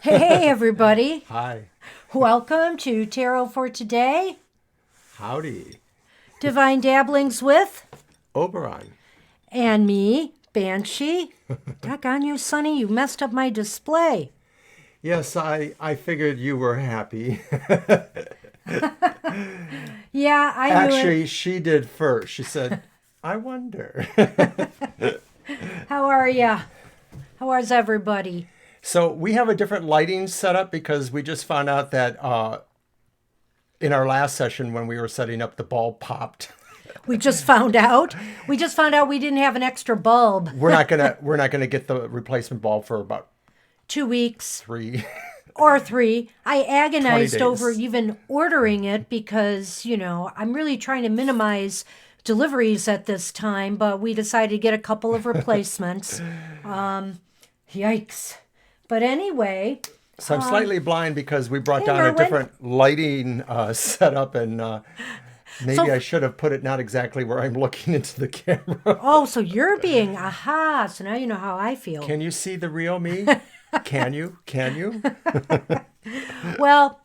Hey, everybody. Hi. Welcome to Tarot for Today. Howdy. Divine Dabblings with, Oberon. and me, Banshee. Doggone you, Sonny, you messed up my display. Yes, I figured you were happy. Yeah, I knew it. Actually, she did first. She said, I wonder. How are ya? How is everybody? So we have a different lighting setup because we just found out that in our last session when we were setting up, the bulb popped. We just found out. We didn't have an extra bulb. We're not gonna get the replacement bulb for about 2 weeks three or 3. I 20 agonized over days. even ordering it because, I'm really trying to minimize deliveries at this time, but we decided to get a couple of replacements. Yikes. But anyway, So I'm slightly blind because we brought hey, down a Merwin. different lighting setup, and maybe So, I should have put it not exactly where I'm looking into the camera. so you're being, aha, so now you know how I feel. Can you see the real me? Can you? Can you? Well,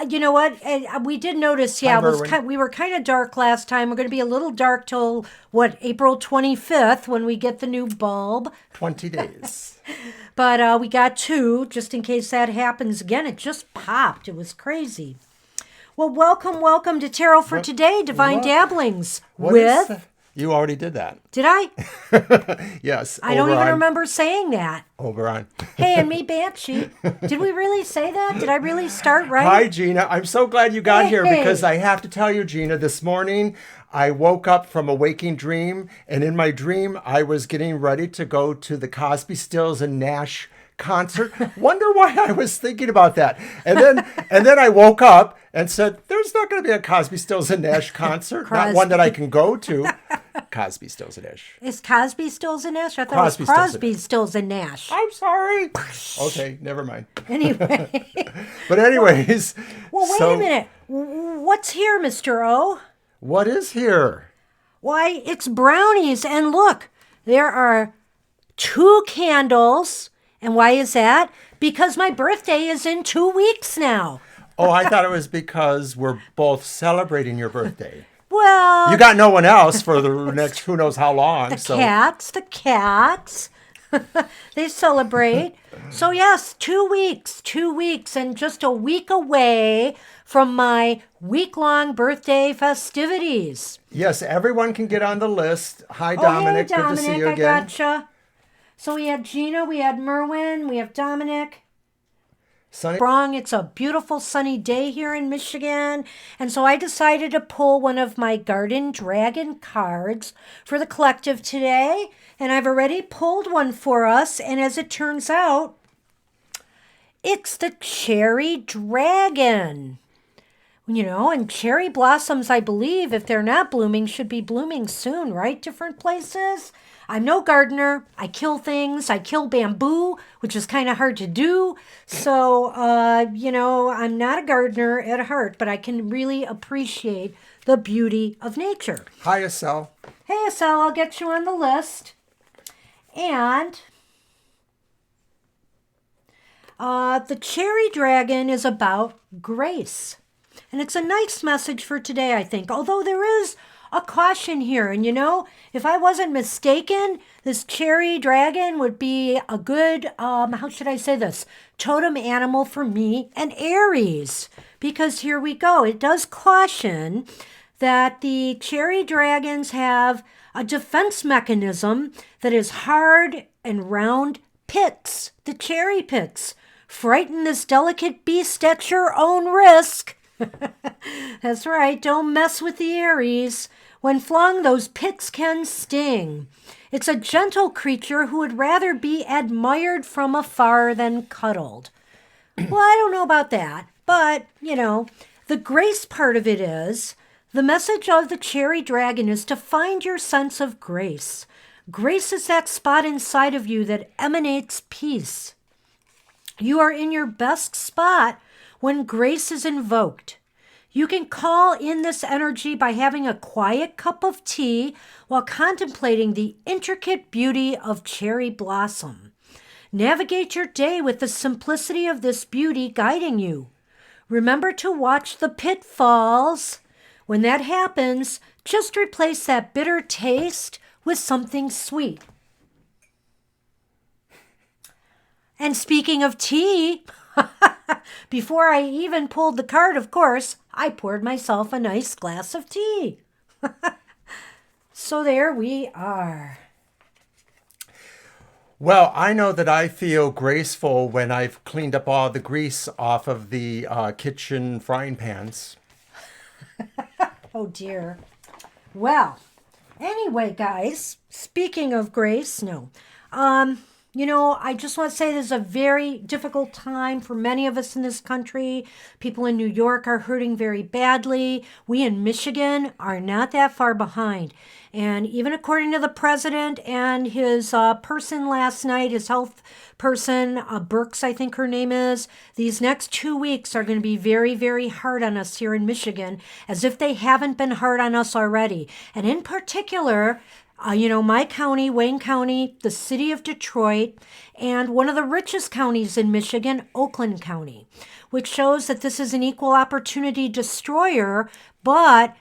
you know what? We did notice, Hi, yeah, Merwin. we were kind of dark last time. We're going to be a little dark till, April 25th when we get the new bulb. 20 days. But we got 2, just in case that happens again. It just popped. It was crazy. Well, welcome to Tarot for What? Today, Divine What? Dabblings. What is With, You already did that. did I? Yes, I don't even Oberon. remember saying that. Oberon. Hey, and me, Banshee. Did we really say that? Did I really start right? Hi, Gina. I'm so glad you got here because Hey. I have to tell you, Gina, this morning I woke up from a waking dream, and in my dream, I was getting ready to go to the Cosby, Stills, and Nash concert. Wonder why I was thinking about that. And then I woke up and said, "There's not going to be a Cosby, Stills, and Nash concert. Not one that I Crosby. can go to." Cosby, Stills, and Nash. Is Cosby Stills and Nash? I thought Crosby, it was Stills, and Crosby, Nash. Stills and Nash. I'm sorry. Okay, never mind. Anyway. But anyways, Well, wait a so minute. What's here, Mr. O? what is here? Why, it's brownies. And look, there are 2 candles. And why is that? Because my birthday is in 2 weeks now. Oh, I thought it was because we're both celebrating your birthday. You Well, got no one else for the next who knows how long. So, the cats, they celebrate. So, yes, 2 weeks, and just a week away from my week-long birthday festivities. yes, everyone can get on the list. Hi, Oh, hey, Dominic. Good to see Dominic, you I again. gotcha. So we had Gina, we had Merwin, we have Dominic. Sunny. Wrong, it's a beautiful sunny day here in Michigan. And so I decided to pull one of my Garden Dragon cards for the collective today. And I've already pulled one for us. And as it turns out, it's the Cherry Dragon. And cherry blossoms, I believe, if they're not blooming, should be blooming soon, right? Different places. I'm no gardener. I kill things. I kill bamboo, which is kind of hard to do. So, I'm not a gardener at heart, but I can really appreciate the beauty of nature. Hi, Estelle. Hey, Estelle, I'll get you on the list. And the cherry dragon is about grace. And it's a nice message for today, I think. Although there is a caution here. And if I wasn't mistaken, this cherry dragon would be a good, how should I say this? Totem animal for me and Aries. Because here we go. It does caution that the cherry dragons have a defense mechanism that is hard and round pits, the cherry pits. Frighten this delicate beast at your own risk. That's right, don't mess with the Aries. When flung, those pits can sting. It's a gentle creature who would rather be admired from afar than cuddled. Well, I don't know about that, but, the grace part of it is the message of the cherry dragon is to find your sense of grace. Grace is that spot inside of you that emanates peace. You are in your best spot when grace is invoked. You can call in this energy by having a quiet cup of tea while contemplating the intricate beauty of cherry blossom. Navigate your day with the simplicity of this beauty guiding you. Remember to watch the pitfalls. When that happens, just replace that bitter taste with something sweet. And speaking of tea, before I even pulled the card, of course, I poured myself a nice glass of tea. So there we are. Well, I know that I feel graceful when I've cleaned up all the grease off of the kitchen frying pans. Oh dear. Well, anyway, guys, speaking of grace, no. I just want to say this is a very difficult time for many of us in this country. People in New York are hurting very badly. We in Michigan are not that far behind. And even according to the president and his person last night, his health person, Burks, I think her name is, these next 2 weeks are going to be very, very hard on us here in Michigan, as if they haven't been hard on us already. And in particular, my county, Wayne County, the city of Detroit, and one of the richest counties in Michigan, Oakland County, which shows that this is an equal opportunity destroyer, but,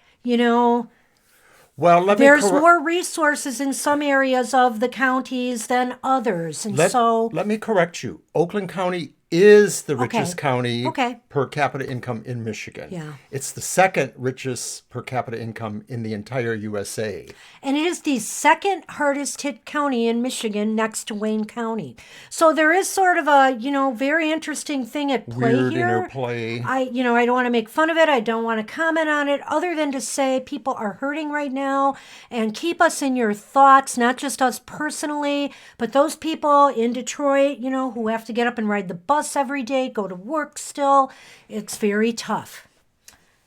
Well, there's more resources in some areas of the counties than others. And let me correct you. Oakland County is the richest Okay. county Okay. per capita income in Michigan. Yeah. It's the second richest per capita income in the entire USA. And it is the second hardest hit county in Michigan next to Wayne County. So there is sort of a, very interesting thing at play Weird here. interplay. I don't want to make fun of it. I don't want to comment on it other than to say people are hurting right now, and keep us in your thoughts, not just us personally, but those people in Detroit, who have to get up and ride the bus every day, go to work still. It's very tough.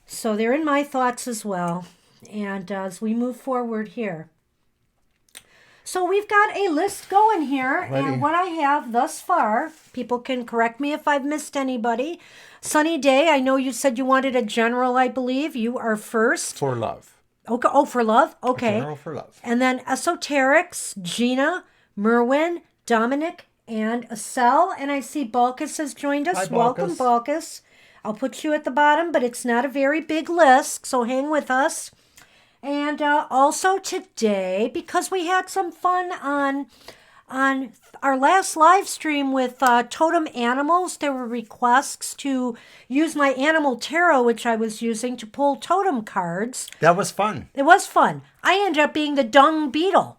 So they're in my thoughts as well. And as we move forward here. So we've got a list going here. Ready. And what I have thus far, people can correct me if I've missed anybody. Sunny Day, I know you said you wanted a general, I believe. You are first. For love. Okay. Oh, for love? Okay. General for love. And then Esoterics, Gina, Merwin, Dominic, and Acel. And I see Balkus has joined us. Hi, Welcome, Balkus. Balkus. I'll put you at the bottom, but it's not a very big list, so hang with us. And also today, because we had some fun on our last live stream with totem animals, there were requests to use my animal tarot, which I was using to pull totem cards. That was fun. It was fun. I ended up being the dung beetle.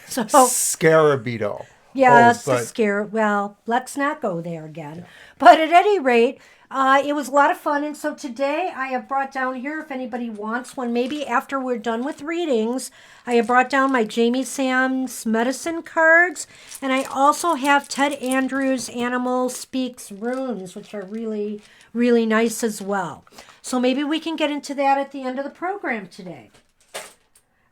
So Scarabito. yes, Oh, the scare. Well, let's not go there again. But at any rate, it was a lot of fun. And so today I have brought down here, if anybody wants one, maybe after we're done with readings, I have brought down my Jamie Sam's medicine cards. And I also have Ted Andrews' Animal Speaks runes, which are really, really nice as well. So maybe we can get into that at the end of the program today.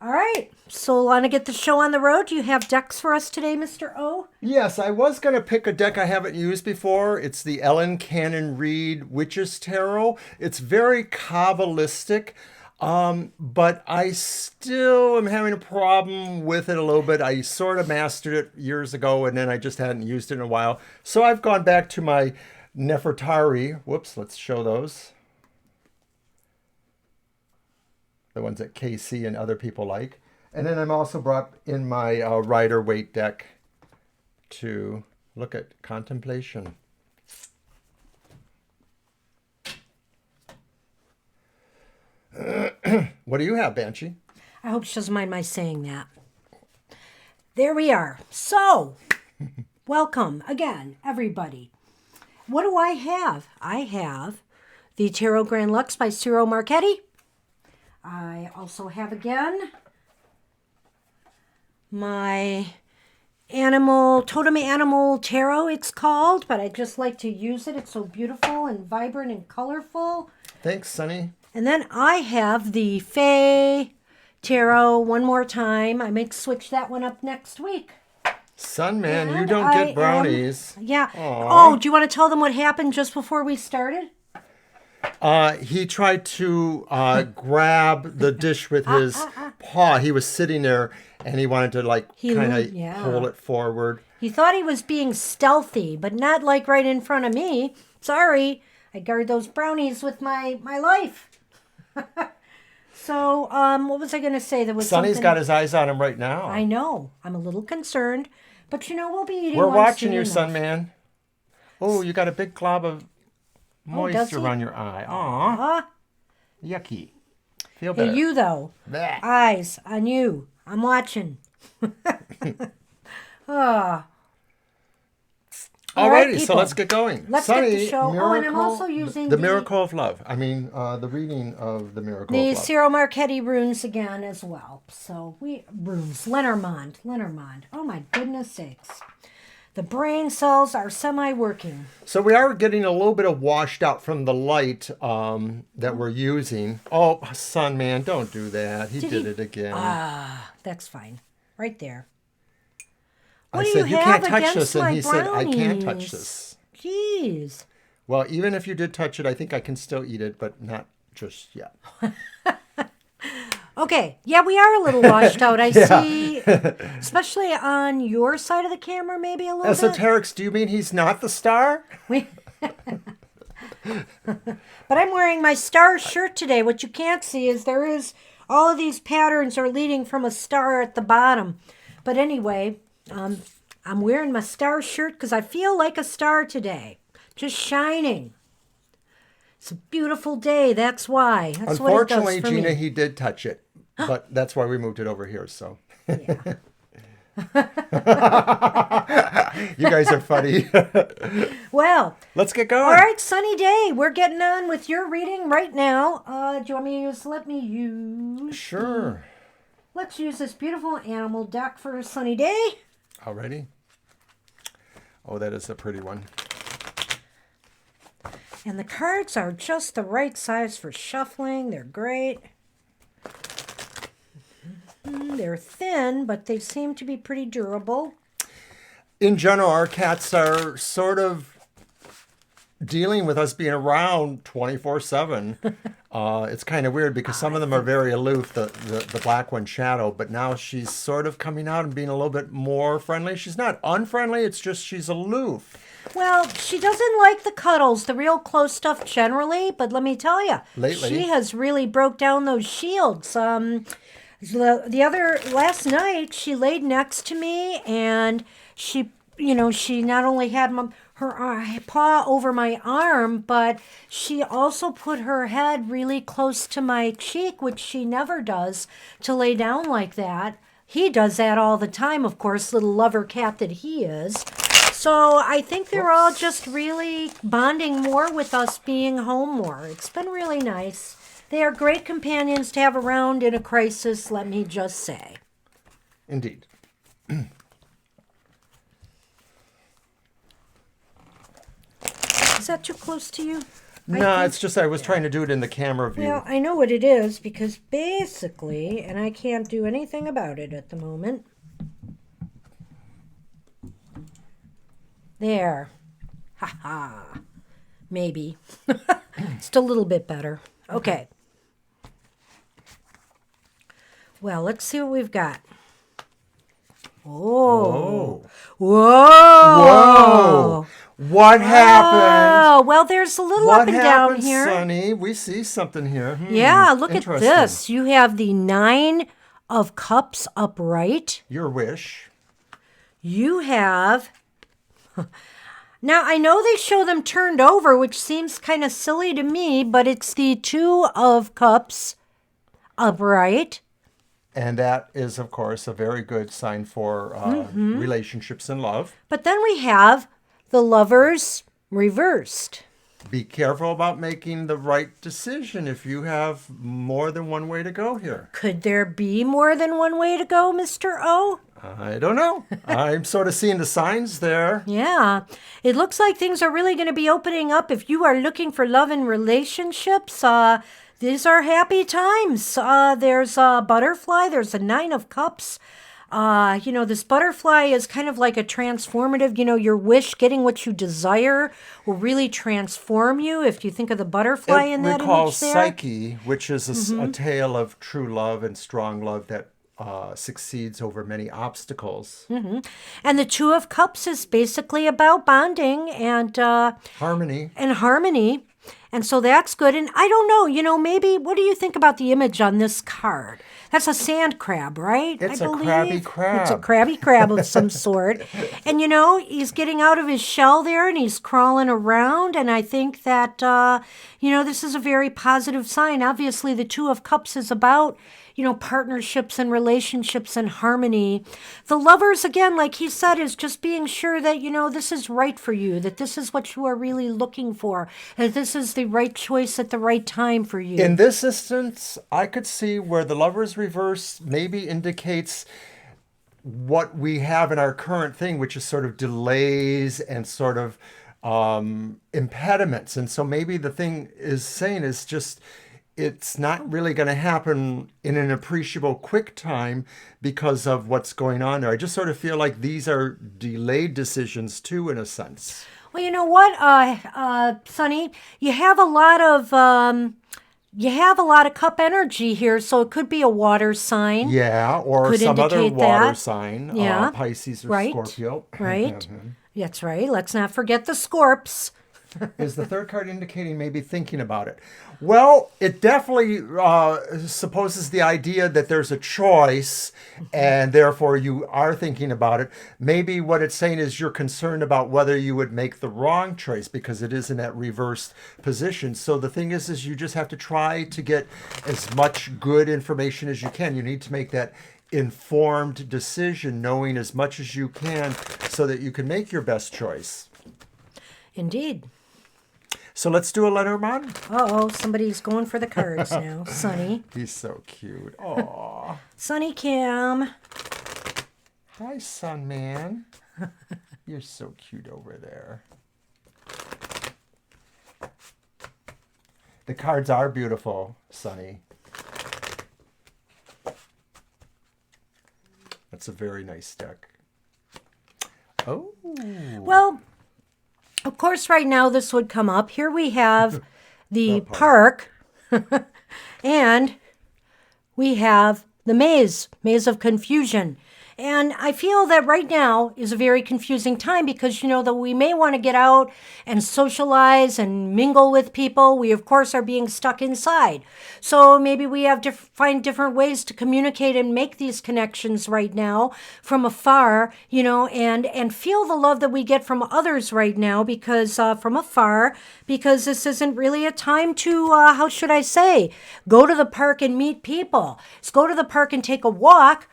All right, so want to get the show on the road? Do you have decks for us today, Mr. O? Yes, I was going to pick a deck I haven't used before. It's the Ellen Cannon Reed Witches Tarot. It's very Kabbalistic, but I still am having a problem with it a little bit. I sort of mastered it years ago, and then I just hadn't used it in a while. So I've gone back to my Nefertari. Whoops, let's show those. The ones that KC and other people like. And then I'm also brought in my Rider-Waite deck to look at contemplation. What do you have, Banshee? I hope she doesn't mind my saying that. There we are. So, welcome again, everybody. What do I have? I have the Tarot Grand Lux by Ciro Marchetti. I also have again my Totem Animal Tarot, it's called, but I just like to use it. It's so beautiful and vibrant and colorful. Thanks, Sunny. And then I have the Fae Tarot one more time. I may switch that one up next week. Sun Man, you And don't I get brownies. Yeah. Aw. Oh, do you want to tell them what happened just before we started? He tried to grab the dish with his paw. He was sitting there, and he wanted to kind of pull it forward. He thought he was being stealthy, but not like right in front of me. Sorry, I guard those brownies with my life. So, what was I going to say? There was Sonny's got his eyes on him right now. I know. I'm a little concerned, but we'll be eating. We're one watching soon you, enough. son, man. Oh, you got a big glob of moisture around your eye. Aw. Yucky. Feel better. Hey, you though. Blech. Eyes on you. I'm watching. Alrighty, so let's get going. Let's get the show. And I'm also using the Miracle of Love. I mean, the reading of the Miracle of the Love. Cyril Marchetti runes again as well. So runes. Lenormand. Oh my goodness sakes. The brain cells are semi-working. So we are getting a little bit of washed out from the light that we're using. Oh, son, man, don't do that. He did it again. That's fine. Right there. I said, you can't touch this, and he said, I can't touch this. Jeez. Well, even if you did touch it, I think I can still eat it, but not just yet. Okay. Yeah, we are a little washed out. I see, especially on your side of the camera, maybe a little bit. Esoterics, do you mean he's not the star? But I'm wearing my star shirt today. What you can't see is all of these patterns are leading from a star at the bottom. But anyway, I'm wearing my star shirt because I feel like a star today. Just shining. It's a beautiful day. That's why. That's Unfortunately, what it does for Gina, me. he did touch it. But that's why we moved it over here, so. Yeah. You guys are funny. Well, let's get going. All right, sunny day. We're getting on with your reading right now. Do you want me to use? Let me use. Sure. Let's use this beautiful animal deck for a sunny day. Already? Oh, that is a pretty one. And the cards are just the right size for shuffling. They're great. They're thin, but they seem to be pretty durable. In general, our cats are sort of dealing with us being around 24/7. It's kind of weird because some of them are very aloof, the black one, Shadow, but now she's sort of coming out and being a little bit more friendly. She's not unfriendly, it's just she's aloof. Well, she doesn't like the cuddles, the real close stuff generally, but let me tell you, Lately, she has really broke down those shields. Last night, she laid next to me and she not only had her paw over my arm, but she also put her head really close to my cheek, which she never does to lay down like that. He does that all the time, of course, little lover cat that he is. So I think they're all just really bonding more with us being home more. It's been really nice. They are great companions to have around in a crisis, let me just say. Indeed. Is that too close to you? No, it's just I was trying to do it in the camera view. Well, I know what it is because basically, and I can't do anything about it at the moment. There. Ha ha. Maybe. Just a little bit better. Okay. Well, let's see what we've got. Oh. Whoa. Whoa. What happened? Oh, well, there's a little up and down here. Sonny? We see something here. Yeah, look at this. You have the 9 of Cups upright. Your wish. You have... Now, I know they show them turned over, which seems kind of silly to me, but it's the 2 of Cups upright. And that is, of course, a very good sign for relationships and love. But then we have the Lovers reversed. Be careful about making the right decision if you have more than one way to go here. Could there be more than one way to go, Mr. O? I don't know. I'm sort of seeing the signs there. Yeah. It looks like things are really going to be opening up. If you are looking for love and relationships, these are happy times. There's a butterfly. There's a 9 of Cups. This butterfly is kind of like a transformative, your wish, getting what you desire will really transform you if you think of the butterfly in that recalls image there. Psyche, which is a tale of true love and strong love that succeeds over many obstacles. And the Two of Cups is basically about bonding and Harmony. harmony. And so that's good. And I don't know, maybe what do you think about the image on this card? That's a sand crab, right? It's I a believe. crabby crab. It's a crabby crab of some sort. And, he's getting out of his shell there and he's crawling around. And I think that, this is a very positive sign. Obviously, the Two of Cups is about, partnerships and relationships and harmony. The Lovers, again, like he said, is just being sure that, this is right for you, that this is what you are really looking for, that this is the right choice at the right time for you. In this instance, I could see where the Lovers reverse maybe indicates what we have in our current thing, which is sort of delays and sort of impediments. And so maybe the thing is saying is just, it's not really going to happen in an appreciable quick time because of what's going on there. I just sort of feel like these are delayed decisions too, in a sense. Well, you know what, Sonny, you have a lot of cup energy here, so it could be a water sign. Yeah, or Could some other indicate water that. sign, Yeah. Pisces or Right. Scorpio. Right. That's right. Let's not forget the Scorps. Is the third card indicating maybe thinking about it? Well, it definitely supposes the idea that there's a choice and therefore you are thinking about it. Maybe what it's saying is you're concerned about whether you would make the wrong choice because it is in that reversed position. So the thing is you just have to try to get as much good information as you can. You need to make that informed decision, knowing as much as you can so that you can make your best choice. Indeed. So let's do a Lenormand. Uh-oh, somebody's going for the cards now. Sonny. He's so cute. Aw. Sonny Cam. Hi, son man. You're so cute over there. The cards are beautiful, Sonny. That's a very nice deck. Oh. Well, of course, right now this would come up. Here we have the park, and we have the maze of confusion. And I feel that right now is a very confusing time because, that we may want to get out and socialize and mingle with people. We, of course, are being stuck inside. So maybe we have to find different ways to communicate and make these connections right now from afar, and feel the love that we get from others right now because from afar, because this isn't really a time to, how should I say, go to the park and meet people. Let's go to the park and take a walk.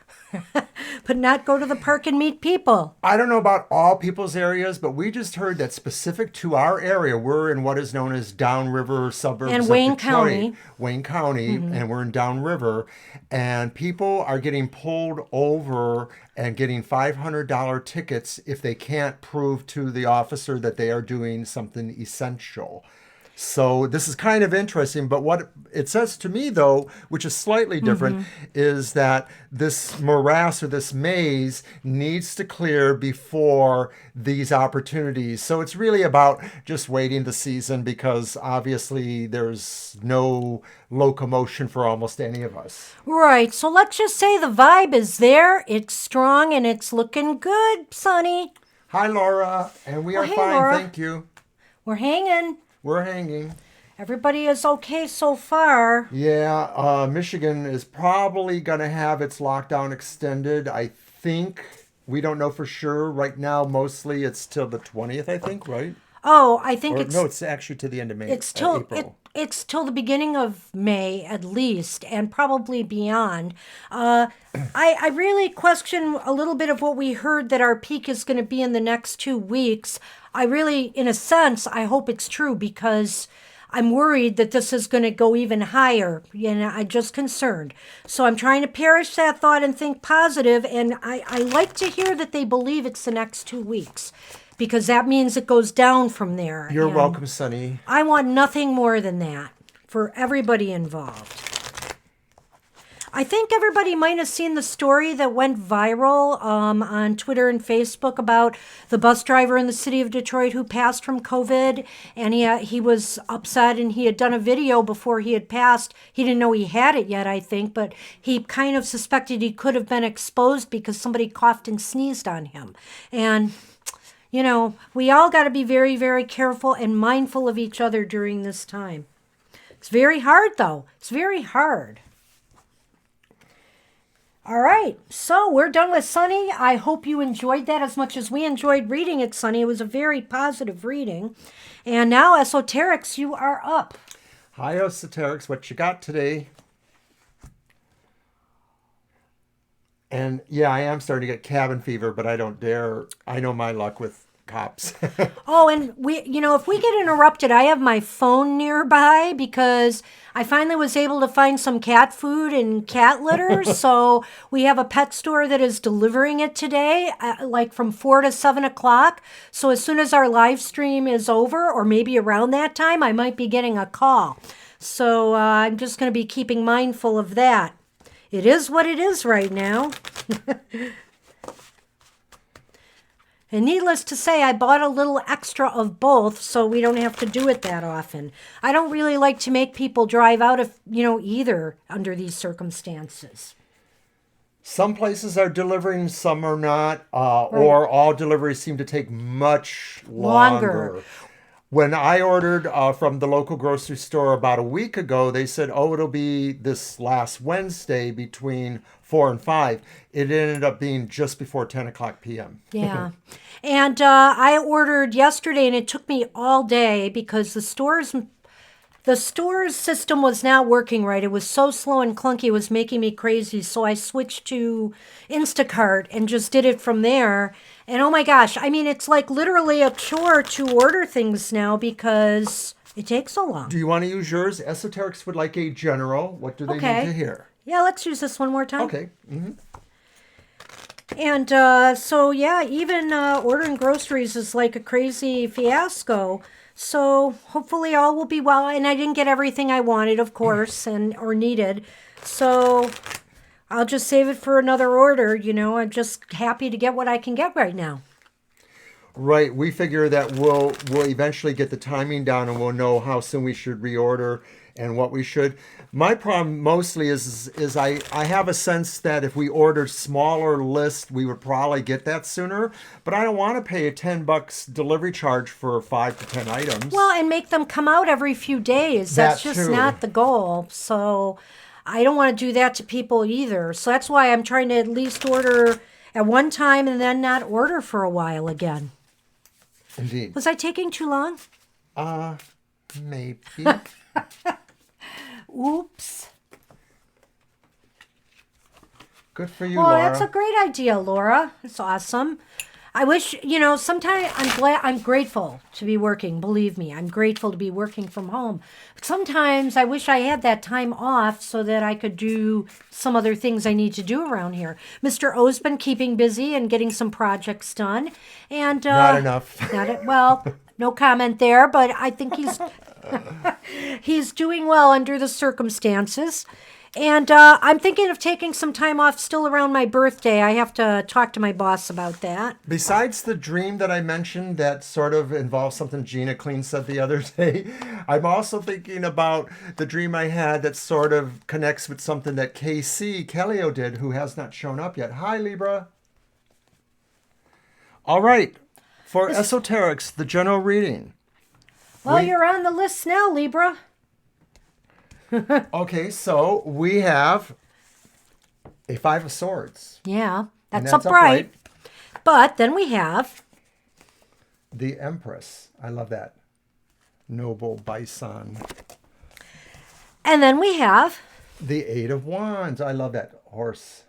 But not go to the park and meet people. I don't know about all people's areas, but we just heard that specific to our area, we're in what is known as downriver suburbs And of Wayne Detroit, County. Wayne County, and we're in downriver, and people are getting pulled over and getting $500 tickets if they can't prove to the officer that they are doing something essential. So this is kind of interesting, but what it says to me, though, which is slightly different, is that this morass or this maze needs to clear before these opportunities. So it's really about just waiting the season because obviously there's no locomotion for almost any of us. Right. So let's just say the vibe is there. It's strong and it's looking good, Sonny. Hi, Laura. And we are hey, fine. Laura. Thank you. We're hanging. We're hanging. Everybody is okay so far. Yeah, Michigan is probably going to have its lockdown extended. I think, we don't know for sure. Right now, mostly it's till the 20th, I think, right? Oh, I think No, it's actually to the end of May. it's till April. it's till the beginning of May at least, and probably beyond. I really question a little bit of what we heard that our peak is going to be in the next 2 weeks. I really, in a sense, I hope it's true because I'm worried that this is going to go even higher. I'm just concerned. So I'm trying to perish that thought and think positive. And I like to hear that they believe it's the next 2 weeks because that means it goes down from there. You're And welcome, Sonny. I want nothing more than that for everybody involved. I think everybody might have seen the story that went viral on Twitter and Facebook about the bus driver in the city of Detroit who passed from COVID, and he was upset, and he had done a video before he had passed. He didn't know he had it yet, I think, but he kind of suspected he could have been exposed because somebody coughed and sneezed on him. And we all got to be very, very careful and mindful of each other during this time. It's very hard, though. It's very hard. All right, so we're done with Sunny. I hope you enjoyed that as much as we enjoyed reading it, Sunny. It was a very positive reading. And now, Esoterics, you are up. Hi, Esoterics. What you got today? And yeah, I am starting to get cabin fever, but I don't dare. I know my luck with cops. Oh, and if we get interrupted, I have my phone nearby because I finally was able to find some cat food and cat litter. So we have a pet store that is delivering it today, like from 4 to 7 o'clock. So as soon as our live stream is over, or maybe around that time, I might be getting a call. So I'm just going to be keeping mindful of that. It is what it is right now. And needless to say, I bought a little extra of both so we don't have to do it that often. I don't really like to make people drive out of, either under these circumstances. Some places are delivering, some are not, or all deliveries seem to take much longer. When I ordered from the local grocery store about a week ago, they said, it'll be this last Wednesday between 4 and 5. It ended up being just before 10 o'clock p.m. Yeah. And I ordered yesterday, and it took me all day because the store's system was not working right. It was so slow and clunky, it was making me crazy. So I switched to Instacart and just did it from there. And oh my gosh, I mean, it's like literally a chore to order things now because it takes so long. Do you want to use yours? Esoterics would like a general. What do they need to hear? Yeah, let's use this one more time. Okay. Mm-hmm. And so, yeah, even ordering groceries is like a crazy fiasco. So hopefully all will be well. And I didn't get everything I wanted, of course, or needed. So I'll just save it for another order. I'm just happy to get what I can get right now. Right. We figure that we'll eventually get the timing down, and we'll know how soon we should reorder and what we should. My problem mostly is I have a sense that if we ordered smaller list, we would probably get that sooner. But I don't want to pay a $10 delivery charge for 5 to 10 items. Well, and make them come out every few days. That's just not the goal. So I don't want to do that to people either. So that's why I'm trying to at least order at one time and then not order for a while again. Indeed. Was I taking too long? Maybe. Oops. Good for you, Well, Laura. that's a great idea, Laura. It's awesome. I wish, sometimes I'm grateful to be working. Believe me, I'm grateful to be working from home. But sometimes I wish I had that time off so that I could do some other things I need to do around here. Mr. O's been keeping busy and getting some projects done. And not enough. Well, no comment there, but I think he's doing well under the circumstances. And I'm thinking of taking some time off still around my birthday. I have to talk to my boss about that. Besides the dream that I mentioned that sort of involves something Gina Clean said the other day, I'm also thinking about the dream I had that sort of connects with something that KC Kellio did, who has not shown up yet. Hi, Libra. All right. For Esoterics, the general reading. Well, you're on the list now, Libra. Okay, so we have a 5 of Swords. Yeah, that's upright. But then we have the Empress. I love that. Noble bison. And then we have the 8 of Wands. I love that. Horse.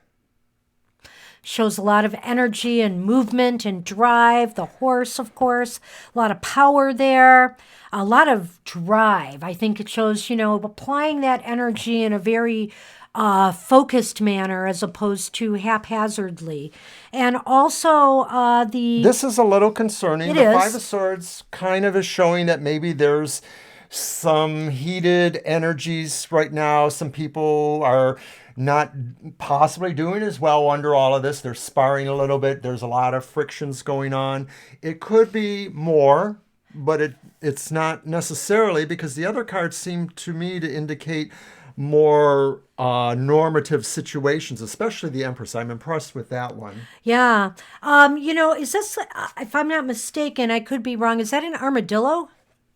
Shows a lot of energy and movement and drive. The horse, of course, a lot of power there, a lot of drive. I think it shows, applying that energy in a very focused manner as opposed to haphazardly. And also This is a little concerning. The 5 of Swords kind of is showing that maybe there's some heated energies right now. Some people are not possibly doing as well under all of this. They're sparring a little bit. There's a lot of frictions going on. It could be more, but it's not necessarily, because the other cards seem to me to indicate more normative situations, especially the Empress. I'm impressed with that one. Yeah. Is this, if I'm not mistaken, I could be wrong, is that an armadillo?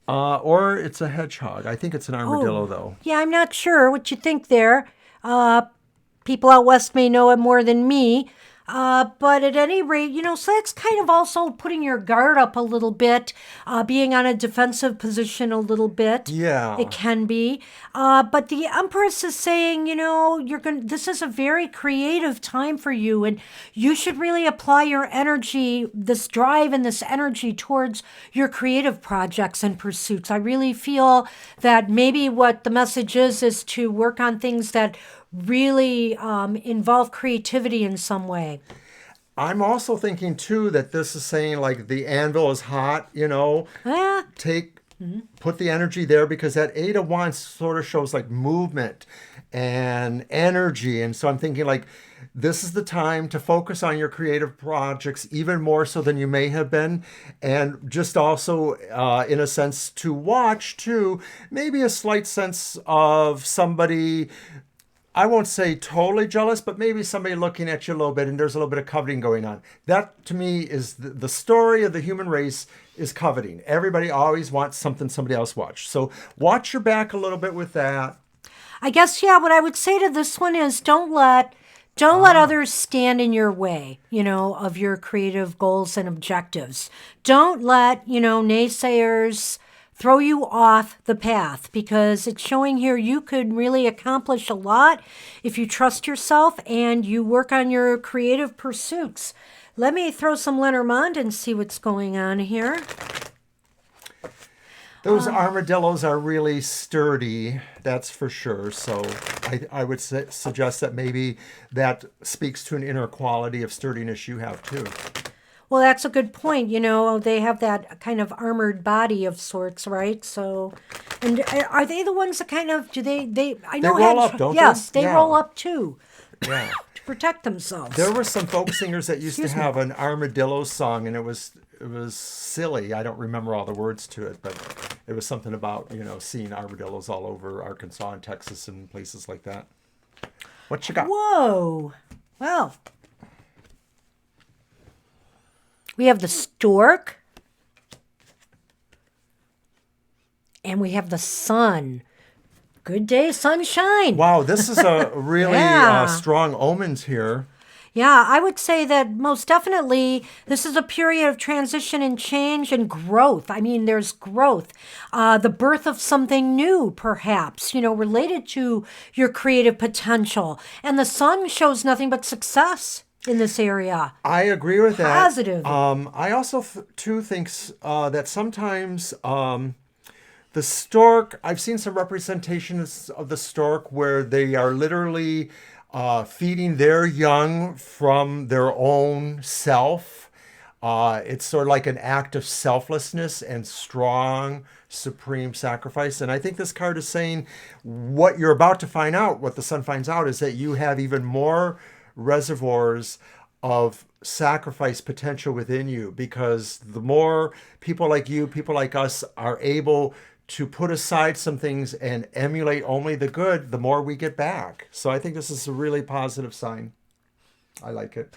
Or it's a hedgehog. I think it's an armadillo, though. Yeah, I'm not sure what you think there. People out west may know it more than me. But at any rate, so that's kind of also putting your guard up a little bit, being on a defensive position a little bit. Yeah. It can be. But the Empress is saying, this is a very creative time for you, and you should really apply your energy, this drive and this energy towards your creative projects and pursuits. I really feel that maybe what the message is to work on things that really involve creativity in some way. I'm also thinking, too, that this is saying, like, the anvil is hot, Yeah. Put the energy there, because that Eight of Wands sort of shows, like, movement and energy. And so I'm thinking, like, this is the time to focus on your creative projects even more so than you may have been. And just also, in a sense, to watch, too, maybe a slight sense of somebody, I won't say totally jealous, but maybe somebody looking at you a little bit, and there's a little bit of coveting going on. That, to me, is the story of the human race, is coveting. Everybody always wants something somebody else wants. So watch your back a little bit with that. I guess, yeah, what I would say to this one is don't let others stand in your way, of your creative goals and objectives. Don't let, naysayers throw you off the path, because it's showing here you could really accomplish a lot if you trust yourself and you work on your creative pursuits. Let me throw some Lenormand and see what's going on here. Those armadillos are really sturdy, that's for sure. So I would suggest that maybe that speaks to an inner quality of sturdiness you have, too. Well, that's a good point. They have that kind of armored body of sorts, right? So, and are they the ones that kind of, I know roll up, don't they? Yes, they Yeah. roll up too. Yeah. To protect themselves. There were some folk singers that used to have an armadillo song, and it was silly. I don't remember all the words to it, but it was something about, seeing armadillos all over Arkansas and Texas and places like that. What you got? Whoa. Well, we have the stork, and we have the sun. Good day, sunshine. Wow, this is a really Yeah. strong omens here. Yeah, I would say that most definitely this is a period of transition and change and growth. I mean, there's growth, the birth of something new, perhaps, related to your creative potential. And the sun shows nothing but success in this area. I agree with that. Positive. I also, too, think that sometimes the stork, I've seen some representations of the stork where they are literally feeding their young from their own self. It's sort of like an act of selflessness and strong, supreme sacrifice. And I think this card is saying what you're about to find out, what the sun finds out, is that you have even more reservoirs of sacrifice potential within you, because the more people like you, people like us, are able to put aside some things and emulate only the good, the more we get back. So I think this is a really positive sign. I like it.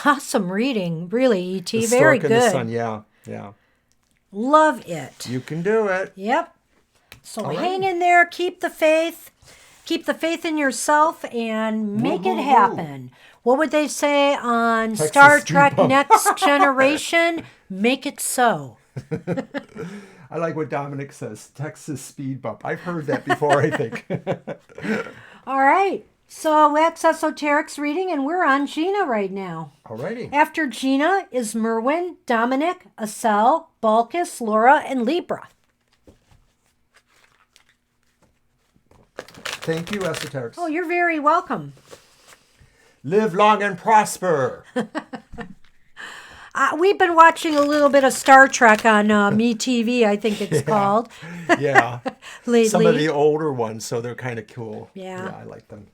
Awesome reading, really, E.T. The Very stork and the good. sun, yeah. Love it. You can do it. Yep. So All right. hang in there, keep the faith. Keep the faith in yourself and make it Woo-hoo-hoo. happen. What would they say on Texas Star Speed Trek Bump. Next Generation? Make it so. I like what Dominic says, Texas speed bump. I've heard that before, I think. All right. So that's Esoteric's reading, and we're on Gina right now. Alrighty. After Gina is Merwin, Dominic, Acel, Balkis, Laura, and Libra. Thank you, Esoterics. Oh, you're very welcome. Live long and prosper. We've been watching a little bit of Star Trek on MeTV, I think it's called. Yeah. Lately. Some of the older ones, so they're kind of cool. Yeah. I like them.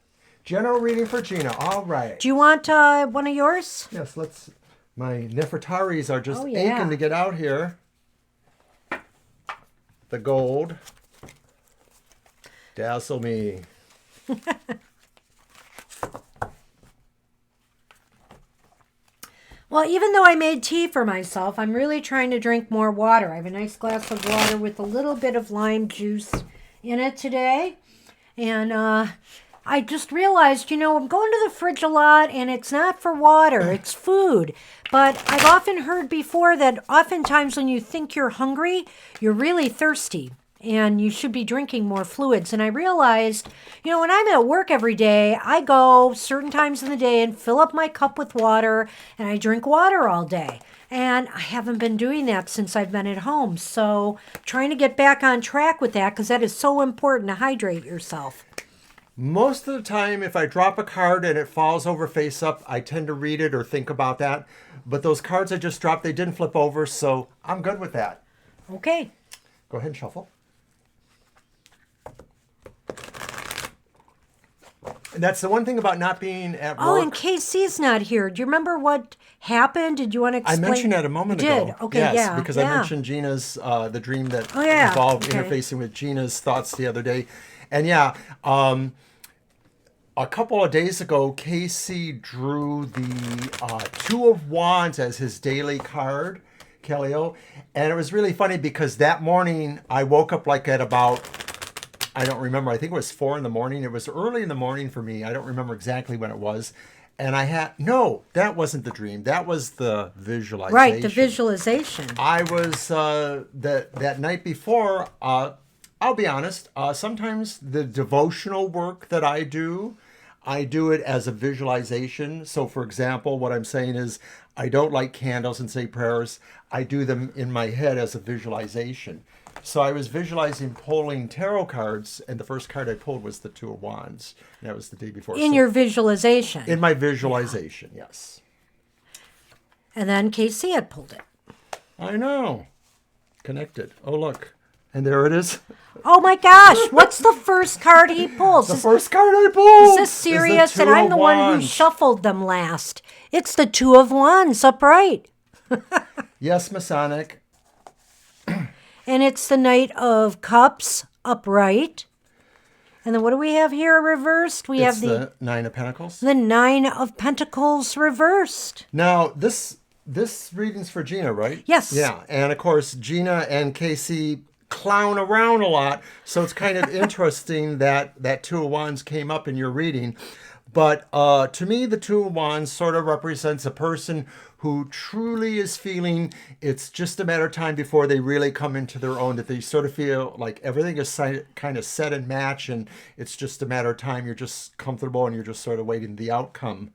General reading for Gina. All right. Do you want one of yours? Yes, let's. My Nefertaris are just Oh, yeah. aching to get out here. The gold. Dazzle me. Well, even though I made tea for myself, I'm really trying to drink more water. I have a nice glass of water with a little bit of lime juice in it today. And I just realized, I'm going to the fridge a lot, and it's not for water, it's food. But I've often heard before that oftentimes when you think you're hungry, you're really thirsty. And you should be drinking more fluids. And I realized, when I'm at work every day, I go certain times in the day and fill up my cup with water, and I drink water all day. And I haven't been doing that since I've been at home. So trying to get back on track with that, because that is so important to hydrate yourself. Most of the time, if I drop a card and it falls over face up, I tend to read it or think about that. But those cards I just dropped, they didn't flip over, so I'm good with that. Okay. Go ahead and shuffle. And that's the one thing about not being at work. Oh, and KC's not here. Do you remember what happened? Did you want to explain? I mentioned that a moment you ago. Did? Okay, yes, yeah. because I mentioned Gina's, the dream that yeah. involved Okay. interfacing with Gina's thoughts the other day. And a couple of days ago, Casey drew the Two of Wands as his daily card, Kellyo. And it was really funny because that morning I woke up like at about, I don't remember, I think it was 4 in the morning. It was early in the morning for me. I don't remember exactly when it was. And no, that wasn't the dream. That was the visualization. Right, the visualization. I was, that night before, I'll be honest, sometimes the devotional work that I do it as a visualization. So, for example, what I'm saying is I don't light candles and say prayers. I do them in my head as a visualization. So I was visualizing pulling tarot cards, and the first card I pulled was the Two of Wands. And that was the day before. In your visualization. In my visualization, yes. And then KC had pulled it. I know. Connected. Oh, look. And there it is. Oh my gosh, what's the first card he pulls? The first card I pulled. Is this serious? And I'm the one who shuffled them last. It's the Two of Wands upright. Yes, Masonic. And it's the Knight of Cups upright. And then what do we have here reversed? We have the Nine of Pentacles. The Nine of Pentacles reversed. Now, this reading's for Gina, right? Yes. Yeah, and of course, Gina and Casey clown around a lot, so it's kind of interesting that Two of Wands came up in your reading. But to me, the Two of Wands sort of represents a person who truly is feeling it's just a matter of time before they really come into their own, that they sort of feel like everything is kind of set and match, and it's just a matter of time. You're just comfortable, and you're just sort of waiting the outcome.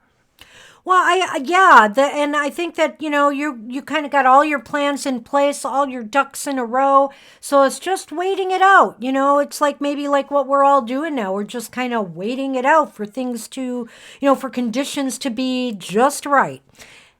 Well, and I think that, you kind of got all your plans in place, all your ducks in a row. So it's just waiting it out. It's like maybe like what we're all doing now. We're just kind of waiting it out for things to, for conditions to be just right.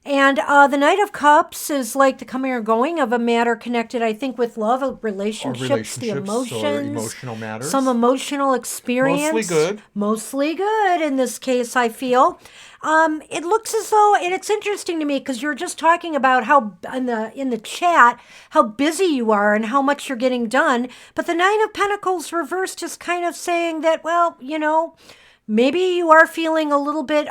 And the Knight of Cups is like the coming or going of a matter connected, I think, with love, relationships, the emotions, or emotional matters. Some emotional experience. Mostly good in this case, I feel. It looks as though, and it's interesting to me because you're just talking about how in the chat how busy you are and how much you're getting done. But the Nine of Pentacles reversed is kind of saying that, well, maybe you are feeling a little bit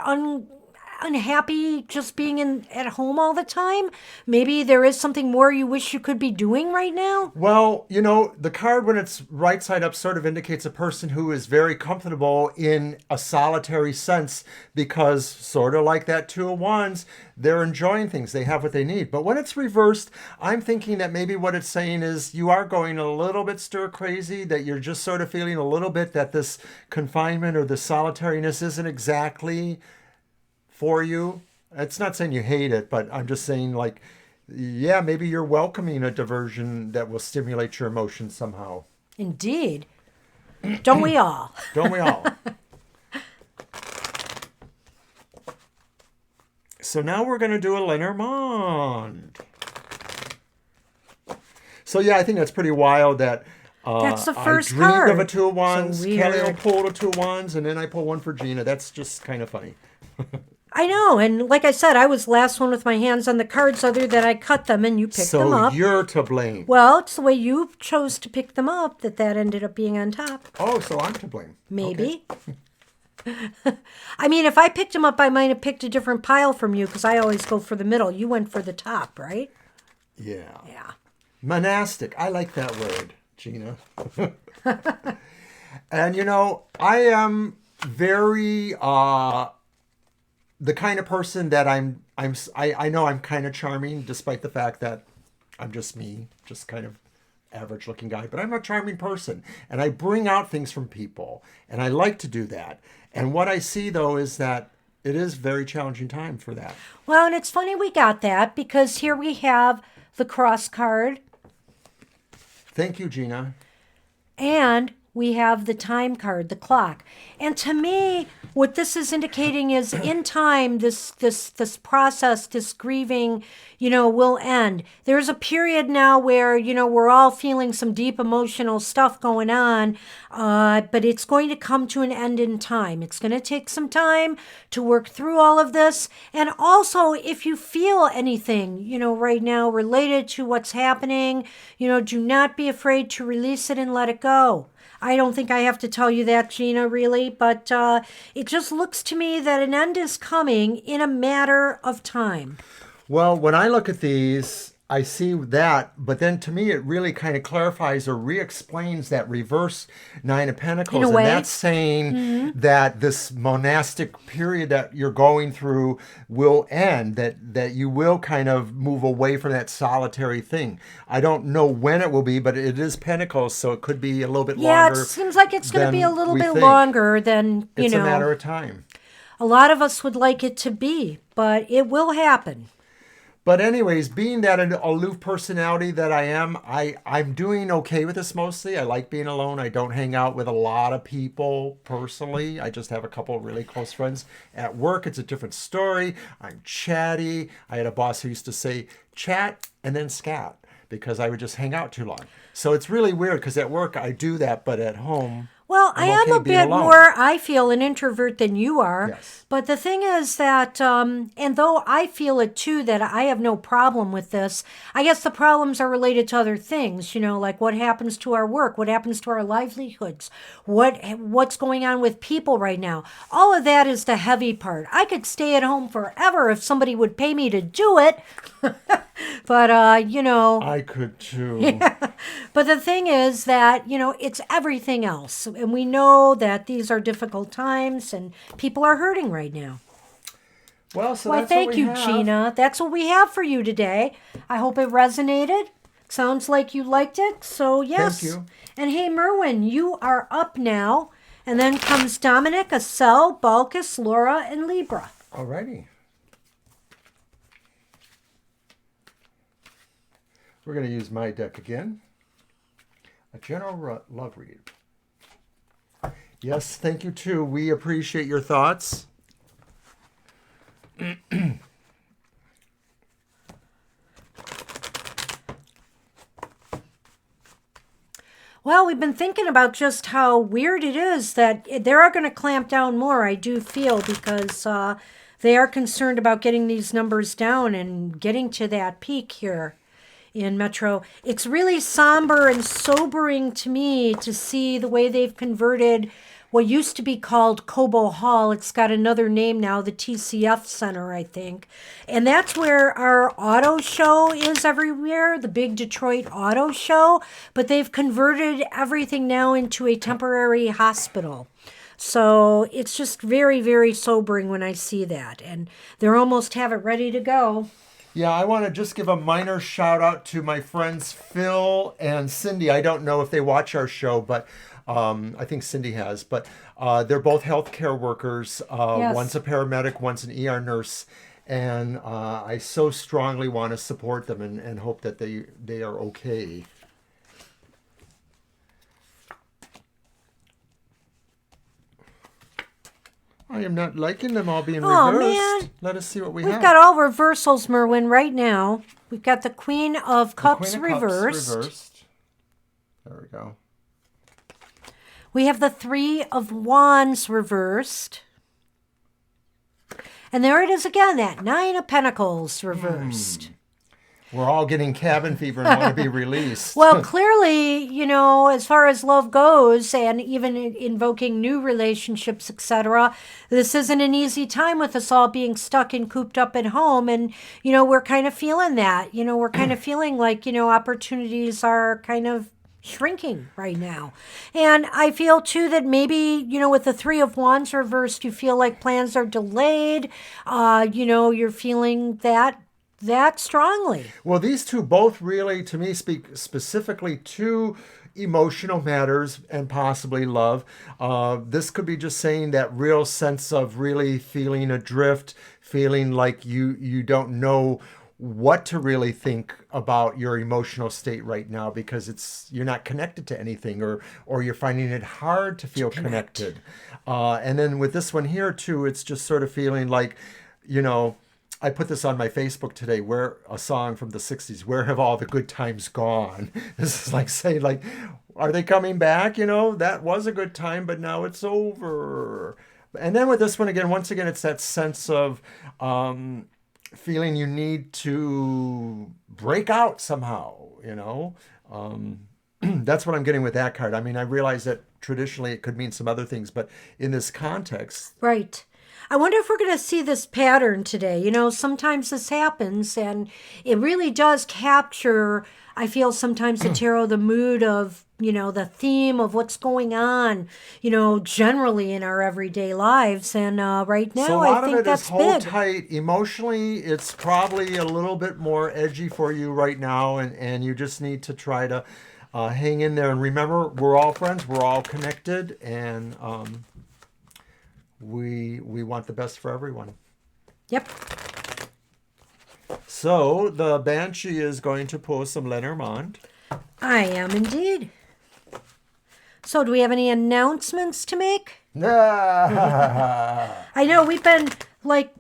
unhappy just being at home all the time. Maybe there is something more you wish you could be doing right now. Well, the card when it's right side up sort of indicates a person who is very comfortable in a solitary sense, because sort of like that Two of Wands, they're enjoying things. They have what they need. But when it's reversed, I'm thinking that maybe what it's saying is you are going a little bit stir crazy, that you're just sort of feeling a little bit that this confinement or the solitariness isn't exactly for you. It's not saying you hate it, but I'm just saying, like, yeah, maybe you're welcoming a diversion that will stimulate your emotions somehow. Indeed. Don't we all? Don't we all? So now we're going to do a Lenormand. So yeah, I think that's pretty wild that That's the first I dreamed card. of a two of wands. So Kelly will weird. pull a two of wands, and then I pull one for Gina. That's just kind of funny. I know, and like I said, I was last one with my hands on the cards other than I cut them and you picked them So up. you're to blame. Well, it's the way you chose to pick them up that ended up being on top. Oh, so I'm to blame. Maybe. I mean, if I picked them up, I might have picked a different pile from you because I always go for the middle. You went for the top, right? Yeah. Yeah. Monastic. I like that word, Gina. And you know, I am very the kind of person that I know I'm kind of charming, despite the fact that I'm just me, just kind of average looking guy, but I'm a charming person and I bring out things from people and I like to do that. And what I see though is that it is very challenging time for that. Well, and it's funny we got that because here we have the cross card Thank you, Gina. and we have the time card, the clock. And to me, what this is indicating is in time, this process, this grieving, will end. There's a period now where, we're all feeling some deep emotional stuff going on, but it's going to come to an end in time. It's going to take some time to work through all of this. And also, if you feel anything, right now related to what's happening, do not be afraid to release it and let it go. I don't think I have to tell you that, Gina, really, but it just looks to me that an end is coming in a matter of time. Well, when I look at these, I see that, but then to me it really kind of clarifies or re-explains that reverse Nine of Pentacles. In a way. And that's saying that this monastic period that you're going through will end, that you will kind of move away from that solitary thing. I don't know when it will be, but it is Pentacles, so it could be a little bit longer. Yeah, it seems like it's going to be a little bit think. longer than, It's a matter of time. a lot of us would like it to be, but it will happen. But anyways, being that an aloof personality that I am, I'm doing okay with this mostly. I like being alone. I don't hang out with a lot of people personally. I just have a couple of really close friends. At work, it's a different story. I'm chatty. I had a boss who used to say chat and then scat because I would just hang out too long. So it's really weird because at work I do that, but at home... Well, I am a bit more, I feel, an introvert than you are. Yes. But the thing is that, and though I feel it too, that I have no problem with this, I guess the problems are related to other things, like what happens to our work, what happens to our livelihoods, what's going on with people right now. All of that is the heavy part. I could stay at home forever if somebody would pay me to do it. But, I could too. Yeah. But the thing is that, it's everything else. And we know that these are difficult times and people are hurting right now. Well, so Well, that's thank what we you, have. Gina. That's what we have for you today. I hope it resonated. Sounds like you liked it. So, yes. Thank you. And hey, Merwin, you are up now. And then comes Dominic, Acel, Balkis, Laura, and Libra. Alrighty. We're going to use my deck again. A general love read. Yes, thank you too. We appreciate your thoughts. Well, we've been thinking about just how weird it is that they are going to clamp down more, I do feel, because they are concerned about getting these numbers down and getting to that peak here in Metro. It's really somber and sobering to me to see the way they've converted what used to be called Cobo Hall. It's got another name now, the TCF Center, I think. And that's where our auto show is everywhere, the big Detroit auto show. But they've converted everything now into a temporary hospital. So it's just very, very sobering when I see that. And they're almost have it ready to go. Yeah, I want to just give a minor shout out to my friends Phil and Cindy. I don't know if they watch our show, but I think Cindy has. But they're both healthcare workers. Yes. One's a paramedic, one's an ER nurse. And I so strongly want to support them and hope that they are okay. I am not liking them all being reversed. Man. Let us see what we We've have. got all reversals, Merwin, right now. We've got the Queen of Cups Queen of reversed. Cups reversed. There we go. We have the Three of Wands reversed. And there it is again, that Nine of Pentacles reversed. We're all getting cabin fever and want to be released. Well, clearly, as far as love goes, and even invoking new relationships, etc., this isn't an easy time with us all being stuck and cooped up at home. And, we're kind of feeling that. We're kind of feeling like, opportunities are kind of shrinking right now. And I feel too that maybe, with the Three of Wands reversed, you feel like plans are delayed. You're feeling that strongly. Well, these two both really, to me, speak specifically to emotional matters and possibly love. This could be just saying that real sense of really feeling adrift, feeling like you don't know what to really think about your emotional state right now because you're not connected to anything, or you're finding it hard to feel connected. And then with this one here too, it's just sort of feeling like, I put this on my Facebook today, where a song from the 60s, "Where Have All the Good Times Gone?" This is like saying, like, are they coming back? That was a good time, but now it's over. And then with this one again, once again, it's that sense of feeling you need to break out somehow, That's what I'm getting with that card. I mean, I realize that traditionally it could mean some other things, but in this context. Right. I wonder if we're going to see this pattern today. Sometimes this happens, and it really does capture, I feel sometimes the tarot, the mood of, the theme of what's going on, generally in our everyday lives. And right now, so a lot I think of it that's is hold big. tight. Emotionally, it's probably a little bit more edgy for you right now, and you just need to try to hang in there. And remember, we're all friends. We're all connected, and we want the best for everyone. Yep. So the Banshee is going to pull some Lenormand. I am indeed. So do we have any announcements to make? I I know we've been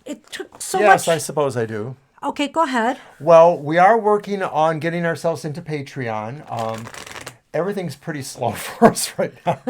it took so much. Yes, I suppose I do. Okay, go ahead. Well, we are working on getting ourselves into Patreon. Everything's pretty slow for us right now.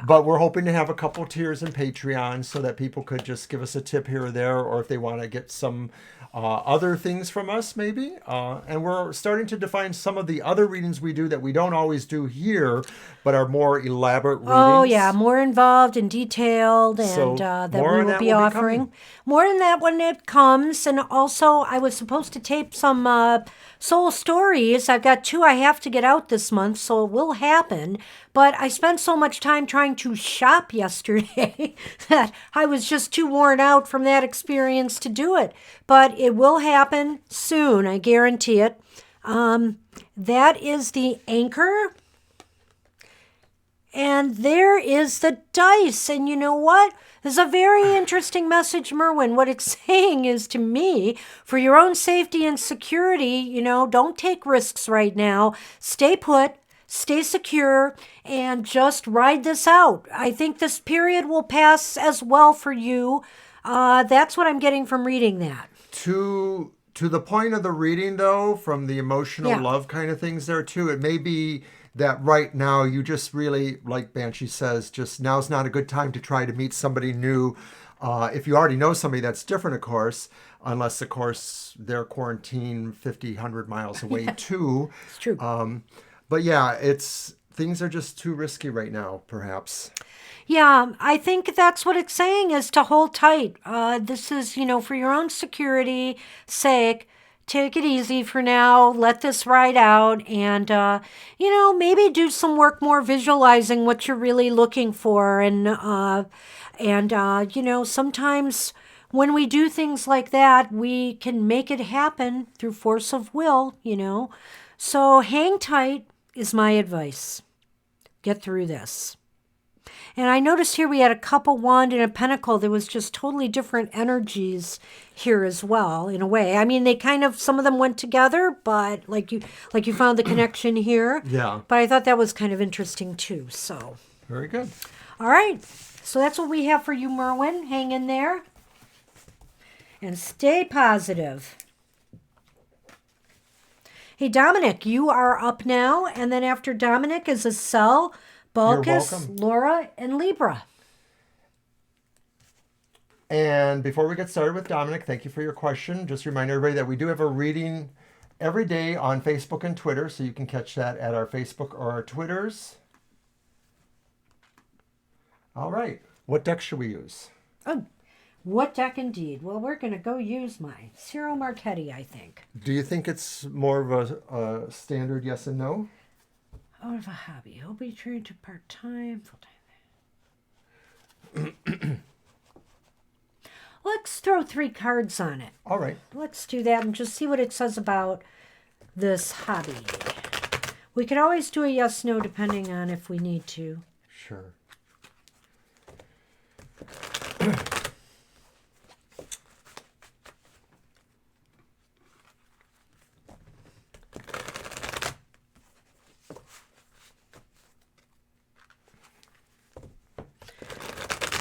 But we're hoping to have a couple tiers in Patreon so that people could just give us a tip here or there, or if they want to get some other things from us, maybe. And we're starting to define some of the other readings we do that we don't always do here, but are more elaborate readings. Oh, yeah, more involved and detailed, and So that more we on will that be will be offering. coming. More on that when it comes. And also, I was supposed to tape some soul stories. I've got 2 I have to get out this month, so it will happen. But I spent so much time trying to shop yesterday that I was just too worn out from that experience to do it. But it will happen soon, I guarantee it. That is the anchor. And there is the dice. And you know what? There's a very interesting message, Merwin. What it's saying is, to me, for your own safety and security, don't take risks right now. Stay put, stay secure, and just ride this out. I think this period will pass as well for you. That's what I'm getting from reading that. To the point of the reading, though, from the emotional love kind of things there, too, it may be that right now you just really, like Banshee says, just now's not a good time to try to meet somebody new. If you already know somebody that's different, of course, unless, of course, they're quarantined 50, 100 miles away, too. It's true. But yeah, things are just too risky right now, perhaps. Yeah, I think that's what it's saying, is to hold tight. This is, for your own security sake. Take it easy for now. Let this ride out, and maybe do some work more visualizing what you're really looking for. And sometimes when we do things like that, we can make it happen through force of will. So hang tight is my advice. Get through this. And I noticed here we had a cup, a wand, and a pentacle. There was just totally different energies here as well, in a way. I mean, they kind of, some of them went together, but like you found the connection here. Yeah. But I thought that was kind of interesting too. So. Very good. All right. So that's what we have for you, Merwin. Hang in there. And stay positive. Hey, Dominic, you are up now. And then after Dominic is Acel, You're Balkis, welcome. Laura, and Libra. And before we get started with Dominic, thank you for your question. Just remind everybody that we do have a reading every day on Facebook and Twitter, so you can catch that at our Facebook or our Twitters. All right. What deck should we use? Oh, what deck indeed? Well, we're going to go use my Cyril Marchetti, I think. Do you think it's more of a standard yes and no? Out of a hobby. He'll be trained to part-time, full-time. Let's throw 3 cards on it. All right. Let's do that and just see what it says about this hobby. We could always do a yes-no depending on if we need to. Sure.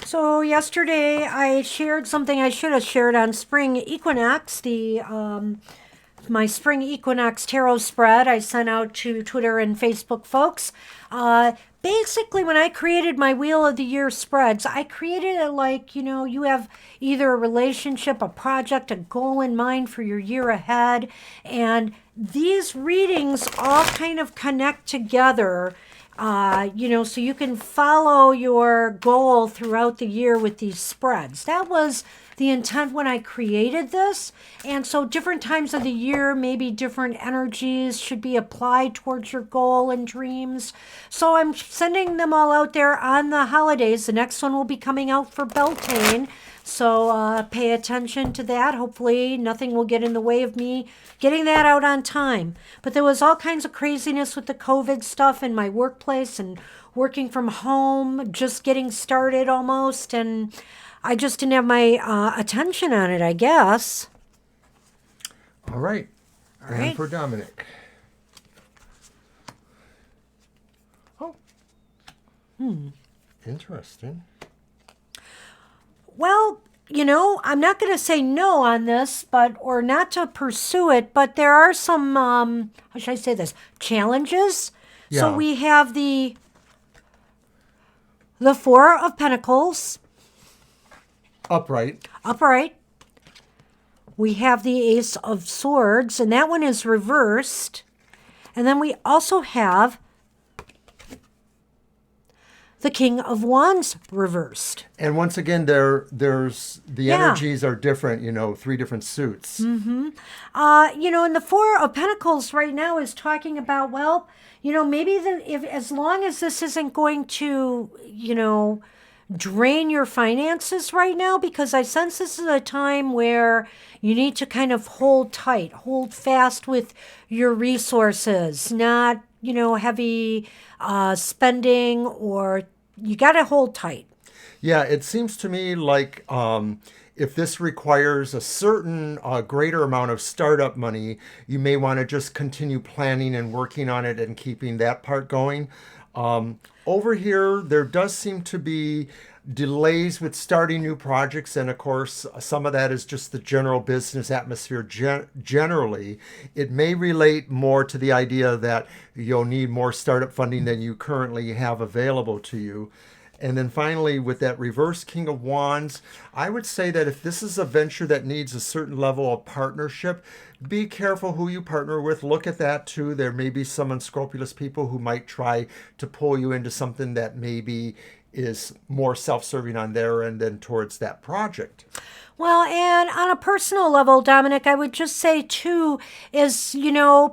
So yesterday I shared something I should have shared on spring equinox, my spring equinox tarot spread I sent out to Twitter and Facebook folks. Basically, when I created my Wheel of the Year spreads, I created it like, you have either a relationship, a project, a goal in mind for your year ahead. And these readings all kind of connect together, so you can follow your goal throughout the year with these spreads. That was the intent when I created this. And so different times of the year, maybe different energies should be applied towards your goal and dreams. So I'm sending them all out there on the holidays. The next one will be coming out for Beltane. So pay attention to that. Hopefully nothing will get in the way of me getting that out on time. But there was all kinds of craziness with the COVID stuff in my workplace and working from home, just getting started almost. And I just didn't have my attention on it, I guess. All right. All and right. for Dominic. Oh. Interesting. Well, I'm not going to say no on this, or not to pursue it, but there are some, how should I say this, challenges. Yeah. So we have the 4 of Pentacles. Upright. Upright. We have the Ace of Swords, and that one is reversed. And then we also have the King of Wands reversed. And once again, there's the energies are different, 3 different suits. And the 4 of Pentacles right now is talking about, well, maybe if as long as this isn't going to, drain your finances right now, because I sense this is a time where you need to kind of hold tight, hold fast with your resources, not, heavy spending, or you got to hold tight. Yeah, it seems to me like if this requires a certain greater amount of startup money, you may want to just continue planning and working on it and keeping that part going. Over here, there does seem to be delays with starting new projects, and of course, some of that is just the general business atmosphere generally. It may relate more to the idea that you'll need more startup funding than you currently have available to you. And then finally, with that reverse King of Wands, I would say that if this is a venture that needs a certain level of partnership, be careful who you partner with. Look at that too. There may be some unscrupulous people who might try to pull you into something that maybe is more self-serving on their end than towards that project. Well, and on a personal level, Dominic, I would just say, too, is,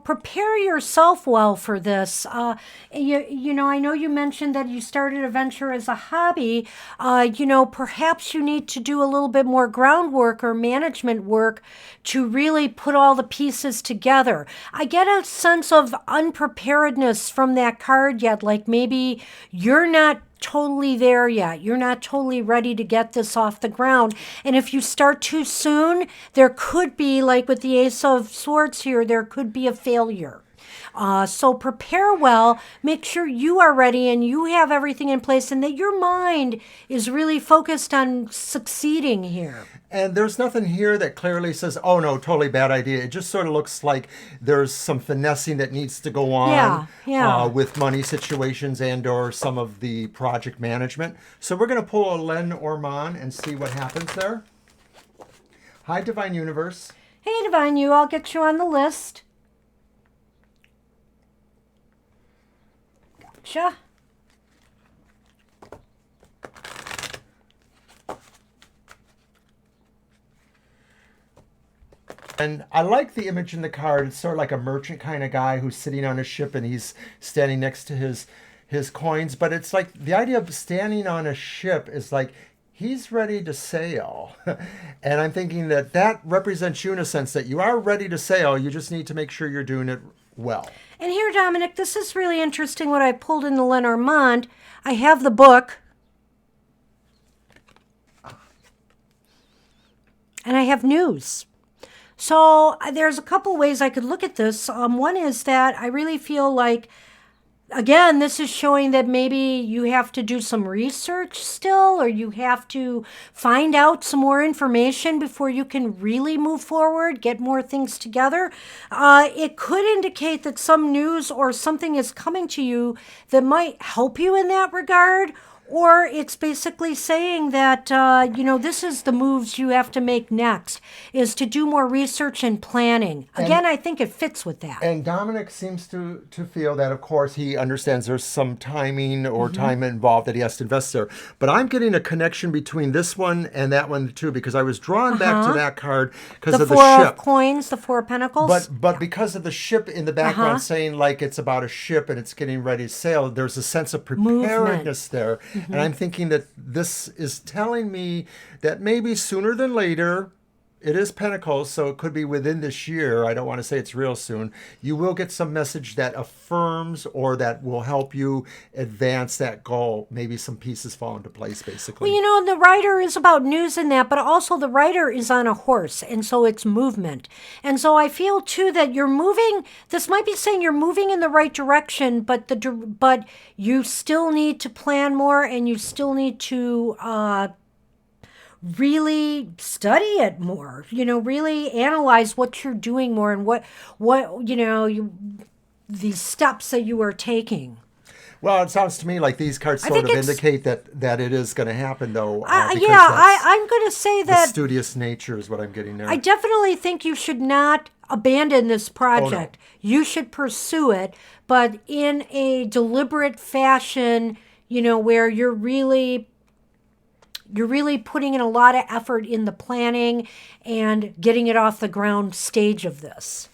prepare yourself well for this. I know you mentioned that you started a venture as a hobby. Perhaps you need to do a little bit more groundwork or management work to really put all the pieces together. I get a sense of unpreparedness from that card yet, like maybe you're not totally there yet. You're not totally ready to get this off the ground. And if you start too soon, there could be, like with the Ace of Swords here, there could be a failure. So prepare well, make sure you are ready and you have everything in place and that your mind is really focused on succeeding here. And there's nothing here that clearly says, oh no, totally bad idea. It just sort of looks like there's some finessing that needs to go on with money situations and or some of the project management. So we're going to pull a Lenormand and see what happens there. Hi, Divine Universe. Hey, Divine You, I'll get you on the list. Gotcha. And I like the image in the card. It's sort of like a merchant kind of guy who's sitting on a ship and he's standing next to his coins. But it's like the idea of standing on a ship is like he's ready to sail. And I'm thinking that that represents you in a sense that you are ready to sail. You just need to make sure you're doing it well. And here, Dominic, this is really interesting what I pulled in the Lenormand. I have the book. And I have news. So there's a couple ways I could look at this. One is that I really feel like, again, this is showing that maybe you have to do some research still, or you have to find out some more information before you can really move forward, get more things together. It could indicate that some news or something is coming to you that might help you in that regard. Or it's basically saying that, this is the moves you have to make next, is to do more research and planning. Again, I think it fits with that. And Dominic seems to feel that, of course, he understands there's some timing or time involved that he has to invest there. But I'm getting a connection between this one and that one, too, because I was drawn back to that card because of the ship. The Four of Coins, the Four of Pentacles. But because of the ship in the background saying like it's about a ship and it's getting ready to sail, there's a sense of preparedness there. And I'm thinking that this is telling me that maybe sooner than later, it is Pentacles, so it could be within this year. I don't want to say it's real soon. You will get some message that affirms or that will help you advance that goal. Maybe some pieces fall into place, basically. Well, the rider is about news in that, but also the rider is on a horse, and so it's movement. And so I feel, too, that you're moving. This might be saying you're moving in the right direction, but you still need to plan more, and you still need to really study it more, really analyze what you're doing more and what these steps that you are taking. Well, it sounds to me like these cards sort of indicate that it is going to happen, though. I'm going to say that the studious nature is what I'm getting there. I definitely think you should not abandon this project. Oh, no. You should pursue it, but in a deliberate fashion, where you're really putting in a lot of effort in the planning and getting it off the ground stage of this.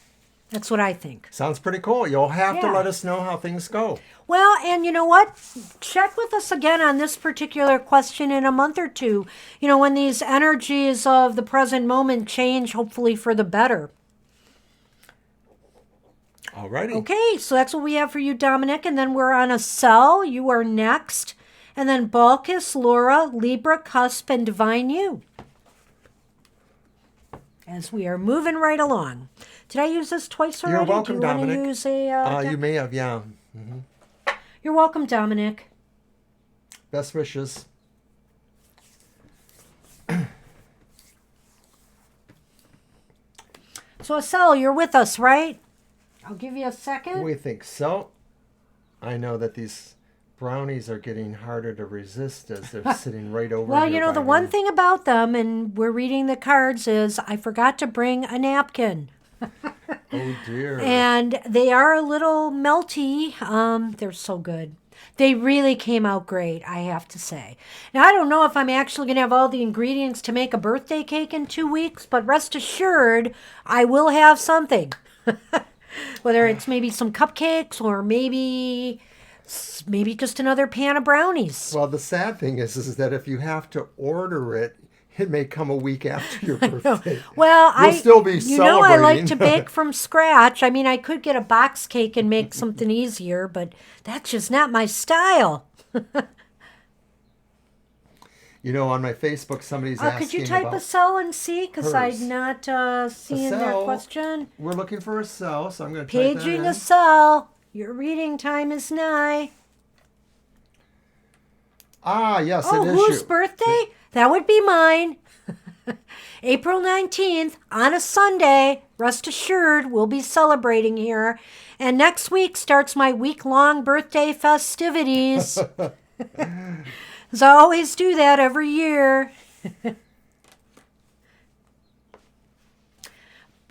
That's what I think. Sounds pretty cool. You'll have to let us know how things go. Well, and you know what? Check with us again on this particular question in a month or two. When these energies of the present moment change, hopefully for the better. Alrighty. Okay, so that's what we have for you, Dominic. And then we're on a cell. You are next. And then Balkis, Laura, Libra, Cusp, and Divine You. As we are moving right along. Did I use this twice already? You're welcome, Do you Dominic. Want to use a, you may have, yeah. Mm-hmm. You're welcome, Dominic. Best wishes. So, Estelle, you're with us, right? I'll give you a second. We think so. I know that these brownies are getting harder to resist as they're sitting right over Well, the one thing about them, and we're reading the cards, is I forgot to bring a napkin. Oh, dear. And they are a little melty. They're so good. They really came out great, I have to say. Now, I don't know if I'm actually going to have all the ingredients to make a birthday cake in 2 weeks, but rest assured, I will have something. Whether it's maybe some cupcakes or maybe just another pan of brownies. Well, the sad thing is that if you have to order it, it may come a week after your birthday. Well, you'll still be celebrating. I like to bake from scratch. I mean, I could get a box cake and make something easier, but that's just not my style. On my Facebook, somebody's asking Could you type about a cell and see? Because hers. I'm not seeing their cell. question. We're looking for a cell, so I'm going to type that Paging in. a cell. Your reading time is nigh. Ah, yes, Oh, it is whose you. birthday? That would be mine. April 19th on a Sunday. Rest assured, we'll be celebrating here. And next week starts my week-long birthday festivities. As I always do that every year.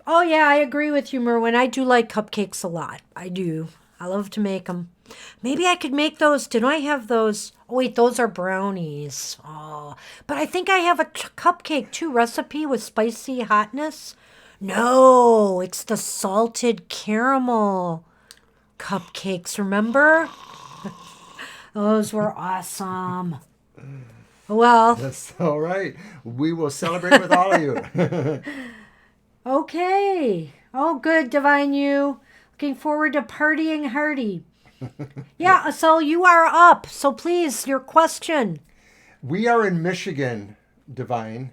Oh, yeah, I agree with you, Merwin. I do like cupcakes a lot. I do. I love to make them. Maybe I could make those. Did I have those? Oh, wait, those are brownies. Oh, but I think I have a cupcake too recipe with spicy hotness. No, it's the salted caramel cupcakes, remember? Those were awesome. Well, That's all right. We will celebrate with all of you. okay. Oh, good, Divine You. Looking forward to partying hardy. Yeah, so you are up. So please, your question. We are in Michigan, Divine.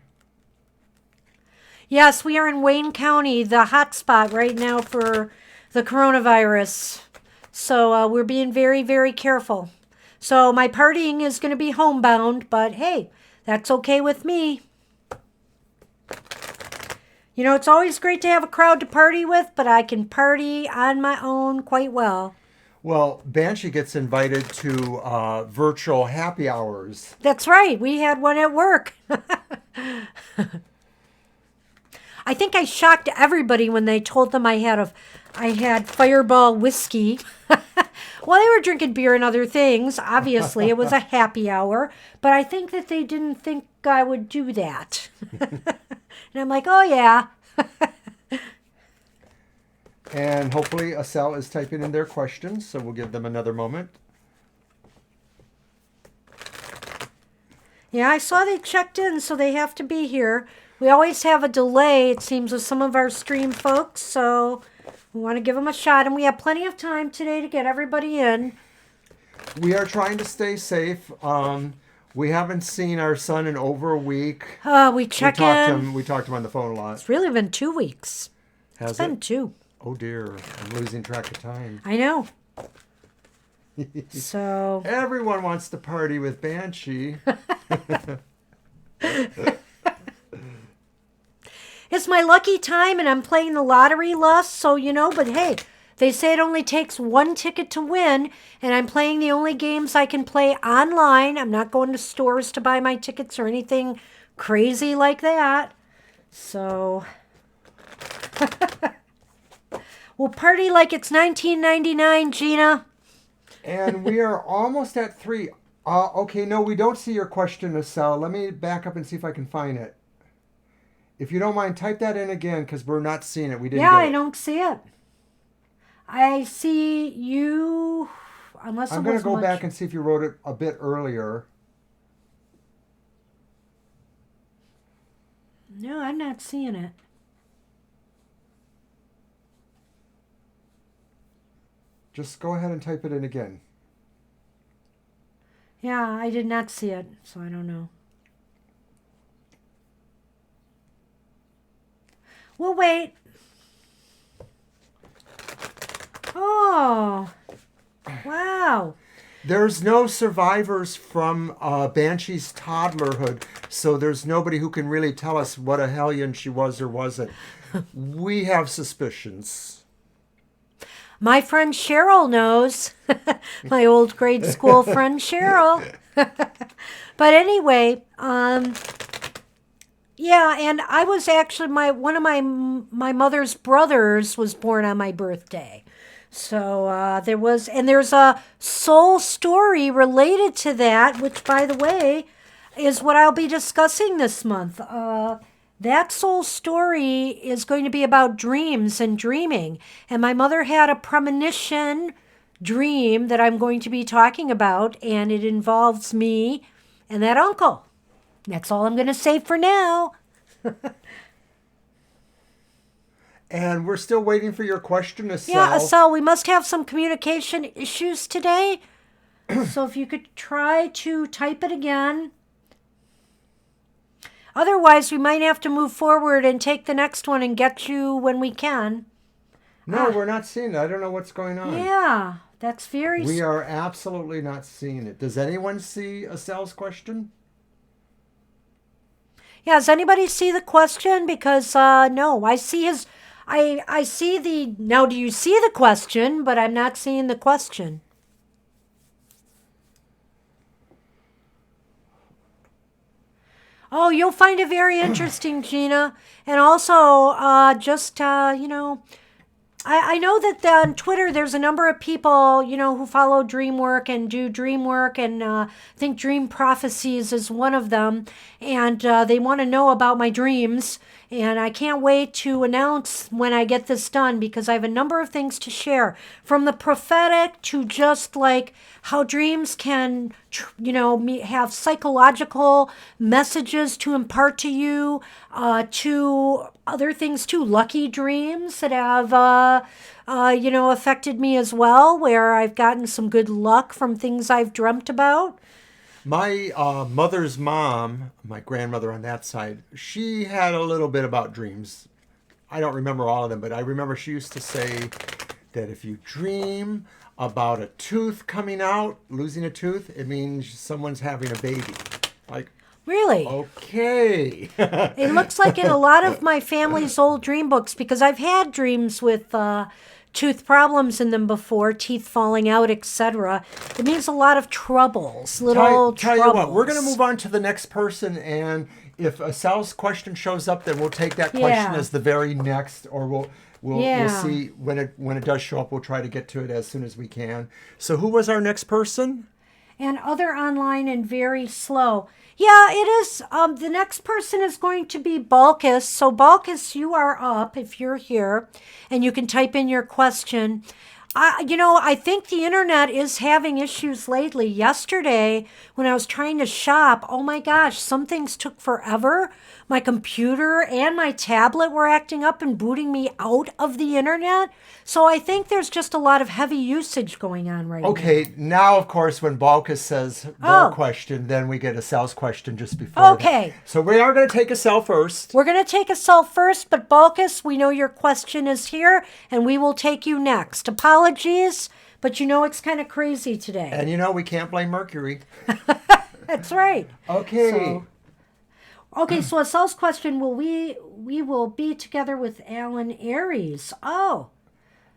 Yes, we are in Wayne County, the hot spot right now for the coronavirus. So we're being very, very careful. So my partying is going to be homebound, but hey, that's okay with me. It's always great to have a crowd to party with, but I can party on my own quite well. Well, Banshee gets invited to virtual happy hours. That's right. We had one at work. I think I shocked everybody when they told them I had Fireball whiskey. Well, they were drinking beer and other things. Obviously, it was a happy hour, but I think that they didn't think I would do that. And I'm like, oh yeah. And hopefully Acel is typing in their questions, so we'll give them another moment. Yeah, I saw they checked in, so they have to be here. We always have a delay, it seems, with some of our stream folks, so we want to give them a shot, and we have plenty of time today to get everybody in. We are trying to stay safe. We haven't seen our son in over a week. We check in. We talked to him on the phone a lot. It's really been 2 weeks. Has It's been it? 2. Oh dear, I'm losing track of time. I know. So Everyone wants to party with Banshee. it's my lucky time, and I'm playing the lottery less, so but hey, they say it only takes 1 ticket to win, and I'm playing the only games I can play online. I'm not going to stores to buy my tickets or anything crazy like that. So we'll party like it's 1999, Gina. And we are almost at 3. Okay, no, we don't see your question, Acel. Let me back up and see if I can find it. If you don't mind, type that in again, because we're not seeing it. We didn't Yeah, get I it. don't see it. I see you, unless I'm it going was to go much... back and see if you wrote it a bit earlier. No, I'm not seeing it. Just go ahead and type it in again. Yeah, I did not see it, so I don't know. We'll wait. Oh, wow. There's no survivors from Banshee's toddlerhood, so there's nobody who can really tell us what a hellion she was or wasn't. We have suspicions. My friend Cheryl knows. My old grade school friend Cheryl. But anyway, yeah, and I was actually one of my mother's brothers was born on my birthday. So there's a soul story related to that, which, by the way, is what I'll be discussing this month. That soul story is going to be about dreams and dreaming. And my mother had a premonition dream that I'm going to be talking about, and it involves me and that uncle. That's all I'm going to say for now. And we're still waiting for your question, Acel. Yeah, Acel, we must have some communication issues today. So if you could try to type it again. Otherwise, we might have to move forward and take the next one and get you when we can. No, we're not seeing it. I don't know what's going on. Yeah, that's very... We are absolutely not seeing it. Does anyone see a sales question? Yeah, does anybody see the question? Because, no, I see his... I see the... Now, do you see the question? But I'm not seeing the question. Oh, you'll find it very interesting, Gina. And also, I know that on Twitter there's a number of people, who follow dream work and do dream work, and I think Dream Prophecies is one of them. And they want to know about my dreams. And I can't wait to announce when I get this done, because I have a number of things to share, from the prophetic to just like how dreams can, have psychological messages to impart to you, to other things too, lucky dreams that have, affected me as well, where I've gotten some good luck from things I've dreamt about. My mother's mom, my grandmother on that side, she had a little bit about dreams. I don't remember all of them, but I remember she used to say that if you dream about a tooth coming out, losing a tooth, it means someone's having a baby. Like, really? Okay. It looks like in a lot of my family's old dream books, because I've had dreams with tooth problems in them before, teeth falling out, etc. It means a lot of troubles, troubles. Tell you what, we're going to move on to the next person, and if a sales question shows up, then we'll take that question as the very next, or we'll see when it does show up. We'll try to get to it as soon as we can. So who was our next person? And other online and very slow. Yeah, it is. The next person is going to be Balkis. So Balkis, you are up if you're here, and you can type in your question. I think the internet is having issues lately. Yesterday, when I was trying to shop, oh my gosh, some things took forever. My computer and my tablet were acting up and booting me out of the internet. So I think there's just a lot of heavy usage going on right now. Okay, now of course when Balkis says their question, then we get a sales question just before Okay. that. So we are going to take a sell first. We're going to take a sell first, but Balkis, we know your question is here, and we will take you next. Apologies, but it's kind of crazy today. And we can't blame Mercury. That's right. Okay. So a sales question, we will be together with Alan Aries. Oh.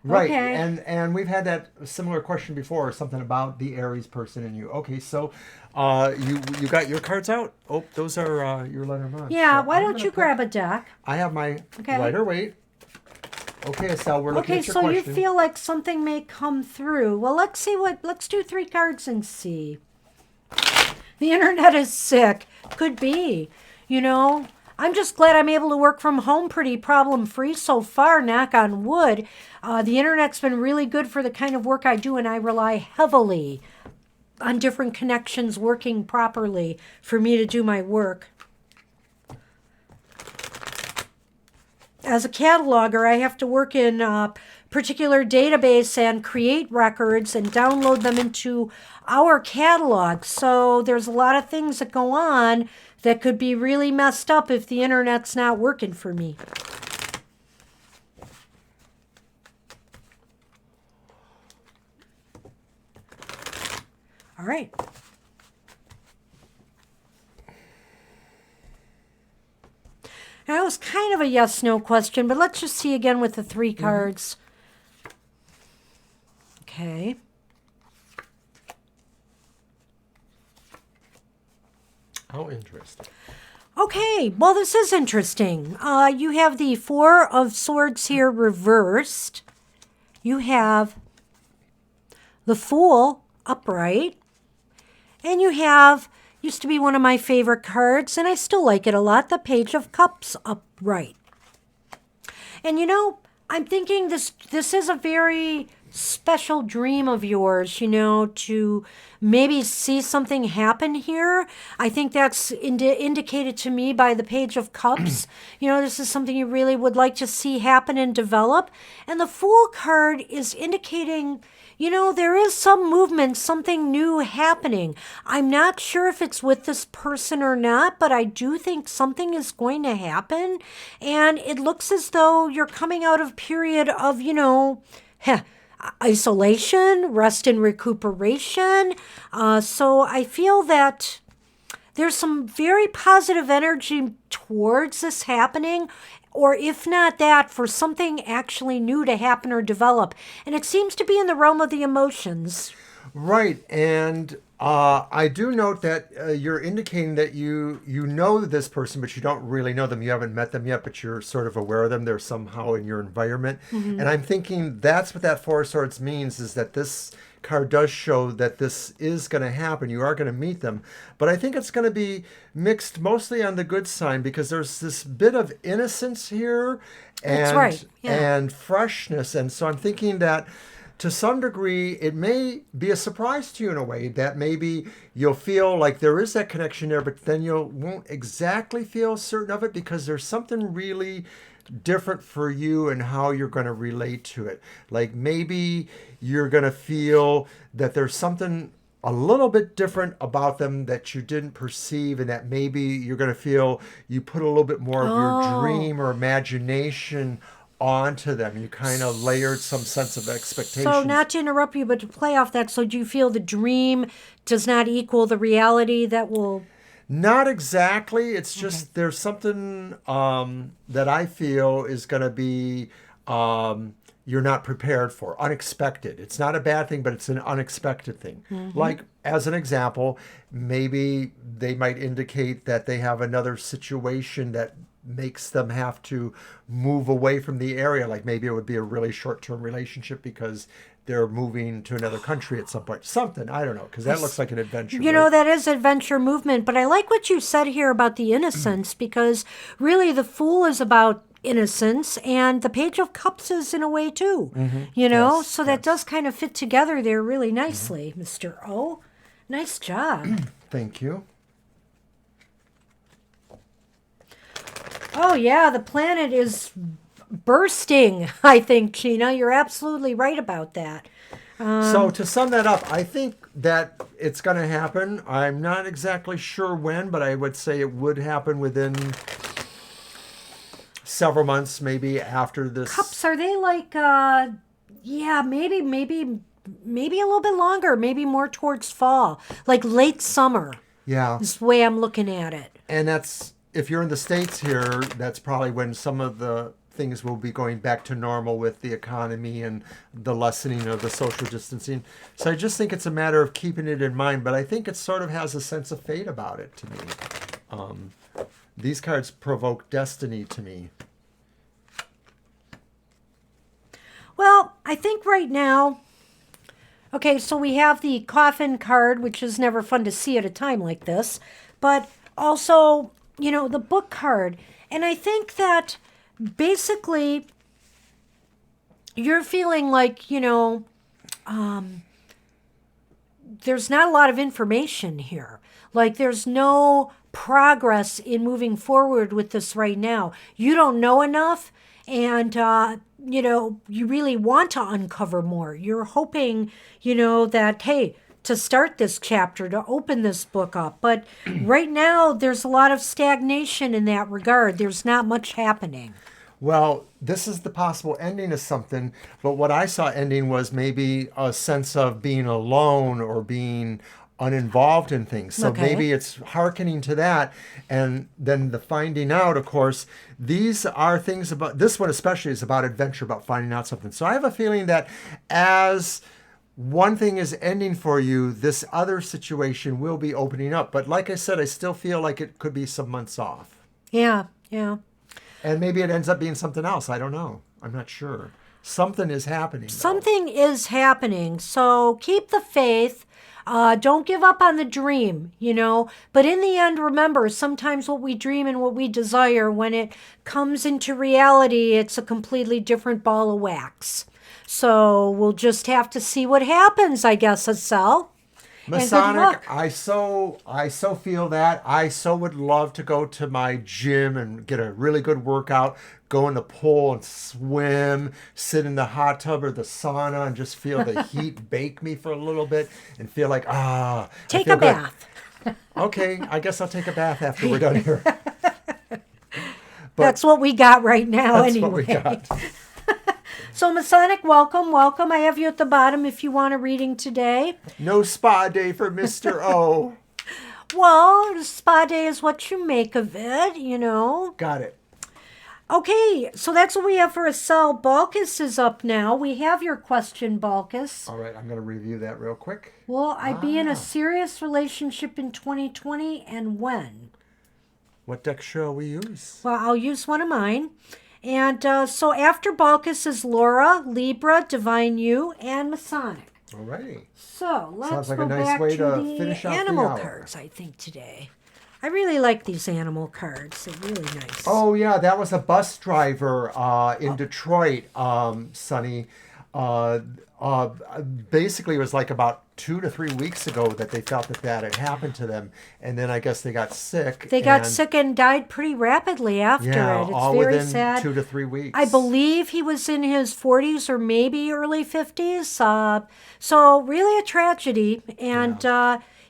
Right, okay. and we've had that similar question before, something about the Aries person in you. Okay, so you got your cards out? Oh, those are your Lenormand. Yeah, so why don't you grab a deck? I have my lighter weight. Okay, Estelle, we're looking at your question. question. Okay, so you feel like something may come through. Well, let's do 3 cards and see. The internet is sick. Could be. I'm just glad I'm able to work from home pretty problem-free so far, knock on wood. The internet's been really good for the kind of work I do, and I rely heavily on different connections working properly for me to do my work. As a cataloger, I have to work in a particular database and create records and download them into our catalog. So there's a lot of things that go on that could be really messed up if the internet's not working for me. All right. Now, that was kind of a yes-no question, but let's just see again with the 3 cards. Okay. How interesting. Okay, well, this is interesting. You have the 4 of Swords here reversed. You have the Fool upright. And you have, used to be one of my favorite cards, and I still like it a lot, the Page of Cups upright. And I'm thinking this is a very special dream of yours, to maybe see something happen here. I think that's indicated to me by the Page of Cups. This is something you really would like to see happen and develop. And the Fool card is indicating, there is some movement, something new happening. I'm not sure if it's with this person or not, but I do think something is going to happen. And it looks as though you're coming out of a period of, isolation, rest and recuperation. So I feel that there's some very positive energy towards this happening, or if not that, for something actually new to happen or develop. And it seems to be in the realm of the emotions. Right, and I do note that you're indicating that you know this person, but you don't really know them. You haven't met them yet, but you're sort of aware of them. They're somehow in your environment. And I'm thinking that's what that Four of Swords means, is that this card does show that this is going to happen. You are going to meet them. But I think it's going to be mixed mostly on the good side, because there's this bit of innocence here That's right. Yeah. and freshness. And so I'm thinking that to some degree, it may be a surprise to you in a way, that maybe you'll feel like there is that connection there, but then you won't exactly feel certain of it, because there's something really different for you and how you're going to relate to it. Like maybe you're going to feel that there's something a little bit different about them that you didn't perceive, and that maybe you're going to feel you put a little bit more of your dream or imagination onto them. You kind of layered some sense of expectation. So, not to interrupt you, but to play off that, so do you feel the dream does not equal the reality that will... Not exactly. It's just there's something that I feel is going to be you're not prepared for, unexpected. It's not a bad thing, but it's an unexpected thing. Like, as an example, maybe they might indicate that they have another situation that makes them have to move away from the area. Like maybe it would be a really short-term relationship because they're moving to another country at some point. Something, I don't know, because that looks like an adventure. Right? That is adventure movement. But I like what you said here about the innocence, because really the Fool is about innocence, and the Page of Cups is in a way too. Yes, so that does kind of fit together there really nicely, Mr. O. Nice job. Thank you. Oh, yeah, the planet is bursting, I think, Gina. You're absolutely right about that. So to sum that up, I think that it's going to happen. I'm not exactly sure when, but I would say it would happen within several months, maybe after this. Cups, are they like, maybe a little bit longer, maybe more towards fall, like late summer. Yeah. Is the way I'm looking at it. And that's, if you're in the States here, that's probably when some of the things will be going back to normal with the economy and the lessening of the social distancing. So I just think it's a matter of keeping it in mind, but I think it sort of has a sense of fate about it to me. These cards provoke destiny to me. Well, I think right now, okay, so we have the coffin card, which is never fun to see at a time like this, but also, the book card. And I think that basically you're feeling like, there's not a lot of information here. Like there's no progress in moving forward with this right now. You don't know enough, and you really want to uncover more. You're hoping, that, hey, to start this chapter, to open this book up. But right now, there's a lot of stagnation in that regard. There's not much happening. Well, this is the possible ending of something, but what I saw ending was maybe a sense of being alone or being uninvolved in things. So maybe it's hearkening to that. And then the finding out, of course, these are things about, this one especially is about adventure, about finding out something. So I have a feeling that as one thing is ending for you, this other situation will be opening up. But like I said, I still feel like it could be some months off. Yeah. And maybe it ends up being something else. I don't know. I'm not sure. Something is happening. Something is happening. So keep the faith. Don't give up on the dream, But in the end, remember, sometimes what we dream and what we desire, when it comes into reality, it's a completely different ball of wax. So we'll just have to see what happens, I guess, Estelle. And good Masonic, luck. I so feel that. I so would love to go to my gym and get a really good workout, go in the pool and swim, sit in the hot tub or the sauna and just feel the heat bake me for a little bit and feel like, I Take feel a good. bath. Okay, I guess I'll take a bath after we're done here. That's what we got right now That's anyway. what we got. So Masonic, welcome, welcome. I have you at the bottom if you want a reading today. No spa day for Mr. O. Well, the spa day is what you make of it, you know. Got it. Okay, so that's what we have for a cell. Balkus is up now. We have your question, Balkus. All right, I'm going to review that real quick. Will I be in a serious relationship in 2020 and when? What deck shall we use? Well, I'll use one of mine. And so after Balkus is Laura, Libra, Divine You, and Masonic. All righty. So let's Sounds like go a nice back way to to the finish out the animal hour. cards, I think, today. I really like these animal cards. They're really nice. Oh, yeah, that was a bus driver in Detroit, Sonny. Basically, it was like about 2 to 3 weeks ago that they felt that had happened to them. And then I guess they got sick. They got and- sick and died pretty rapidly after Yeah, it. It's all very within sad. 2 to 3 weeks. I believe he was in his 40s or maybe early 50s. So really a tragedy. And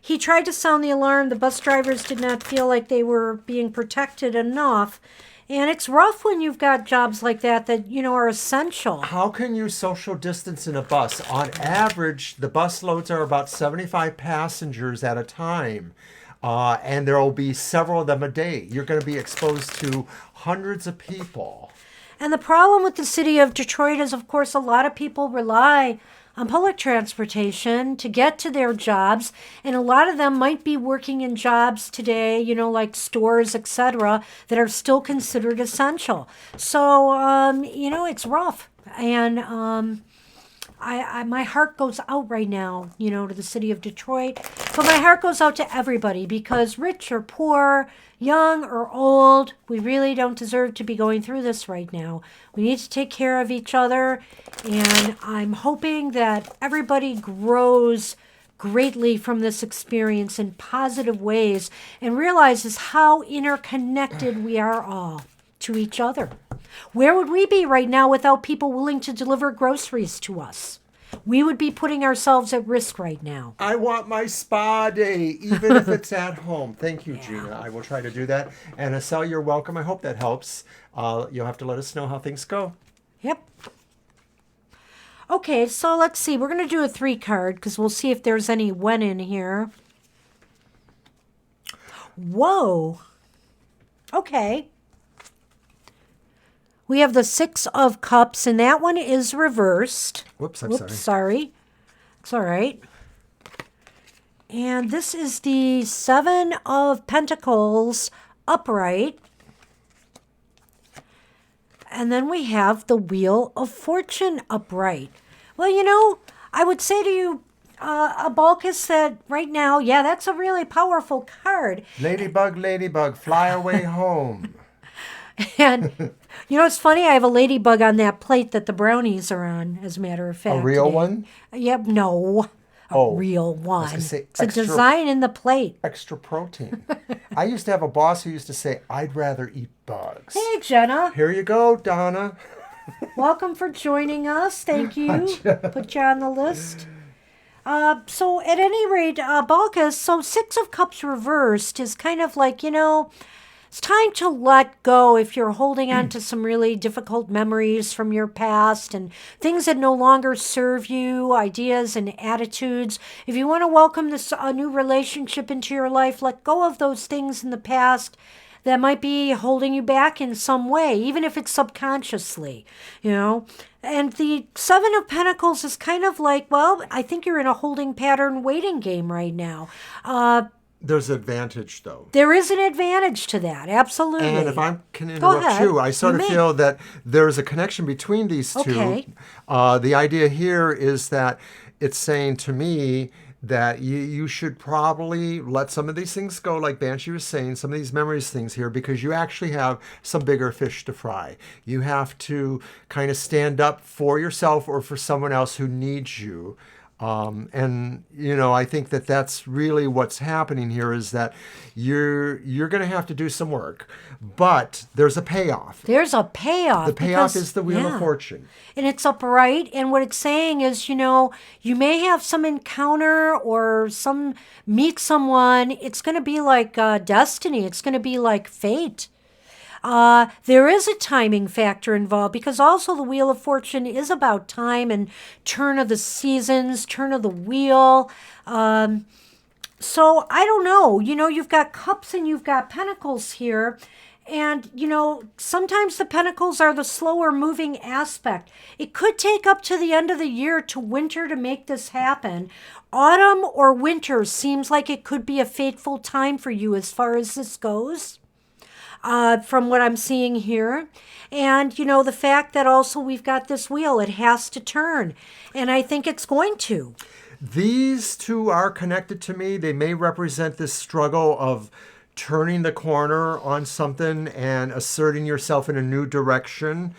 he tried to sound the alarm. The bus drivers did not feel like they were being protected enough. And it's rough when you've got jobs like that, you know, are essential. How can you social distance in a bus? On average, the bus loads are about 75 passengers at a time. And there will be several of them a day. You're going to be exposed to hundreds of people. And the problem with the city of Detroit is, of course, a lot of people rely on public transportation to get to their jobs, and a lot of them might be working in jobs today, you know, like stores, etc., that are still considered essential. So, you know, it's rough, and I my heart goes out right now, you know, to the city of Detroit, but my heart goes out to everybody because rich or poor, young or old, we really don't deserve to be going through this right now. We need to take care of each other, and I'm hoping that everybody grows greatly from this experience in positive ways and realizes how interconnected we are all to each other. Where would we be right now without people willing to deliver groceries to us? We would be putting ourselves at risk right now. I want my spa day, even if it's at home. Thank you, Gina. I will try to do that. And Estelle, you're welcome. I hope that helps. You'll have to let us know how things go. Yep. Okay, so let's see. We're going to do a 3 card because we'll see if there's any when in here. Whoa. Okay. We have the 6 of Cups, and that one is reversed. Whoops, I'm Whoops, sorry. It's all right. And this is the 7 of Pentacles upright. And then we have the Wheel of Fortune upright. Well, you know, I would say to you, Balkus, that right now, yeah, that's a really powerful card. Ladybug, fly away home. And, you know, it's funny, I have a ladybug on that plate that the brownies are on, as a matter of fact. A real today. one? Yep, no. A real one. gonna say It's extra- a design in the plate. Extra protein. I used to have a boss who used to say, I'd rather eat bugs. Hey, Jenna. Here you go, Donna. Welcome for joining us. Thank you. Put you on the list. So at any rate, Balkus, so 6 of Cups reversed is kind of like, you know, it's time to let go if you're holding on to some really difficult memories from your past and things that no longer serve you, ideas and attitudes. If you want to welcome a new relationship into your life, let go of those things in the past that might be holding you back in some way, even if it's subconsciously, you know. And the 7 of Pentacles is kind of like, well, I think you're in a holding pattern waiting game right now. There's advantage, though. There is an advantage to that, absolutely. And if I can interrupt ahead. you, I sort You of may. feel that there's a connection between these two. Okay. The idea here is that it's saying to me that you should probably let some of these things go, like Banshee was saying, some of these memories things here, because you actually have some bigger fish to fry. You have to kind of stand up for yourself or for someone else who needs you. And I think that that's really what's happening here is that you're going to have to do some work, but there's a payoff. There's a payoff. The payoff because, is the Wheel of Fortune. And it's upright. And what it's saying is, you may have some encounter or meet someone. It's going to be like destiny. It's going to be like fate. There is a timing factor involved because also the Wheel of Fortune is about time and turn of the seasons, turn of the wheel. So I don't know. You've got cups and you've got pentacles here. And, sometimes the pentacles are the slower moving aspect. It could take up to the end of the year to winter to make this happen. Autumn or winter seems like it could be a fateful time for you as far as this goes. From what I'm seeing here. And, the fact that also we've got this wheel, it has to turn. And I think it's going to. These two are connected to me. They may represent this struggle of turning the corner on something and asserting yourself in a new direction.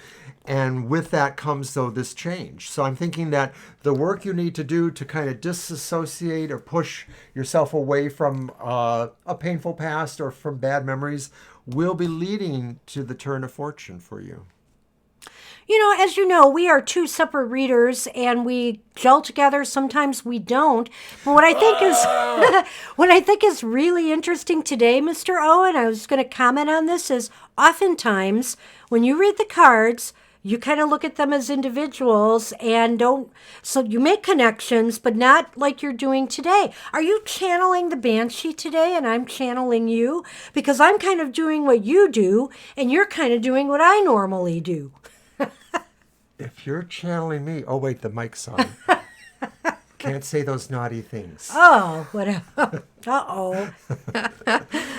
And with that comes, though, this change. So I'm thinking that the work you need to do to kind of disassociate or push yourself away from a painful past or from bad memories will be leading to the turn of fortune for you. As you know, we are two separate readers and we gel together. Sometimes we don't. But what I think is what I think is really interesting today, Mr. Owen, I was going to comment on this, is oftentimes when you read the cards, you kind of look at them as individuals and so you make connections, but not like you're doing today. Are you channeling the Banshee today and I'm channeling you? Because I'm kind of doing what you do and you're kind of doing what I normally do. If you're channeling me, oh wait, the mic's on. Can't say those naughty things. Oh, whatever. Uh-oh.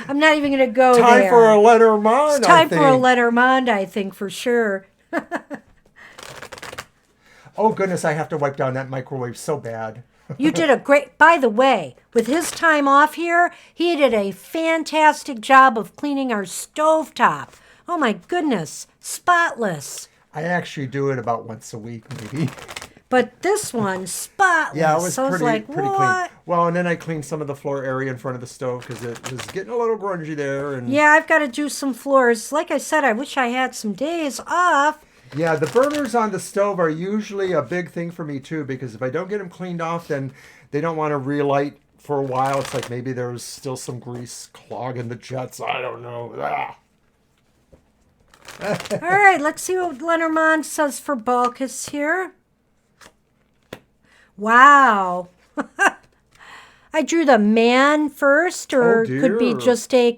I'm not even going to go there. Time for a Lenormand, It's time for a Lenormand, I think, for sure. Oh, goodness, I have to wipe down that microwave so bad. You did a great, by the way, with his time off here, he did a fantastic job of cleaning our stovetop. Oh my goodness, spotless. I actually do it about once a week, maybe. But this one, spotless. Yeah, it was so pretty what? clean. Well, and then I cleaned some of the floor area in front of the stove because it was getting a little grungy there. And yeah, I've got to do some floors. Like I said, I wish I had some days off. yeah, the burners on the stove are usually a big thing for me too, because if I don't get them cleaned off, then they don't want to relight for a while. It's like maybe there's still some grease clogging the jets. I don't know. Ah. All right, let's see what Lenormand says for Balkis here. Wow. I drew the man first, or could be just a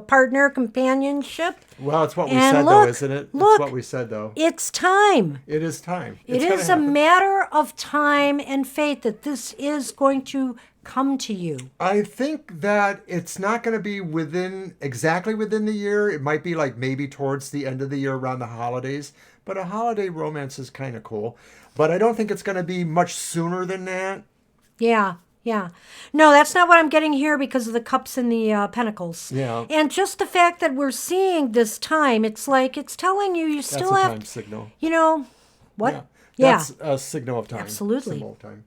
partner, companionship. Well, it's what we And said, look, though, isn't it? Look, It's what we said, though. It's time. It is time. It is a matter of time and fate that this is going to come to you. I think that it's not going to be exactly within the year. It might be like maybe towards the end of the year around the holidays. But a holiday romance is kind of cool. But I don't think it's going to be much sooner than that. Yeah. No, that's not what I'm getting here because of the cups and the pentacles. Yeah. And just the fact that we're seeing this time, it's like it's telling you still have... That's a time signal. What? Yeah. That's a signal of time. Absolutely. Symbol of time.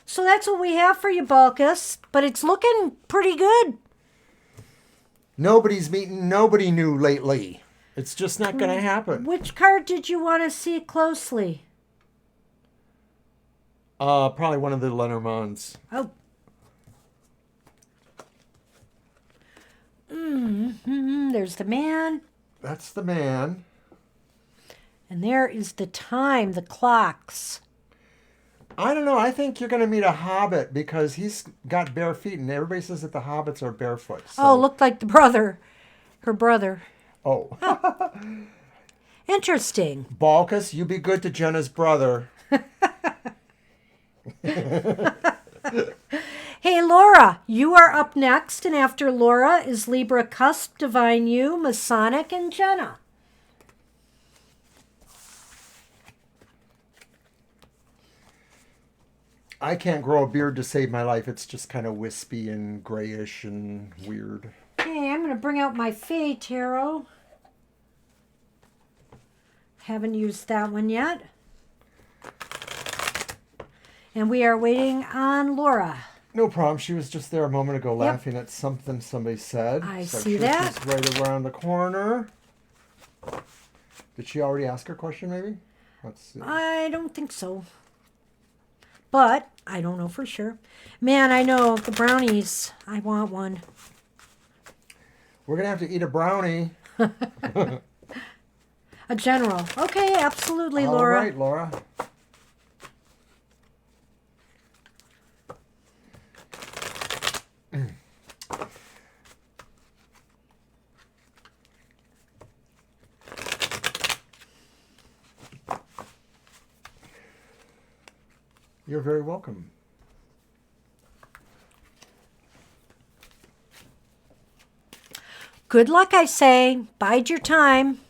So that's what we have for you, Balkis. But it's looking pretty good. Nobody's meeting nobody new lately. It's just not going to happen. Which card did you want to see closely? Probably one of the Lenormands. Oh. There's the man. That's the man. And there is the time, the clocks. I don't know. I think you're going to meet a hobbit because he's got bare feet, and everybody says that the hobbits are barefoot. So. Oh, looked like her brother. Oh. Interesting. Balkis, you be good to Jenna's brother. Hey, Laura, you are up next, and after Laura is Libra Cusp, Divine You, Masonic, and Jenna. I can't grow a beard to save my life. It's just kind of wispy and grayish and weird. Okay, I'm going to bring out my Fae Tarot. Haven't used that one yet. And we are waiting on Laura. No problem. She was just there a moment ago laughing at something somebody said. I so see I'm sure that. She's right around the corner. Did she already ask her question, maybe? Let's see. I don't think so. But I don't know for sure. Man, I know the brownies. I want one. We're going to have to eat a brownie. A general. Okay, absolutely, All Laura. right, Laura. You're very welcome. Good luck, I say. Bide your time.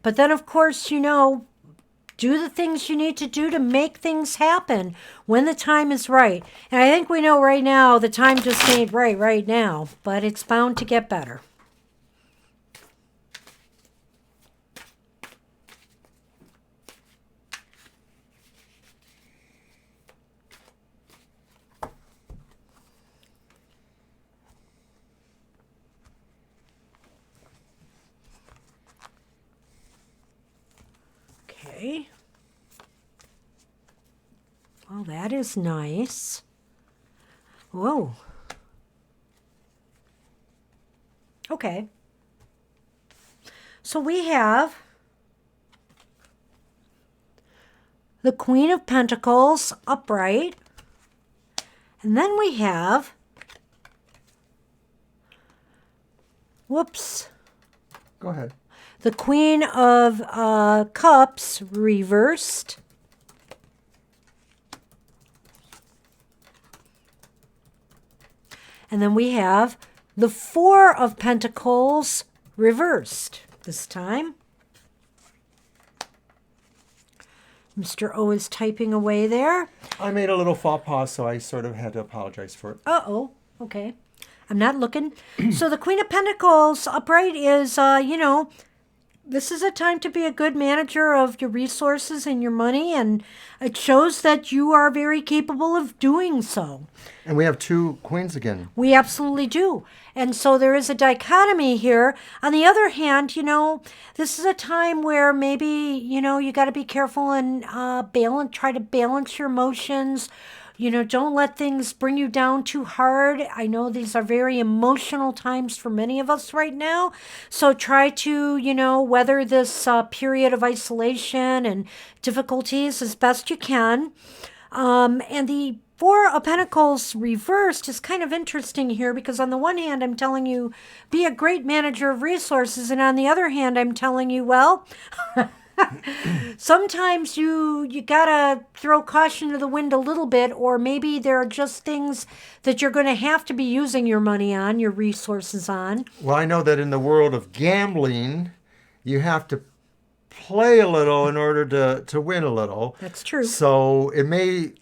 But then, of course, do the things you need to do to make things happen when the time is right. And I think we know right now the time just ain't right now, but it's bound to get better. Okay. Well, that is nice. Whoa. Okay. So we have the Queen of Pentacles upright. And then we have, whoops, Go ahead. the Queen of Cups reversed. And then we have the Four of Pentacles reversed this time. Mr. O is typing away there. I made a little faux pas, so I sort of had to apologize for it. Uh-oh. Okay. I'm not looking. So the Queen of Pentacles upright is, this is a time to be a good manager of your resources and your money, and it shows that you are very capable of doing so. And we have two queens again. We absolutely do. And so there is a dichotomy here. On the other hand, this is a time where maybe, you got to be careful and try to balance your emotions. Don't let things bring you down too hard. I know these are very emotional times for many of us right now. So try to, weather this period of isolation and difficulties as best you can. And the Four of Pentacles reversed is kind of interesting here because on the one hand, I'm telling you, be a great manager of resources. And on the other hand, I'm telling you, well, sometimes you gotta throw caution to the wind a little bit, or maybe there are just things that you're going to have to be using your money on, your resources on. Well, I know that in the world of gambling, you have to play a little in order to win a little. That's true. So it may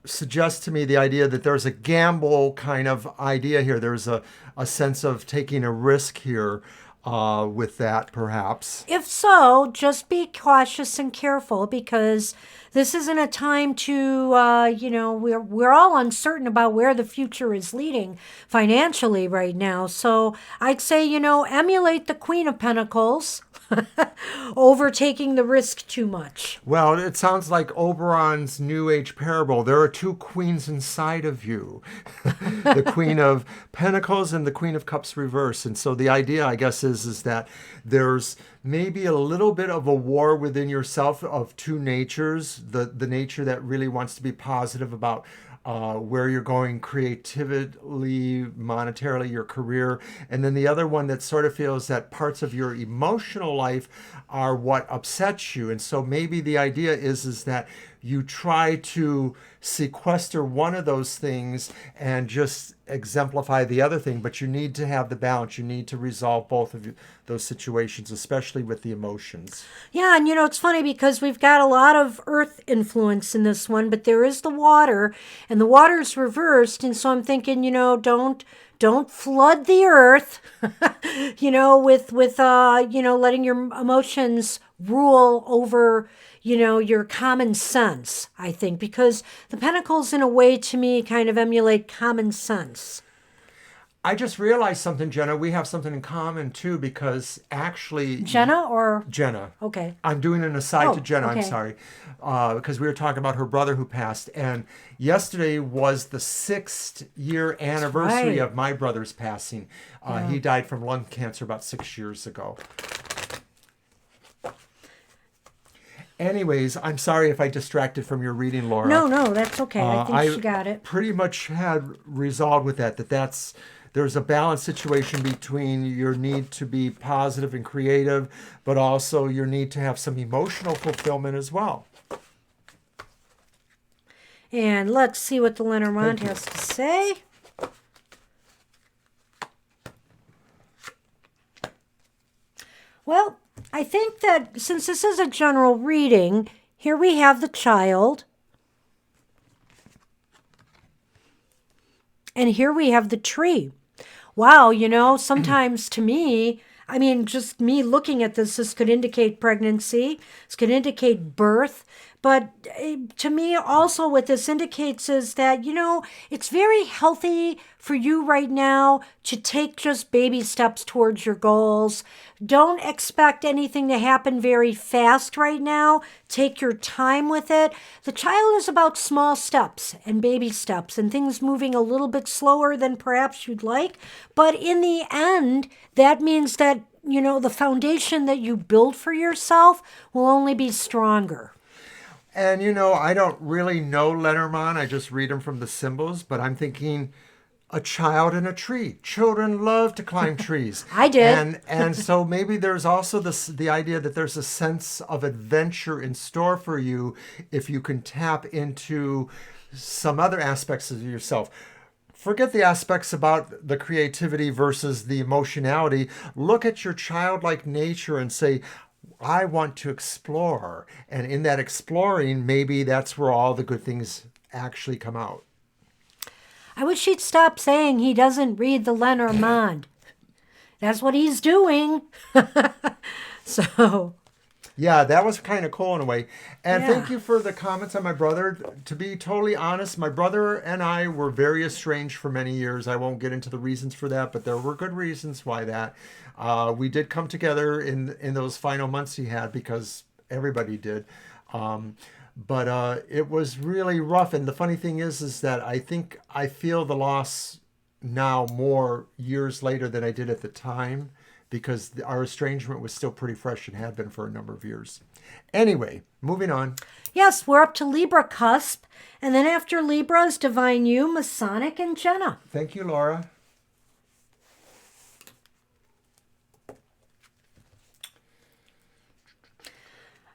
suggest to me the idea that there's a gamble kind of idea here. There's a sense of taking a risk here with that, perhaps. If so, just be cautious and careful because this isn't a time to, we're all uncertain about where the future is leading financially right now. So I'd say, emulate the Queen of Pentacles over taking the risk too much. Well, it sounds like Oberon's New Age parable. There are two queens inside of you. The Queen of Pentacles and the Queen of Cups reverse. And so the idea, I guess, is that there's maybe a little bit of a war within yourself of two natures. The nature that really wants to be positive about where you're going creatively, monetarily, your career. And then the other one that sort of feels that parts of your emotional life are what upsets you. And so maybe the idea is that you try to sequester one of those things and just exemplify the other thing, but you need to have the balance. You need to resolve both of those situations, especially with the emotions. Yeah, and it's funny because we've got a lot of earth influence in this one, but there is the water, and the water's reversed, and so I'm thinking, don't flood the earth, with letting your emotions rule over, your common sense, I think, because the Pentacles, in a way, to me, kind of emulate common sense. I just realized something, Jenna. We have something in common too, because actually, Jenna or? Jenna. Okay. I'm doing an aside to Jenna. okay. I'm sorry, because we were talking about her brother who passed, and yesterday was the 6th-year anniversary right. of my brother's passing. He died from lung cancer about 6 years ago. Anyways, I'm sorry if I distracted from your reading, Laura. No, that's okay. I think she got it. Pretty much had resolved with that. There's a balanced situation between your need to be positive and creative, but also your need to have some emotional fulfillment as well. And let's see what the Lenormand has to say. Well, I think that since this is a general reading, here we have the child. And here we have the tree. Wow, sometimes to me, I mean, just me looking at this could indicate pregnancy. This could indicate birth. But to me, also what this indicates is that, it's very healthy for you right now to take just baby steps towards your goals. Don't expect anything to happen very fast right now. Take your time with it. The child is about small steps and baby steps and things moving a little bit slower than perhaps you'd like. But in the end, that means that, the foundation that you build for yourself will only be stronger. And I don't really know Lenormand. I just read them from the symbols, but I'm thinking a child in a tree. Children love to climb trees. I did. And so maybe there's also the idea that there's a sense of adventure in store for you if you can tap into some other aspects of yourself. Forget the aspects about the creativity versus the emotionality. Look at your childlike nature and say, I want to explore. And in that exploring, maybe that's where all the good things actually come out. I wish he'd stop saying he doesn't read the Lenormand. That's what he's doing. So. Yeah, that was kind of cool in a way. And thank you for the comments on my brother. To be totally honest, my brother and I were very estranged for many years. I won't get into the reasons for that, but there were good reasons why that. We did come together in those final months he had because everybody did. But it was really rough. And the funny thing is that I think I feel the loss now more years later than I did at the time, because our estrangement was still pretty fresh and had been for a number of years. Anyway, moving on. Yes, we're up to Libra cusp. And then after Libra is Divine You, Masonic, and Jenna. Thank you, Laura.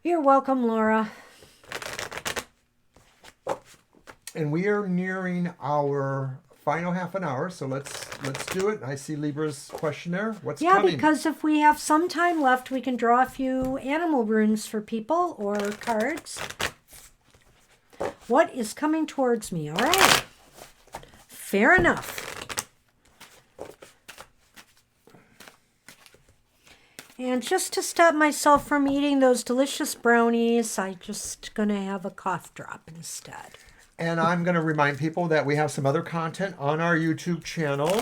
You're welcome, Laura. And we are nearing our final half an hour, so let's do it. I see Libra's question there. What's coming? Yeah, because if we have some time left, we can draw a few animal runes for people or cards. What is coming towards me? All right. Fair enough. And just to stop myself from eating those delicious brownies, I'm just going to have a cough drop instead. And I'm going to remind people that we have some other content on our YouTube channel.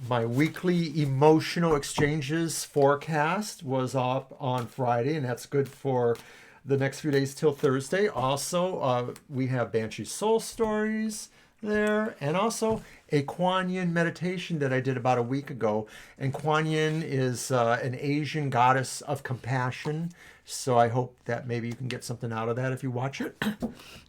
My weekly emotional exchanges forecast was up on Friday, and that's good for the next few days till Thursday. Also, we have Banshee Soul Stories there, and also a Kuan Yin meditation that I did about a week ago. And Kuan Yin is an Asian goddess of compassion. So I hope that maybe you can get something out of that if you watch it.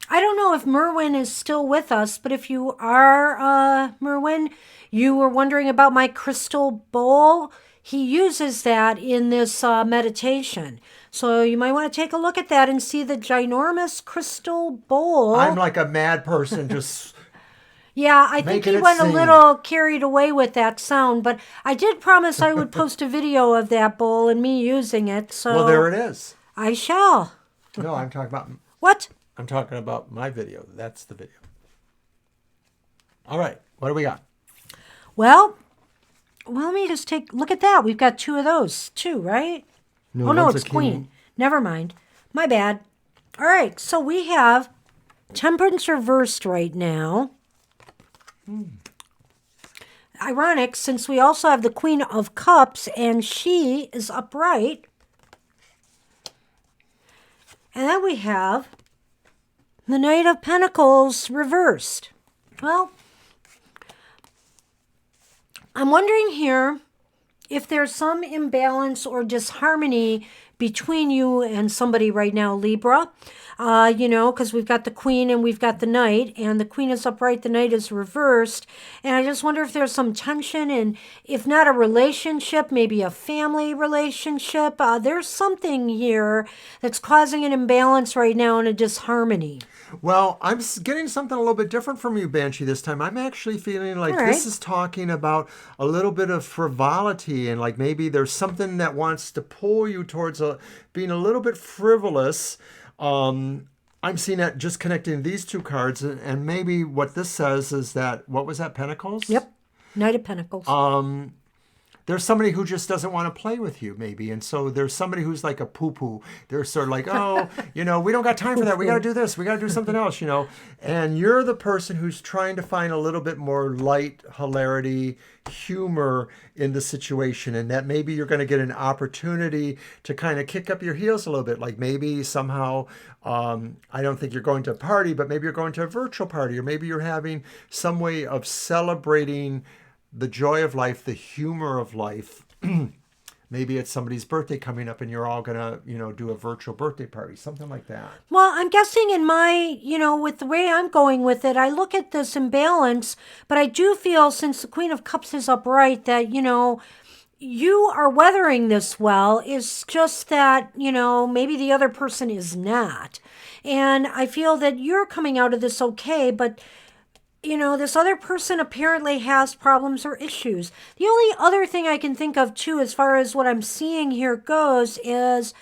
I don't know if Merwin is still with us, but if you are, Merwin, you were wondering about my crystal bowl. He uses that in this meditation. So you might want to take a look at that and see the ginormous crystal bowl. I'm like a mad person just... Yeah, I think he went a little carried away with that sound, but I did promise I would post a video of that bowl and me using it, so... Well, there it is. I shall. No, I'm talking about... What? I'm talking about my video. That's the video. All right, what do we got? Well, let me just look at that. We've got two of those, too, right? No, oh, no, one's it's a Queen. king. Never mind. My bad. All right, so we have Temperance reversed right now. Ironic, since we also have the Queen of Cups, and she is upright. And then we have the Knight of Pentacles reversed. Well, I'm wondering here if there's some imbalance or disharmony between you and somebody right now, Libra. Because we've got the Queen and we've got the Knight, and the Queen is upright, the Knight is reversed. And I just wonder if there's some tension, and if not a relationship, maybe a family relationship. There's something here that's causing an imbalance right now and a disharmony. Well, I'm getting something a little bit different from you, Banshee, this time. I'm actually feeling like All right. this is talking about a little bit of frivolity, and like maybe there's something that wants to pull you towards being a little bit frivolous. I'm seeing that just connecting these two cards, and maybe what this says is that, what was that, Pentacles? Yep. Knight of Pentacles. There's somebody who just doesn't want to play with you, maybe. And so there's somebody who's like a poo-poo. They're sort of like, oh, we don't got time for that. We got to do this. We got to do something else, And you're the person who's trying to find a little bit more light, hilarity, humor in the situation. And that maybe you're going to get an opportunity to kind of kick up your heels a little bit. Like maybe somehow, I don't think you're going to a party, but maybe you're going to a virtual party. Or maybe you're having some way of celebrating the joy of life, the humor of life. Maybe it's somebody's birthday coming up and you're all going to, do a virtual birthday party, something like that. Well, I'm guessing in my, with the way I'm going with it, I look at this imbalance, but I do feel, since the Queen of Cups is upright, that, you are weathering this well. It's just that, maybe the other person is not. And I feel that you're coming out of this okay, but this other person apparently has problems or issues. The only other thing I can think of, too, as far as what I'm seeing here goes, is,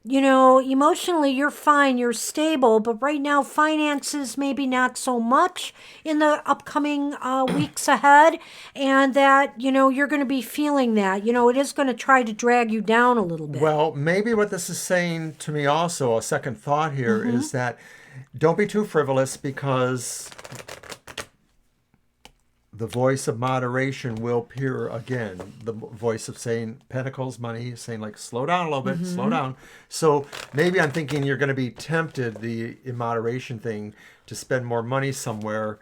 emotionally you're fine, you're stable, but right now finances maybe not so much in the upcoming weeks ahead, and that, you're going to be feeling that. It is going to try to drag you down a little bit. Well, maybe what this is saying to me also, a second thought here, is that don't be too frivolous, because the voice of moderation will appear again. The voice of saying Pentacles, money, saying like, slow down a little bit, slow down. So maybe I'm thinking you're going to be tempted, the immoderation thing, to spend more money somewhere.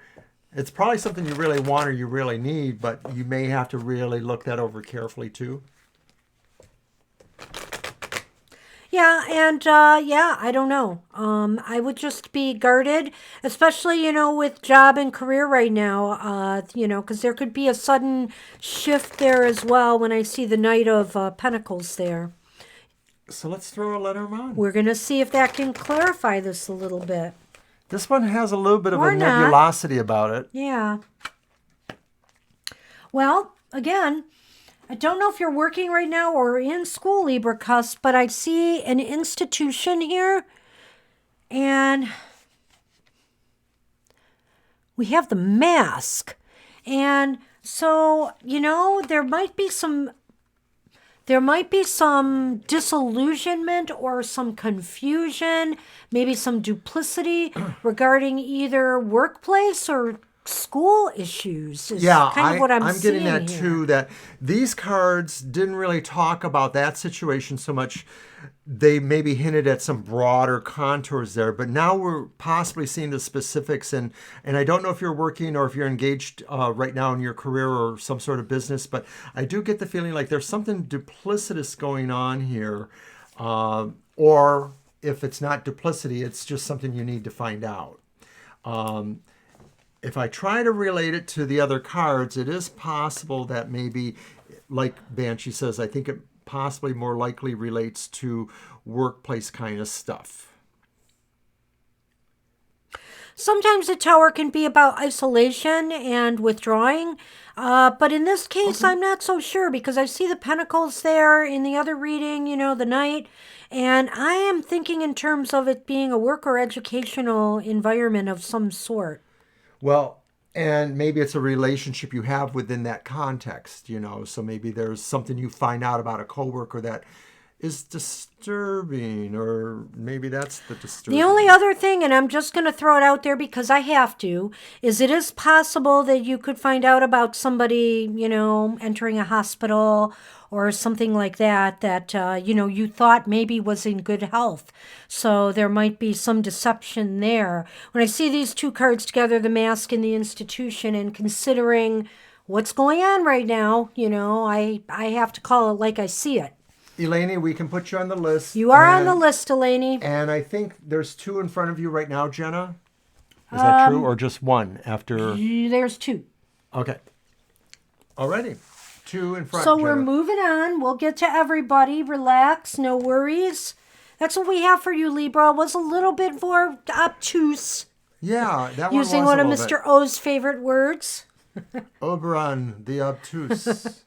It's probably something you really want or you really need, but you may have to really look that over carefully too. Yeah, and I don't know. I would just be guarded, especially, with job and career right now, because there could be a sudden shift there as well when I see the Knight of Pentacles there. So let's throw a letter on. We're going to see if that can clarify this a little bit. This one has a little bit of Or a not. nebulosity about it. Yeah. Well, again, I don't know if you're working right now or in school, Libra Cusp, but I see an institution here, and we have the Mask. And so, there might be some disillusionment or some confusion, maybe some duplicity regarding either workplace or school issues. Is kind of what I'm getting that here. too, that these cards didn't really talk about that situation so much. They maybe hinted at some broader contours there, but now we're possibly seeing the specifics. And I don't know if you're working or if you're engaged right now in your career or some sort of business, but I do get the feeling like there's something duplicitous going on here. Or if it's not duplicity, it's just something you need to find out. If I try to relate it to the other cards, it is possible that maybe, like Banshee says, I think it possibly more likely relates to workplace kind of stuff. Sometimes the Tower can be about isolation and withdrawing, but in this case, I'm not so sure, because I see the Pentacles there in the other reading, the Knight, and I am thinking in terms of it being a work or educational environment of some sort. Well, and maybe it's a relationship you have within that context, so maybe there's something you find out about a coworker that is disturbing, or maybe that's the disturbing. The only other thing, and I'm just going to throw it out there because I have to, is it is possible that you could find out about somebody, entering a hospital or something like that, you thought maybe was in good health. So there might be some deception there. When I see these two cards together, the mask and the institution, and considering what's going on right now, I have to call it like I see it. Eleni, we can put you on the list. You are on the list, Eleni. And I think there's 2 in front of you right now, Jenna. Is that true? Or just 1 after? There's 2. Okay. Alrighty. 2 in front, So Jenna. we're moving on. We'll get to everybody. Relax. No worries. That's what we have for you, Libra. Was a little bit more obtuse. Yeah, that one Using was one a of little Mr. O's favorite words. Oberon, the obtuse.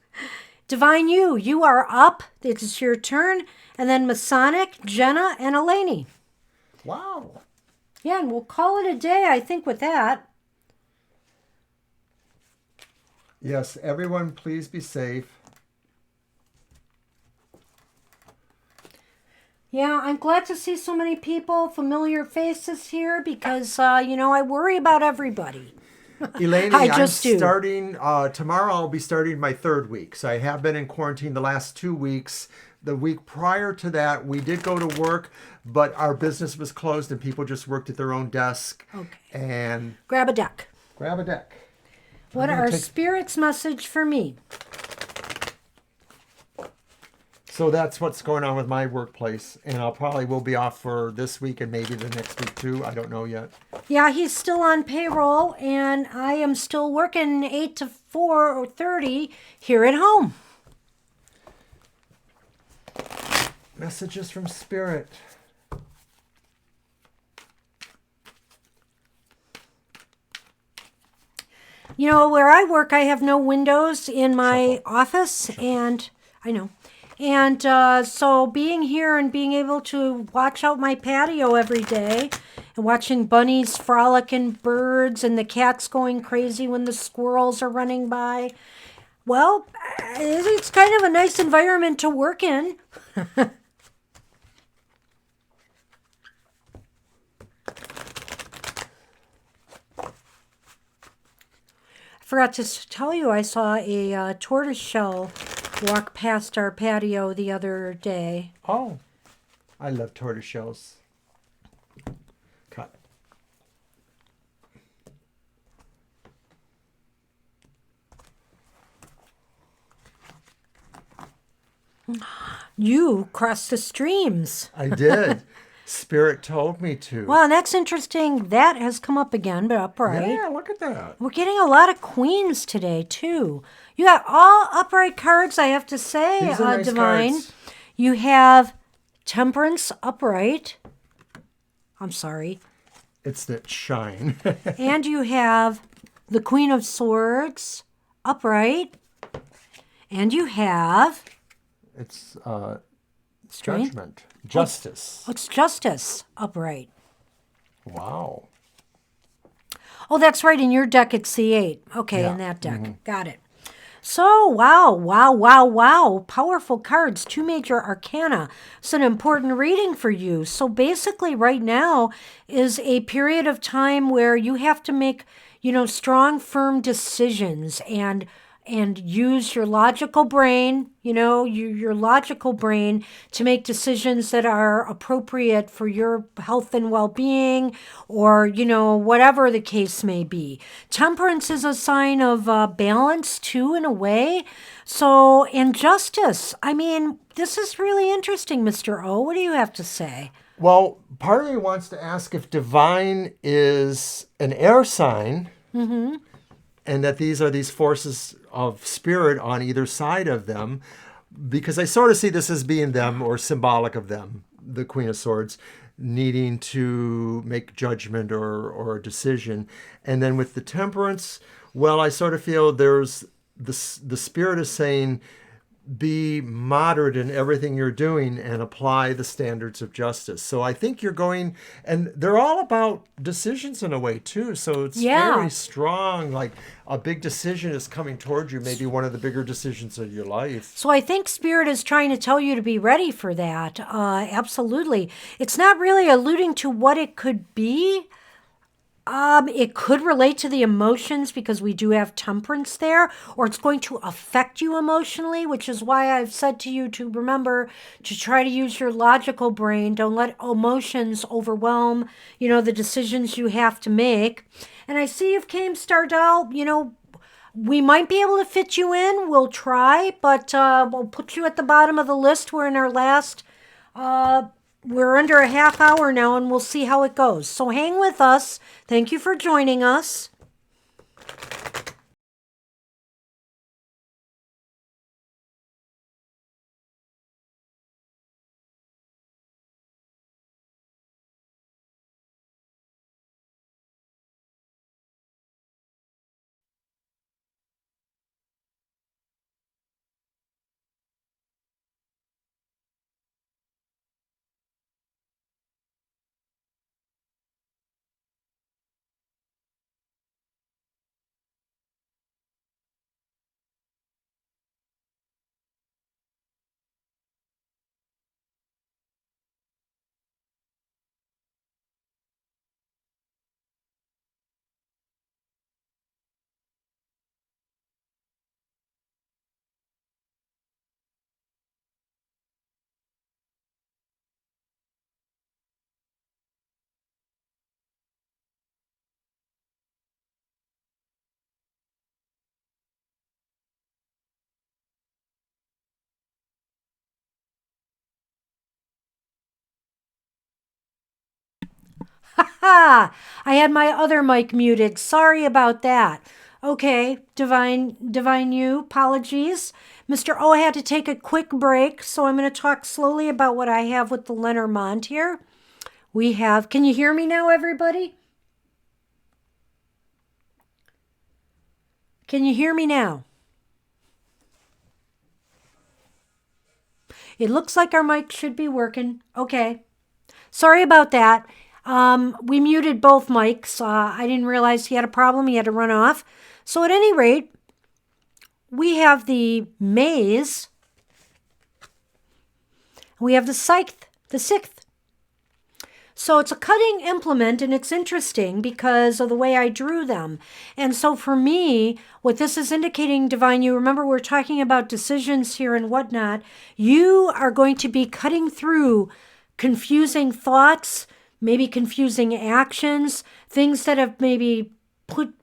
Divine you are up. It's your turn. And then Masonic, Jenna, and Eleni. Wow. Yeah, and we'll call it a day, I think, with that. Yes, everyone, please be safe. Yeah, I'm glad to see so many people, familiar faces here, because, I worry about everybody. Eleni, I'm starting, tomorrow I'll be starting my 3rd week. So I have been in quarantine the last 2 weeks. The week prior to that, we did go to work, but our business was closed and people just worked at their own desk. Okay. And Grab a deck. grab a deck. What are Spirit's message for me? So that's what's going on with my workplace. And I'll probably will be off for this week and maybe the next week too. I don't know yet. Yeah, he's still on payroll, and I am still working 8 to 4 or 30 here at home. Messages from Spirit. Where I work, I have no windows in my office, and I know. And so being here and being able to watch out my patio every day and watching bunnies frolic and birds and the cats going crazy when the squirrels are running by, well, it's kind of a nice environment to work in. Forgot to tell you, I saw a tortoiseshell walk past our patio the other day. Oh, I love tortoiseshells. Cut. You crossed the streams. I did. Spirit told me to. Well, and that's interesting. That has come up again, but upright. Yeah, look at that. We're getting a lot of queens today, too. You got all upright cards, I have to say, These are nice Divine. cards. You have Temperance upright. I'm sorry. It's that shine. And you have the Queen of Swords upright. And you have... It's Strength? judgment. Justice. It's Justice upright. Wow. Oh, that's right. In your deck, it's C8. Okay, Yeah. in that deck. Got it. So, wow. Powerful cards, 2 major arcana. It's an important reading for you. So basically right now is a period of time where you have to make, strong, firm decisions and use your logical brain, your logical brain to make decisions that are appropriate for your health and well-being, or, whatever the case may be. Temperance is a sign of balance, too, in a way. So, and justice. I mean, this is really interesting, Mr. O. What do you have to say? Well, part of me wants to ask if divine is an air sign, and that these are these forces of spirit on either side of them, because I sort of see this as being them or symbolic of them, the Queen of Swords, needing to make judgment or a decision. And then with the Temperance, well, I sort of feel there's the spirit is saying, be moderate in everything you're doing and apply the standards of justice. So I think you're going, and they're all about decisions in a way too. So it's Yeah. very strong. Like a big decision is coming towards you, maybe one of the bigger decisions of your life. So I think Spirit is trying to tell you to be ready for that. Absolutely. It's not really alluding to what it could be. It could relate to the emotions because we do have temperance there, or it's going to affect you emotionally, which is why I've said to you to remember to try to use your logical brain. Don't let emotions overwhelm, the decisions you have to make. And I see you've came Stardell, we might be able to fit you in. We'll try, but we'll put you at the bottom of the list. We're in our last we're under a half hour now, and we'll see how it goes. So hang with us. Thank you for joining us. Ha! I had my other mic muted. Sorry about that. Okay, Divine You, apologies. Mr. O had to take a quick break, so I'm going to talk slowly about what I have with the Lenormand here. We have, can you hear me now, everybody? Can you hear me now? It looks like our mic should be working. Okay. Sorry about that. We muted both mics. I didn't realize he had a problem. He had to run off. So at any rate, we have the maze. We have the scythe, the sixth. So it's a cutting implement, and it's interesting because of the way I drew them. And so for me, what this is indicating, Divine, you remember we're talking about decisions here and whatnot. You are going to be cutting through confusing thoughts, maybe confusing actions, things that have maybe put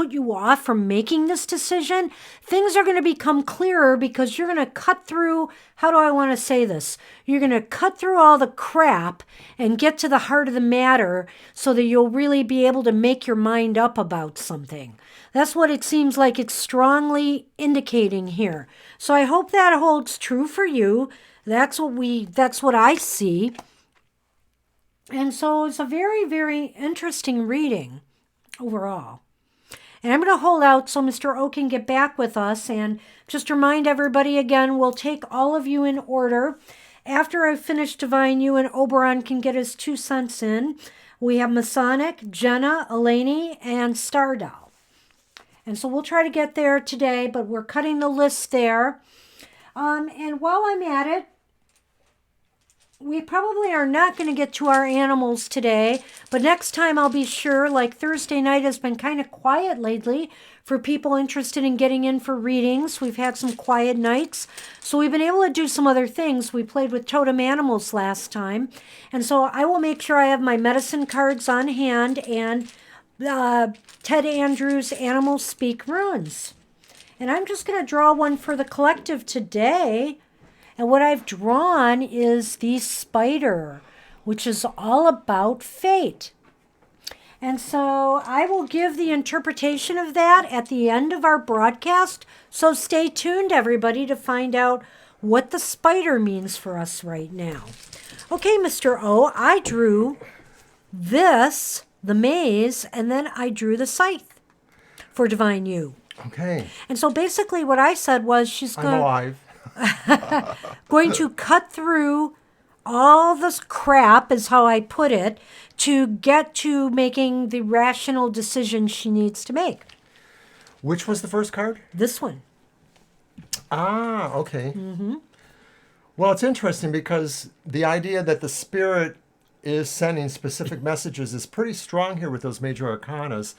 you off from making this decision. Things are going to become clearer because you're going to cut through, how do I want to say this? You're going to cut through all the crap and get to the heart of the matter so that you'll really be able to make your mind up about something. That's what it seems like it's strongly indicating here. So I hope that holds true for you. That's what I see. And so it's a very, very interesting reading overall. And I'm going to hold out so Mr. O can get back with us. And just remind everybody again, we'll take all of you in order. After I finish Divine You and Oberon can get his 2 cents in, we have Masonic, Jenna, Eleni, and Stardoll. And so we'll try to get there today, but we're cutting the list there. And while I'm at it, we probably are not going to get to our animals today, but next time I'll be sure. Like Thursday night has been kind of quiet lately for people interested in getting in for readings. We've had some quiet nights, so we've been able to do some other things. We played with totem animals last time, and so I will make sure I have my medicine cards on hand and Ted Andrews' Animal Speak runes. And I'm just going to draw one for the collective today. And what I've drawn is the spider, which is all about fate. And so I will give the interpretation of that at the end of our broadcast. So stay tuned, everybody, to find out what the spider means for us right now. Okay, Mr. O, I drew this, the maze, and then I drew the scythe for Divine You. Okay. And so basically what I said was she's going I'm alive. going to cut through all this crap, is how I put it, to get to making the rational decision she needs to make. Which was the first card? This one. Ah, okay. Well, it's interesting because the idea that the spirit is sending specific messages is pretty strong here with those major arcanas.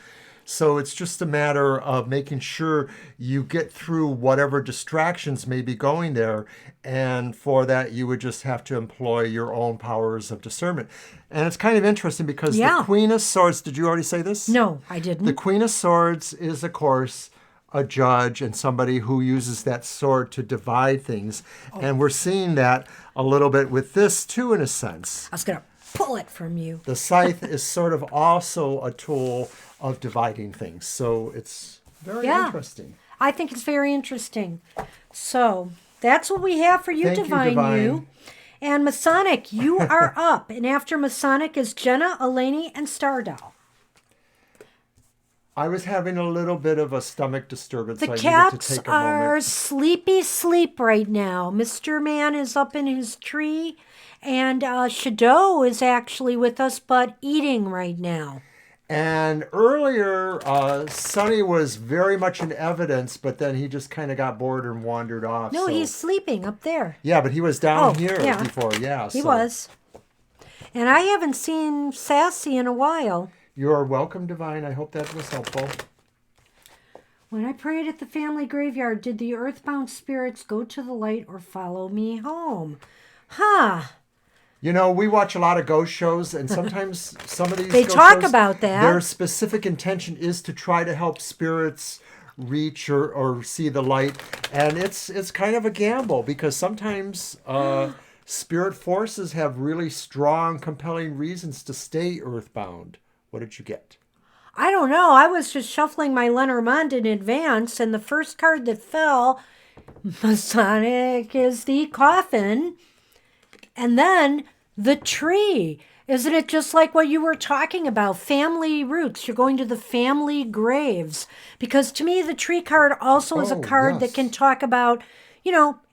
So it's just a matter of making sure you get through whatever distractions may be going there. And for that, you would just have to employ your own powers of discernment. And it's kind of interesting because the Queen of Swords, did you already say this? No, I didn't. The Queen of Swords is, of course, a judge and somebody who uses that sword to divide things. And we're seeing that a little bit with this, too, in a sense. I was going to pull it from you. The scythe is sort of also a tool of dividing things. So it's very interesting. I think it's very interesting. So that's what we have for you, Thank you, Divine Divine. You. And Masonic, you are up. And after Masonic is Jenna, Eleni, and Stardoll. I was having a little bit of a stomach disturbance. The so I needed cats to take a are moment. sleepy sleep right now. Mr. Man is up in his tree, and Shadow is actually with us, but eating right now. And earlier, Sonny was very much in evidence, but then he just kind of got bored and wandered off. No, so. he's sleeping up there. Yeah, but he was down here yeah. before. Yeah, He was. And I haven't seen Sassy in a while. You are welcome, Divine. I hope that was helpful. When I prayed at the family graveyard, did the earthbound spirits go to the light or follow me home? Huh. You know, we watch a lot of ghost shows, and sometimes some of these They ghost talk shows, about that. Their specific intention is to try to help spirits reach or see the light, and it's kind of a gamble because sometimes spirit forces have really strong, compelling reasons to stay earthbound. What did you get? I don't know. I was just shuffling my Lenormand in advance, and the first card that fell, Masonic, is the coffin. And then the tree. Isn't it just like what you were talking about? Family roots. You're going to the family graves. Because to me, the tree card also is a card that can talk about,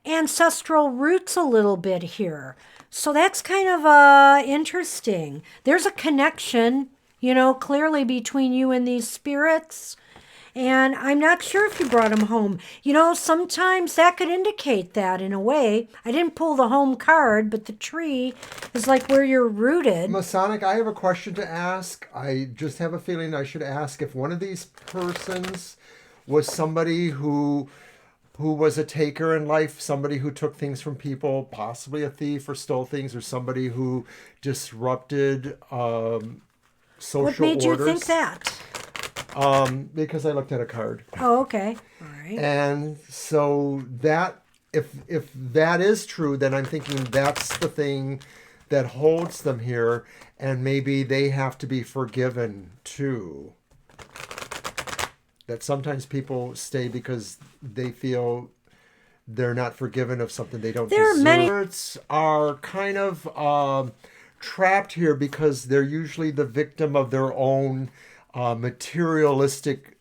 ancestral roots a little bit here. So that's kind of interesting. There's a connection, clearly between you and these spirits. And I'm not sure if you brought them home. Sometimes that could indicate that in a way. I didn't pull the home card, but the tree is like where you're rooted. Masonic, I have a question to ask. I just have a feeling I should ask if one of these persons was somebody who was a taker in life, somebody who took things from people, possibly a thief or stole things, or somebody who disrupted social orders. What made you think that? Because I looked at a card. Oh, okay. All right. And so that, if that is true, then I'm thinking that's the thing that holds them here, and maybe they have to be forgiven too. That sometimes people stay because they feel they're not forgiven of something they don't deserve. Spirits are kind of trapped here because they're usually the victim of their own materialistic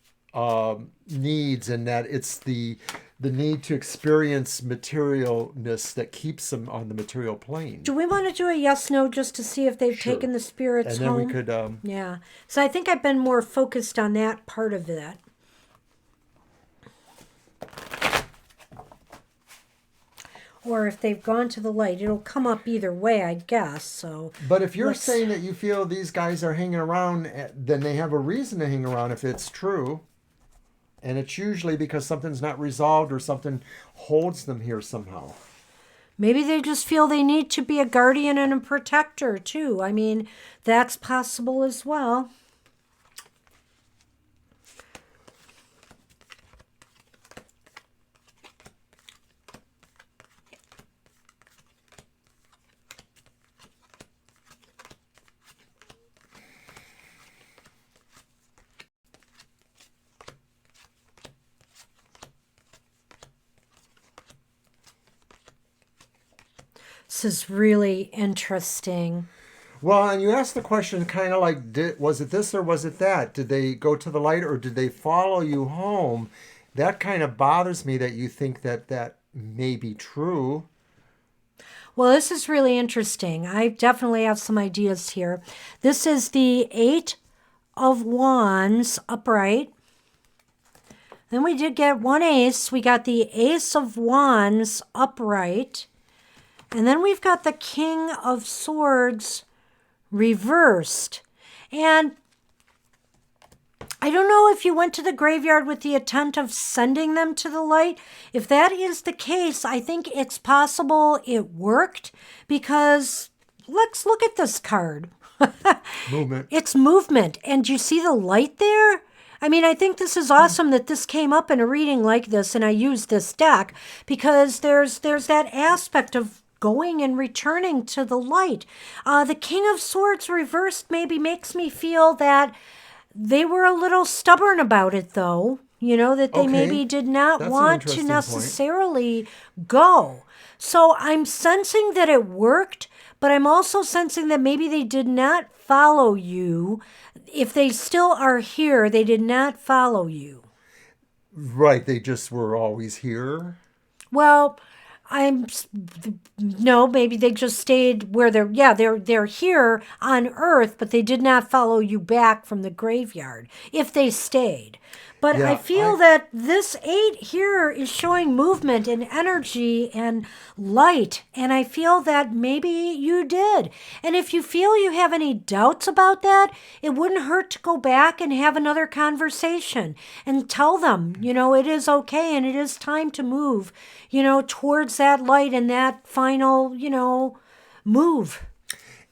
needs, and that it's the need to experience materialness that keeps them on the material plane. Do we want to do a yes/no just to see if they've Sure. taken the spirits and then home? we could Yeah. So I think I've been more focused on that part of that. Or if they've gone to the light, it'll come up either way, I guess. So, but if you're saying that you feel these guys are hanging around, then they have a reason to hang around if it's true. And it's usually because something's not resolved or something holds them here somehow. maybe they just feel they need to be a guardian and a protector too. I mean, that's possible as well. This is really interesting. Well, and you asked the question kind of like, was it this or was it that? Did they go to the light or did they follow you home? That kind of bothers me that you think that may be true. Well, this is really interesting. I definitely have some ideas here. This is the Eight of Wands upright. Then we did get one ace. We got the Ace of Wands upright. And then we've got the King of Swords reversed. And I don't know if you went to the graveyard with the intent of sending them to the light. If that is the case, I think it's possible it worked, because let's look at this card. Movement. It's movement. And you see the light there? I mean, I think this is awesome that this came up in a reading like this, and I used this deck because there's that aspect of going and returning to the light. The King of Swords reversed maybe makes me feel that they were a little stubborn about it, though. You know, that they Okay. maybe did not That's an want to interesting point. necessarily go. So I'm sensing that it worked, but I'm also sensing that maybe they did not follow you. If they still are here, they did not follow you. Right, they just were always here. Well, I'm no, maybe they just stayed where they're here on Earth, but they did not follow you back from the graveyard if they stayed. But I Yeah, feel that this 8 here is showing movement and energy and light, and I feel that maybe you did. And if you feel you have any doubts about that, it wouldn't hurt to go back and have another conversation and tell them, it is okay and it is time to move, towards that light and that final, move.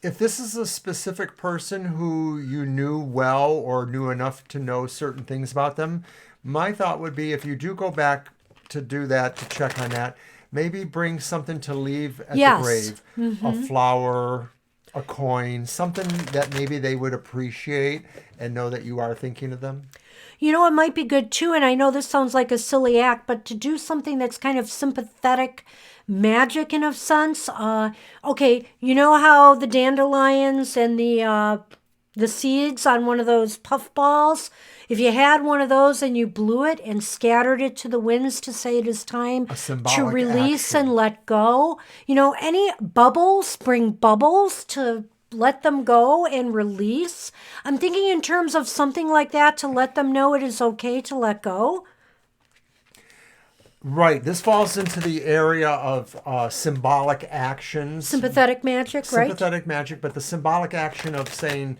If this is a specific person who you knew well or knew enough to know certain things about them, my thought would be, if you do go back to do that, to check on that, maybe bring something to leave at Yes. the grave. A flower, a coin, something that maybe they would appreciate and know that you are thinking of them. It might be good too, and I know this sounds like a silly act, but to do something that's kind of sympathetic magic in a sense. Okay, you know how the dandelions and the seeds on one of those puff balls, if you had one of those and you blew it and scattered it to the winds to say it is time A to symbolic release action. and let go, any bubbles, bring bubbles to let them go and release. I'm thinking in terms of something like that to let them know it is okay to let go. Right. This falls into the area of symbolic actions. Sympathetic magic, right? Sympathetic magic, but the symbolic action of saying,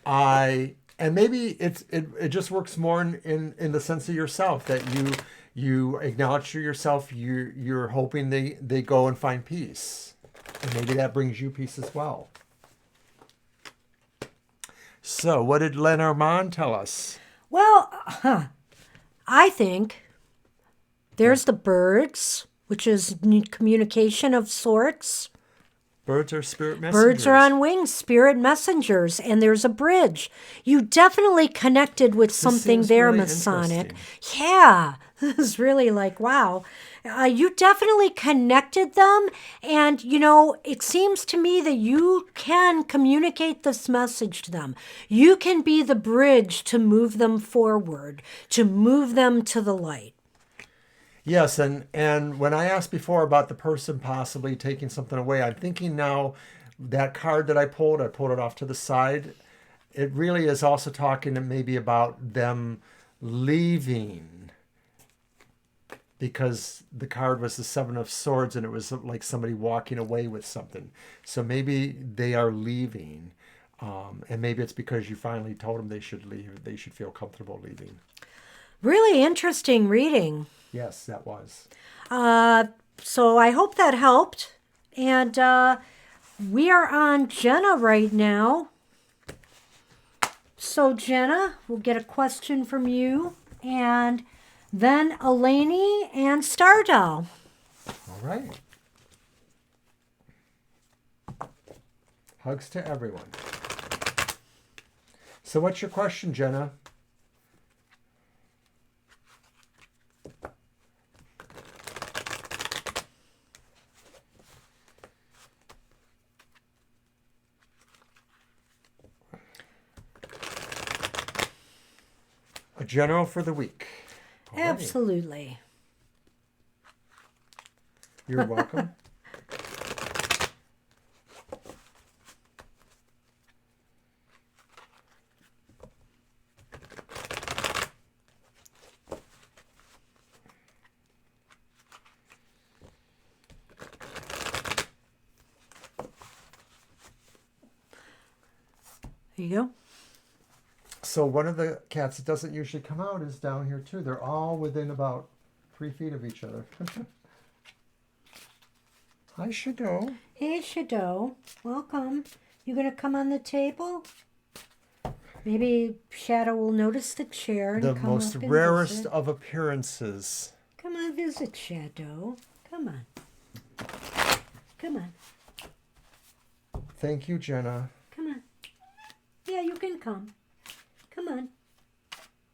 and maybe it just works more in the sense of yourself, that you acknowledge to yourself you're hoping they go and find peace. And maybe that brings you peace as well. So what did Lenormand tell us? Well, I think there's the birds, which is communication of sorts. Birds are spirit messengers. Birds are on wings, spirit messengers, and there's a bridge. You definitely connected with something seems there, really Masonic. interesting. Yeah, this is really like, wow. You definitely connected them, and, it seems to me that you can communicate this message to them. You can be the bridge to move them forward, to move them to the light. Yes, and when I asked before about the person possibly taking something away, I'm thinking now that card that I pulled it off to the side. It really is also talking maybe about them leaving, because the card was the Seven of Swords and it was like somebody walking away with something. So maybe they are leaving, and maybe it's because you finally told them they should leave. They should feel comfortable leaving. Really interesting reading. Yes, that was. So I hope that helped. And we are on Jenna right now. So Jenna, we'll get a question from you. And then Eleni and Stardoll. All right. Hugs to everyone. So what's your question, Jenna? A general for the week. All right. Absolutely. You're welcome. There you go. So one of the cats that doesn't usually come out is down here too. They're all within about 3 feet of each other. Hi, Shadow. Hey, Shadow. Welcome. You going to come on the table? Maybe Shadow will notice the chair and The come most up and rarest visit. of appearances. Come on, visit, Shadow. Come on. Come on. Thank you, Jenna. Come on. Yeah, you can come. Come on.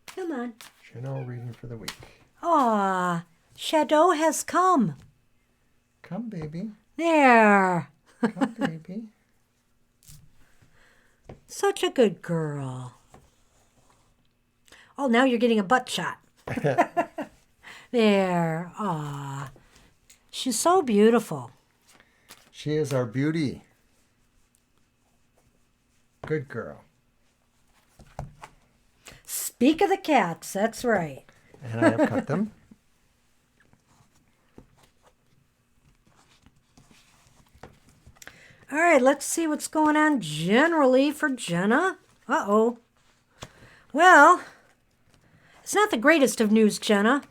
Come on. General reading for the week. Aw, Shadow has come. Come, baby. There. Come, baby. Such a good girl. Oh, now you're getting a butt shot. There. Aw. She's so beautiful. She is our beauty. Good girl. Speak of the cats, that's right. And I have cut them. All right, let's see what's going on generally for Jenna. Uh-oh. Well, it's not the greatest of news, Jenna.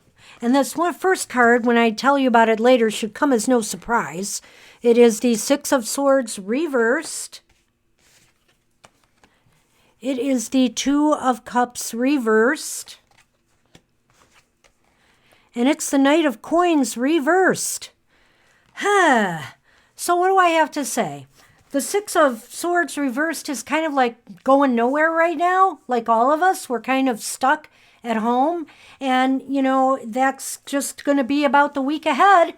And this one first card, when I tell you about it later, should come as no surprise. It is the Six of Swords reversed. It is the Two of Cups reversed. And it's the Knight of Coins reversed. Huh. So what do I have to say? The Six of Swords reversed is kind of like going nowhere right now. Like all of us, we're kind of stuck at home. And, you know, that's just going to be about the week ahead.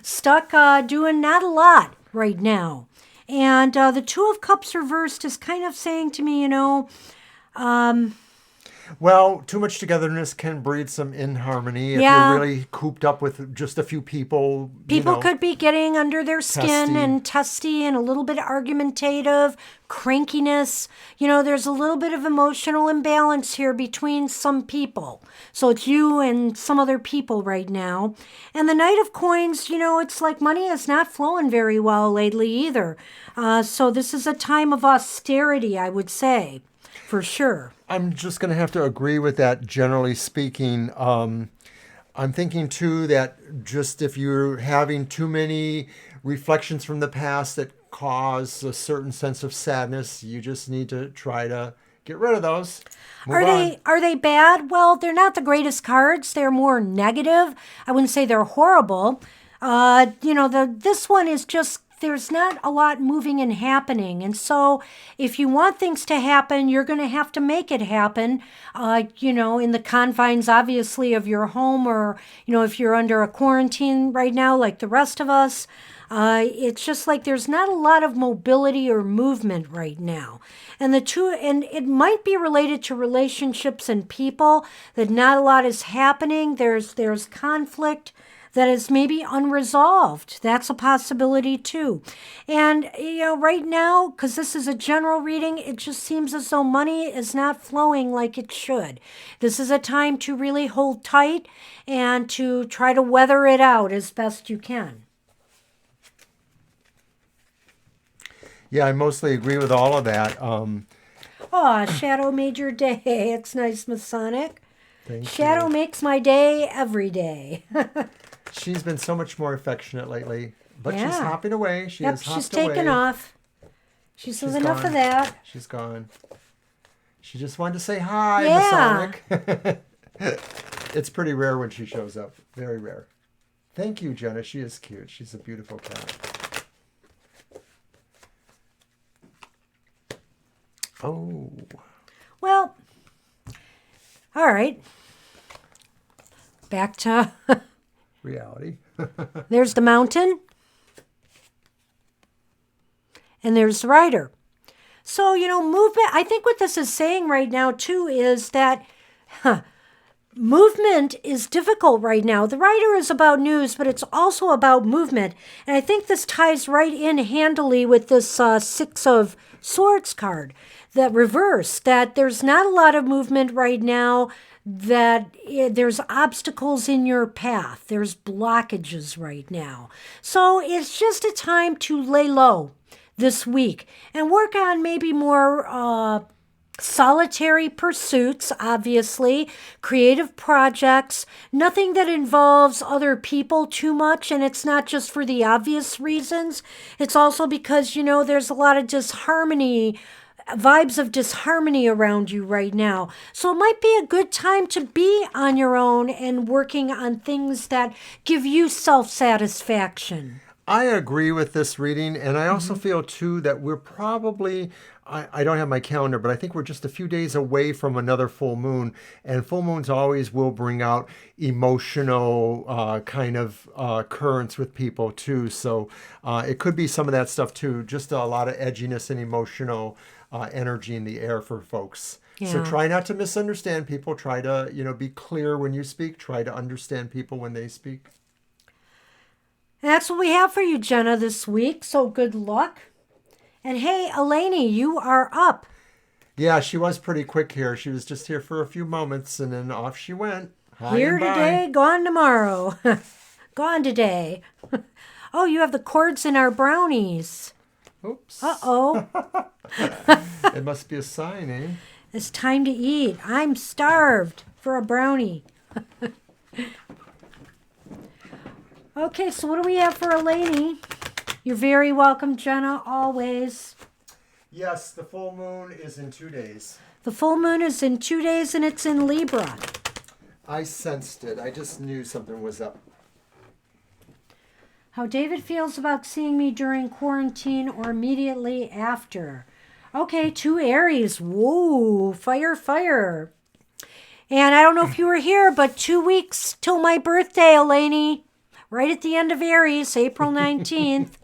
Stuck doing not a lot right now. And the Two of Cups reversed is kind of saying to me, you know, Well, too much togetherness can breed some inharmony. If Yeah. you're really cooped up with just a few people, people you know, could be getting under their skin testy. and testy and a little bit argumentative, crankiness. You know, there's a little bit of emotional imbalance here between some people. So it's you and some other people right now. And the Knight of Coins, you know, it's like money is not flowing very well lately either. So this is a time of austerity, I would say, for sure. I'm just going to have to agree with that, generally speaking. I'm thinking, too, that just if you're having too many reflections from the past that cause a certain sense of sadness, you just need to try to get rid of those. Move on. Are they bad? Well, they're not the greatest cards. They're more negative. I wouldn't say they're horrible. You know, this one is just there's not a lot moving and happening. And so if you want things to happen, you're going to have to make it happen, you know, in the confines, obviously, of your home or, you know, if you're under a quarantine right now, like the rest of us. It's just like there's not a lot of mobility or movement right now. And and it might be related to relationships and people, that not a lot is happening. There's conflict that is maybe unresolved. That's a possibility too. And, you know, right now, because this is a general reading, it just seems as though money is not flowing like it should. This is a time to really hold tight and to try to weather it out as best you can. Yeah, I mostly agree with all of that. Oh, Shadow made your day. It's nice, Masonic. Thank Shadow you. makes my day every day. She's been so much more affectionate lately, but she's Yeah. hopping away. She Yep, has hopped she's taken away. off. She says She's enough gone. of that. She's gone. She just wanted to say hi, Yeah. Masonic. It's pretty rare when she shows up. Very rare. Thank you, Jenna. She is cute. She's a beautiful cat. Oh. Well, all right. Back to Reality. there's the mountain. And there's the rider. So, you know, movement. I think what this is saying right now, too, is that movement is difficult right now. The Rider is about news, but it's also about movement. And I think this ties right in handily with this Six of Swords card, that reverse, that there's not a lot of movement right now, that there's obstacles in your path. There's blockages right now. So it's just a time to lay low this week and work on maybe more solitary pursuits, obviously, creative projects, nothing that involves other people too much. And it's not just for the obvious reasons. It's also because, there's a lot of disharmony, vibes of disharmony around you right now. So it might be a good time to be on your own and working on things that give you self-satisfaction. I agree with this reading, and I also feel too that we're probably, I don't have my calendar, but I think we're just a few days away from another full moon, and full moons always will bring out emotional kind of currents with people too. So it could be some of that stuff too, just a lot of edginess and emotional energy in the air for folks. So Yeah. try not to misunderstand people. Try to, be clear when you speak. Try to understand people when they speak. That's what we have for you, Jenna, this week. So good luck. And hey, Eleni, you are up. Yeah, she was pretty quick here. She was just here for a few moments, and then off she went. Hi Here and bye. today, gone tomorrow. Gone today. Oh, you have the cords in our brownies. Oops. Uh-oh. It must be a sign, eh? It's time to eat. I'm starved for a brownie. Okay, so what do we have for Eleni? You're very welcome, Jenna, always. Yes, the full moon is in 2 days. The full moon is in 2 days and it's in Libra. I sensed it. I just knew something was up. How David feels about seeing me during quarantine or immediately after. Okay, 2 Aries. Whoa, fire, fire. And I don't know if you were here, but 2 weeks till my birthday, Eleni. Right at the end of Aries, April 19th.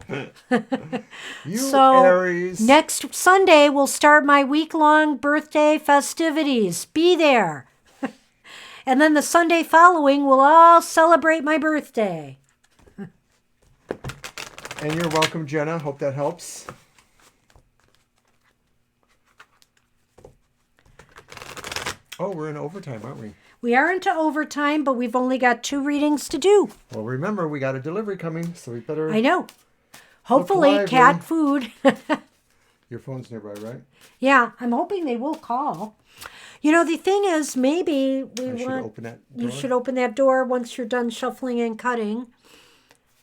You So Aries. next Sunday, we'll start my week-long birthday festivities. Be there. And then the Sunday following, we'll all celebrate my birthday. And you're welcome, Jenna. Hope that helps. Oh, we're in overtime, aren't we? We are into overtime, but we've only got 2 readings to do. Well, remember, we got a delivery coming, so we better... I know. Hopefully, lively. cat food. Your phone's nearby, right? Yeah, I'm hoping they will call. The thing is, maybe I should open that you door. should open that door once you're done shuffling and cutting.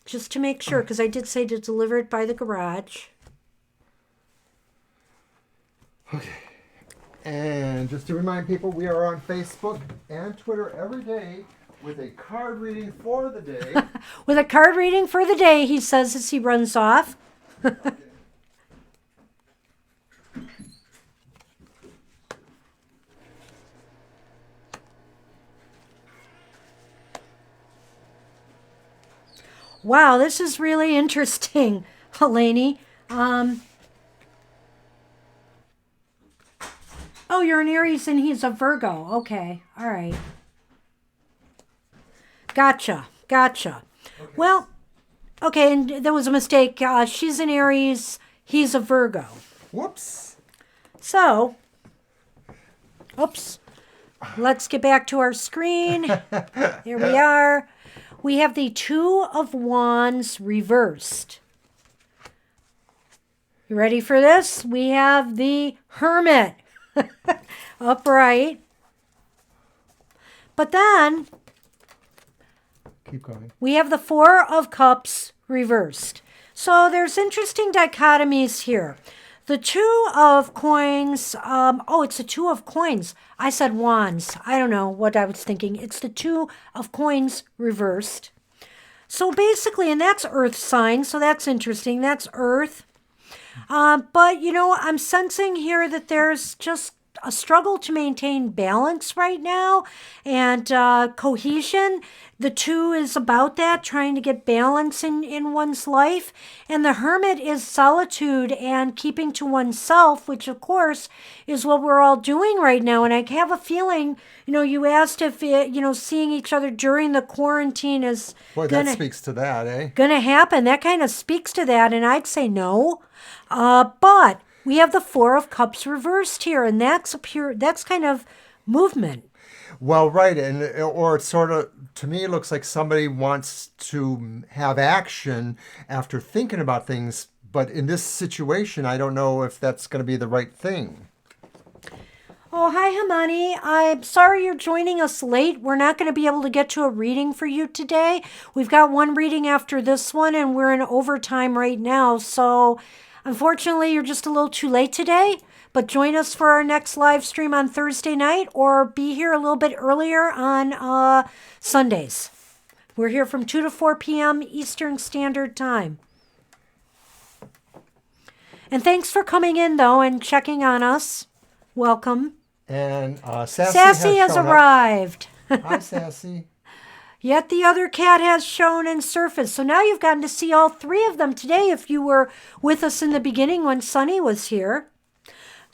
Just to make sure, because I did say to deliver it by the garage. Okay. And just to remind people, we are on Facebook and Twitter every day with a card reading for the day. With a card reading for the day, he says as he runs off. Wow, this is really interesting, Eleni. Oh, you're an Aries and he's a Virgo. Okay, all right. Gotcha. Okay. Well, okay, and there was a mistake. She's an Aries, he's a Virgo. Whoops. So, oops. Let's get back to our screen. Here we are. We have the 2 of Wands reversed. You ready for this? We have the Hermit upright. But then Keep going. we have the 4 of Cups reversed. So there's interesting dichotomies here. The 2 of coins, it's the 2 of coins. I said wands. I don't know what I was thinking. It's the 2 of coins reversed. So basically, and that's earth sign, so that's interesting. That's earth. But, I'm sensing here that there's just a struggle to maintain balance right now and cohesion. The two is about that, trying to get balance in one's life. And the Hermit is solitude and keeping to oneself, which of course is what we're all doing right now. And I have a feeling, you asked if, seeing each other during the quarantine is Boy, that speaks to that, eh? gonna happen. That kind of speaks to that. And I'd say no. But we have the Four of Cups reversed here. And that's kind of movement. Well, right, or it's sort of, to me, it looks like somebody wants to have action after thinking about things, but in this situation, I don't know if that's going to be the right thing. Oh, hi, Hamani. I'm sorry you're joining us late. We're not going to be able to get to a reading for you today. We've got one reading after this one, and we're in overtime right now, so unfortunately, you're just a little too late today. But join us for our next live stream on Thursday night, or be here a little bit earlier on Sundays. We're here from 2 to 4 p.m. Eastern Standard Time. And thanks for coming in, though, and checking on us. Welcome. And Sassy has arrived. Hi, Sassy. Yet the other cat has shown and surfaced. So now you've gotten to see all three of them today if you were with us in the beginning when Sunny was here.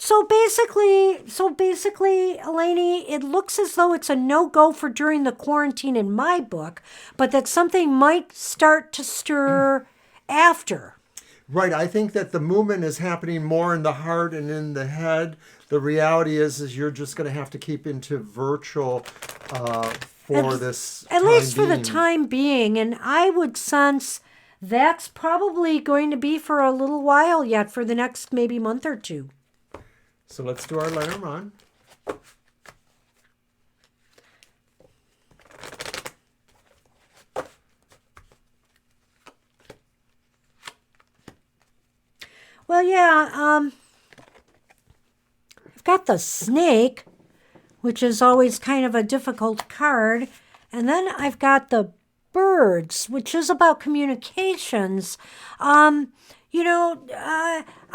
So basically, Eleni, it looks as though it's a no-go for during the quarantine in my book, but that something might start to stir after. Right. I think that the movement is happening more in the heart and in the head. The reality is you're just going to have to keep into virtual for this at least for the being. time being. And I would sense that's probably going to be for a little while yet, for the next maybe month or two. So let's do our Lenormand. Well, yeah, I've got the Snake, which is always kind of a difficult card. And then I've got the Birds, which is about communications. I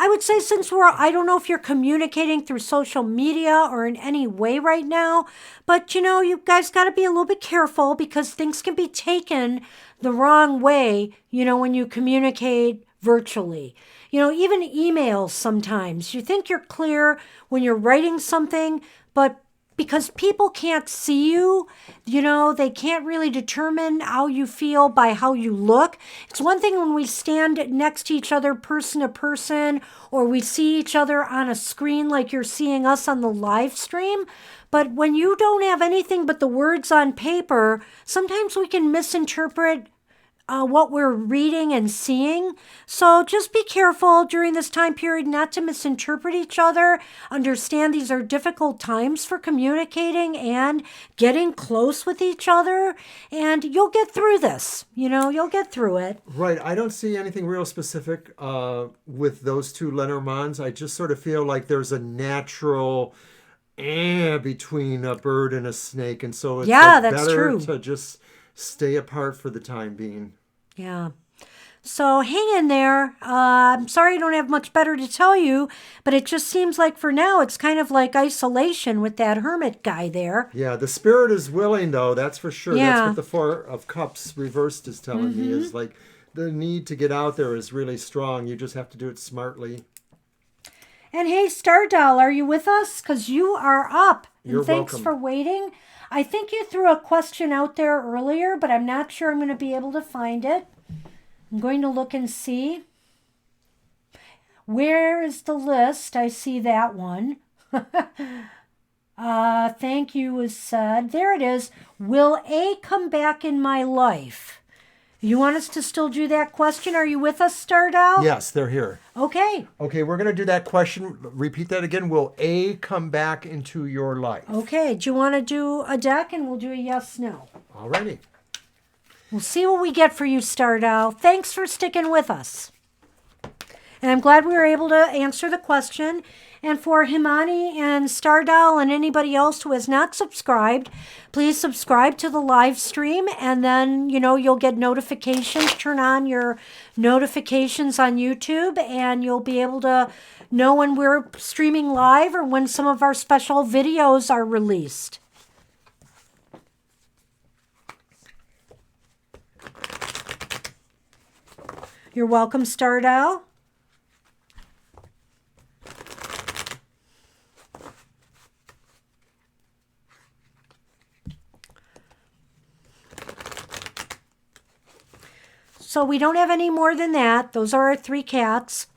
would say since I don't know if you're communicating through social media or in any way right now, but you guys got to be a little bit careful because things can be taken the wrong way, when you communicate virtually. Even emails sometimes. You think you're clear when you're writing something, but because people can't see you, they can't really determine how you feel by how you look. It's one thing when we stand next to each other person to person, or we see each other on a screen like you're seeing us on the live stream. But when you don't have anything but the words on paper, sometimes we can misinterpret what we're reading and seeing. So just be careful during this time period not to misinterpret each other. Understand these are difficult times for communicating and getting close with each other. And you'll get through this. You'll get through it. Right. I don't see anything real specific with those two Lenormands. I just sort of feel like there's a natural between a bird and a snake. And so it's that's better true. to just stay apart for the time being. Yeah. So hang in there. I'm sorry I don't have much better to tell you, but it just seems like for now it's kind of like isolation with that Hermit guy there. Yeah, the spirit is willing, though, that's for sure. Yeah. That's what the Four of Cups reversed is telling me, is like the need to get out there is really strong. You just have to do it smartly. And hey, Star Doll, are you with us? Because you are up. You're and thanks welcome. for waiting. I think you threw a question out there earlier, but I'm not sure I'm going to be able to find it. I'm going to look and see. Where is the list? I see that one. Thank you was said. There it is. Will A come back in my life? You want us to still do that question? Are you with us, Stardoll? Yes, they're here. Okay. Okay, we're going to do that question. Repeat that again. Will A come back into your life? Okay. Do you want to do a deck and we'll do a yes/no? Alrighty. We'll see what we get for you, Stardoll. Thanks for sticking with us. And I'm glad we were able to answer the question. And for Himani and Stardoll and anybody else who has not subscribed, please subscribe to the live stream, and then, you'll get notifications. Turn on your notifications on YouTube, and you'll be able to know when we're streaming live or when some of our special videos are released. You're welcome, Stardoll. So we don't have any more than that. Those are our 3 cats.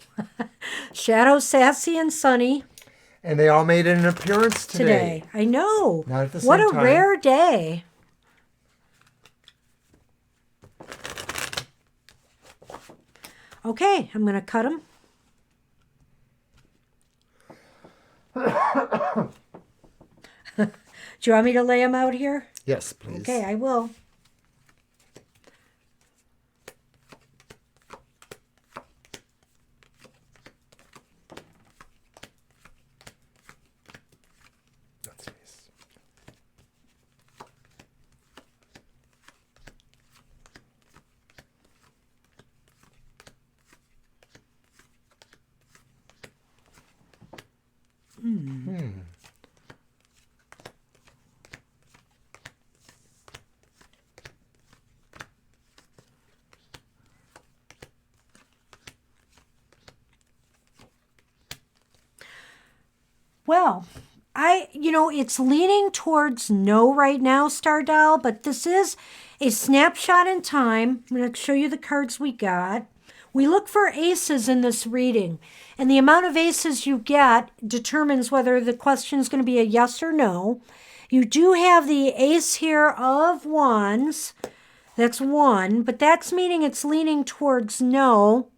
Shadow, Sassy, and Sunny. And they all made an appearance today. I know. Not at the same what time. a rare day. Okay, I'm going to cut them. Do you want me to lay them out here? Yes, please. Okay, I will. That's nice. Well, it's leaning towards no right now, Stardoll, but this is a snapshot in time. I'm going to show you the cards we got. We look for aces in this reading, and the amount of aces you get determines whether the question is going to be a yes or no. You do have the ace here of wands. That's 1, but that's meaning it's leaning towards no.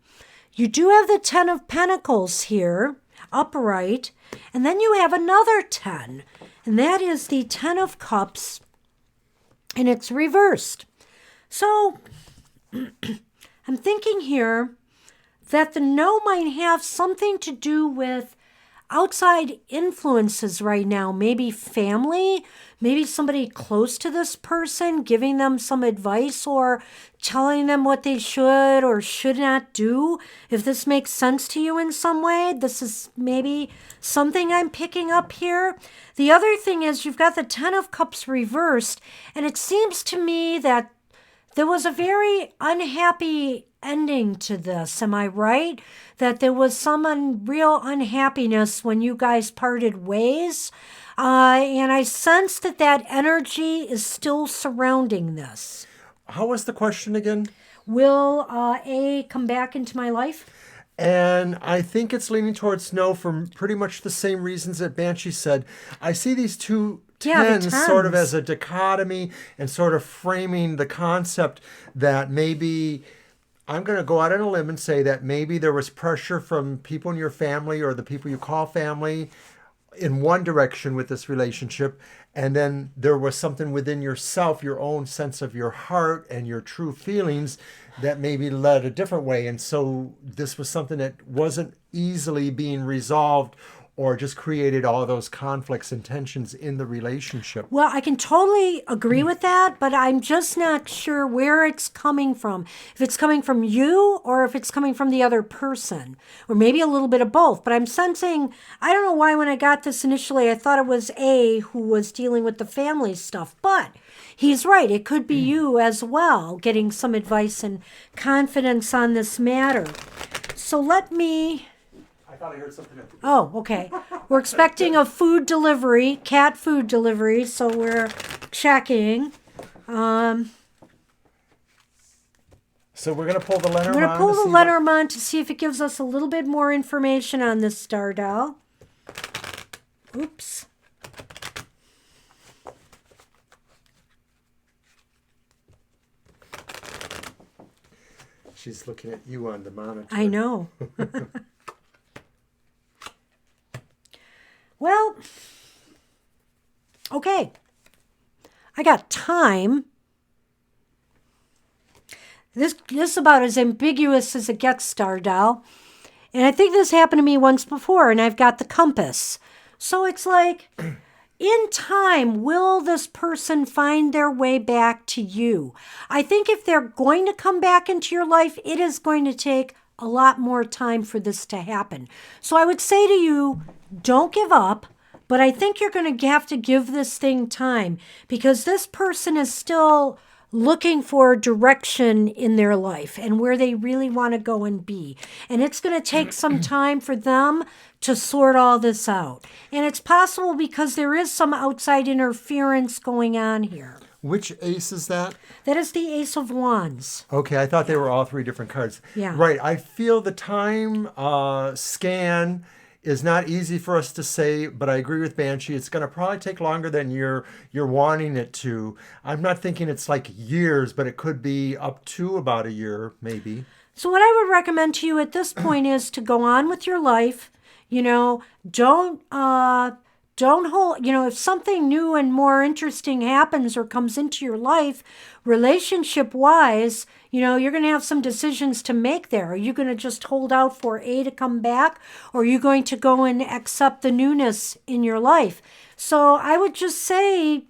You do have the 10 of pentacles here, upright, and then you have another 10, and that is the 10 of cups, and it's reversed. So I'm thinking here that the no might have something to do with outside influences right now, maybe family, maybe somebody close to this person giving them some advice or telling them what they should or should not do. If this makes sense to you in some way, this is maybe something I'm picking up here. The other thing is you've got the 10 of cups reversed, and it seems to me that there was a very unhappy ending to this. Am I right? That there was some real unhappiness when you guys parted ways. And I sense that energy is still surrounding this. How was the question again? Will A come back into my life? And I think it's leaning towards no for pretty much the same reasons that Banshee said. I see these two tens sort of as a dichotomy and sort of framing the concept that maybe, I'm going to go out on a limb and say that maybe there was pressure from people in your family or the people you call family in one direction with this relationship, and then there was something within yourself, your own sense of your heart and your true feelings that maybe led a different way. And so this was something that wasn't easily being resolved or just created all those conflicts and tensions in the relationship. Well, I can totally agree with that, but I'm just not sure where it's coming from. If it's coming from you or if it's coming from the other person, or maybe a little bit of both. But I'm sensing, I don't know why when I got this initially, I thought it was A who was dealing with the family stuff, but he's right. It could be you as well, getting some advice and confidence on this matter. So let me... I thought I heard something. Oh, okay. We're expecting a food delivery, cat food delivery, so we're checking. So we're going to pull the Lenormand. We're going to pull the Lenormand to see if it gives us a little bit more information on this Stardoll. Oops. She's looking at you on the monitor. I know. Well, okay. I got time. This is about as ambiguous as it gets, Stardoll. And I think this happened to me once before, and I've got the compass. So it's like, in time, will this person find their way back to you? I think if they're going to come back into your life, it is going to take a lot more time for this to happen. So I would say to you, don't give up, but I think you're going to have to give this thing time because this person is still looking for direction in their life and where they really want to go and be. And it's going to take some time for them to sort all this out. And it's possible because there is some outside interference going on here. Which ace is that? That is the Ace of Wands. Okay, I thought they were all three different cards. Yeah. Right, I feel the time scan is not easy for us to say, but I agree with Banshee. It's going to probably take longer than you're wanting it to. I'm not thinking it's like years, but it could be up to about a year, maybe. So what I would recommend to you at this point is to go on with your life. You know, don't hold, you know, if something new and more interesting happens or comes into your life, relationship wise, you know, you're going to have some decisions to make there. Are you going to just hold out for A to come back, or are you going to go and accept the newness in your life? So I would just say,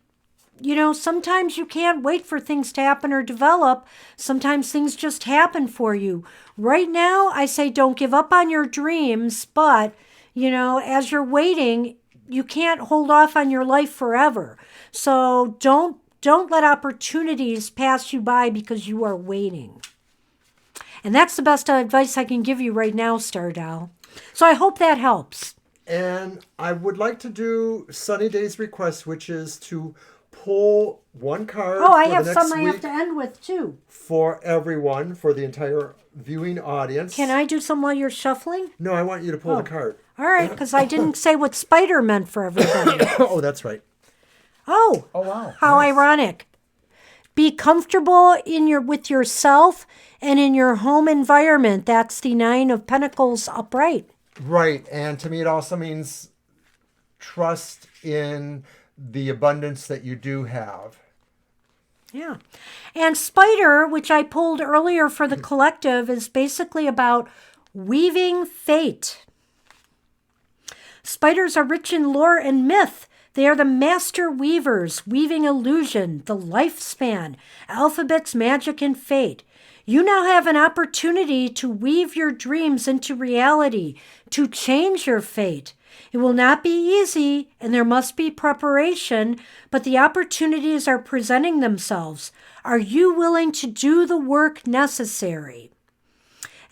you know, sometimes you can't wait for things to happen or develop. Sometimes things just happen for you. Right now, I say don't give up on your dreams, but, you know, as you're waiting, you can't hold off on your life forever. So don't let opportunities pass you by because you are waiting. And that's the best advice I can give you right now, Star Doll. So I hope that helps. And I would like to do Sunny Day's request, which is to pull one card Oh, I for have the next some I week have to end with too. for everyone, for the entire viewing audience. Can I do some while you're shuffling? No, I want you to pull the card. All right, because I didn't say what spider meant for everybody. Oh, that's right. Oh, wow. How Nice. ironic. Be comfortable with yourself and in your home environment. That's the Nine of Pentacles upright. Right, and to me it also means trust in the abundance that you do have. Yeah. And spider, which I pulled earlier for the collective, is basically about weaving fate. Spiders are rich in lore and myth. They are the master weavers, weaving illusion, the lifespan, alphabets, magic, and fate. You now have an opportunity to weave your dreams into reality, to change your fate. It will not be easy, and there must be preparation, but the opportunities are presenting themselves. Are you willing to do the work necessary?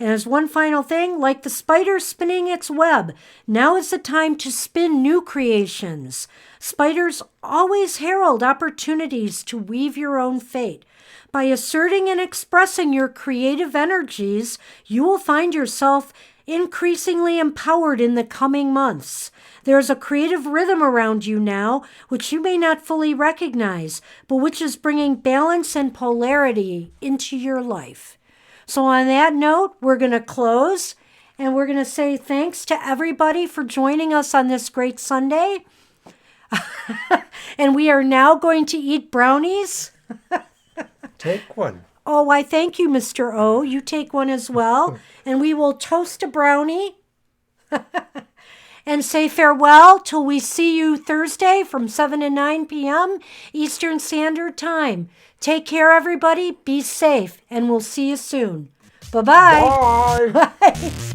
And as one final thing, like the spider spinning its web, now is the time to spin new creations. Spiders always herald opportunities to weave your own fate. By asserting and expressing your creative energies, you will find yourself increasingly empowered in the coming months. There is a creative rhythm around you now, which you may not fully recognize, but which is bringing balance and polarity into your life. So on that note, we're going to close, and we're going to say thanks to everybody for joining us on this great Sunday. And we are now going to eat brownies. Take one. Oh, I thank you, Mr. O. You take one as well. And we will toast a brownie and say farewell till we see you Thursday from 7 to 9 p.m. Eastern Standard Time. Take care, everybody. Be safe, and we'll see you soon. Bye-bye. Bye. Bye.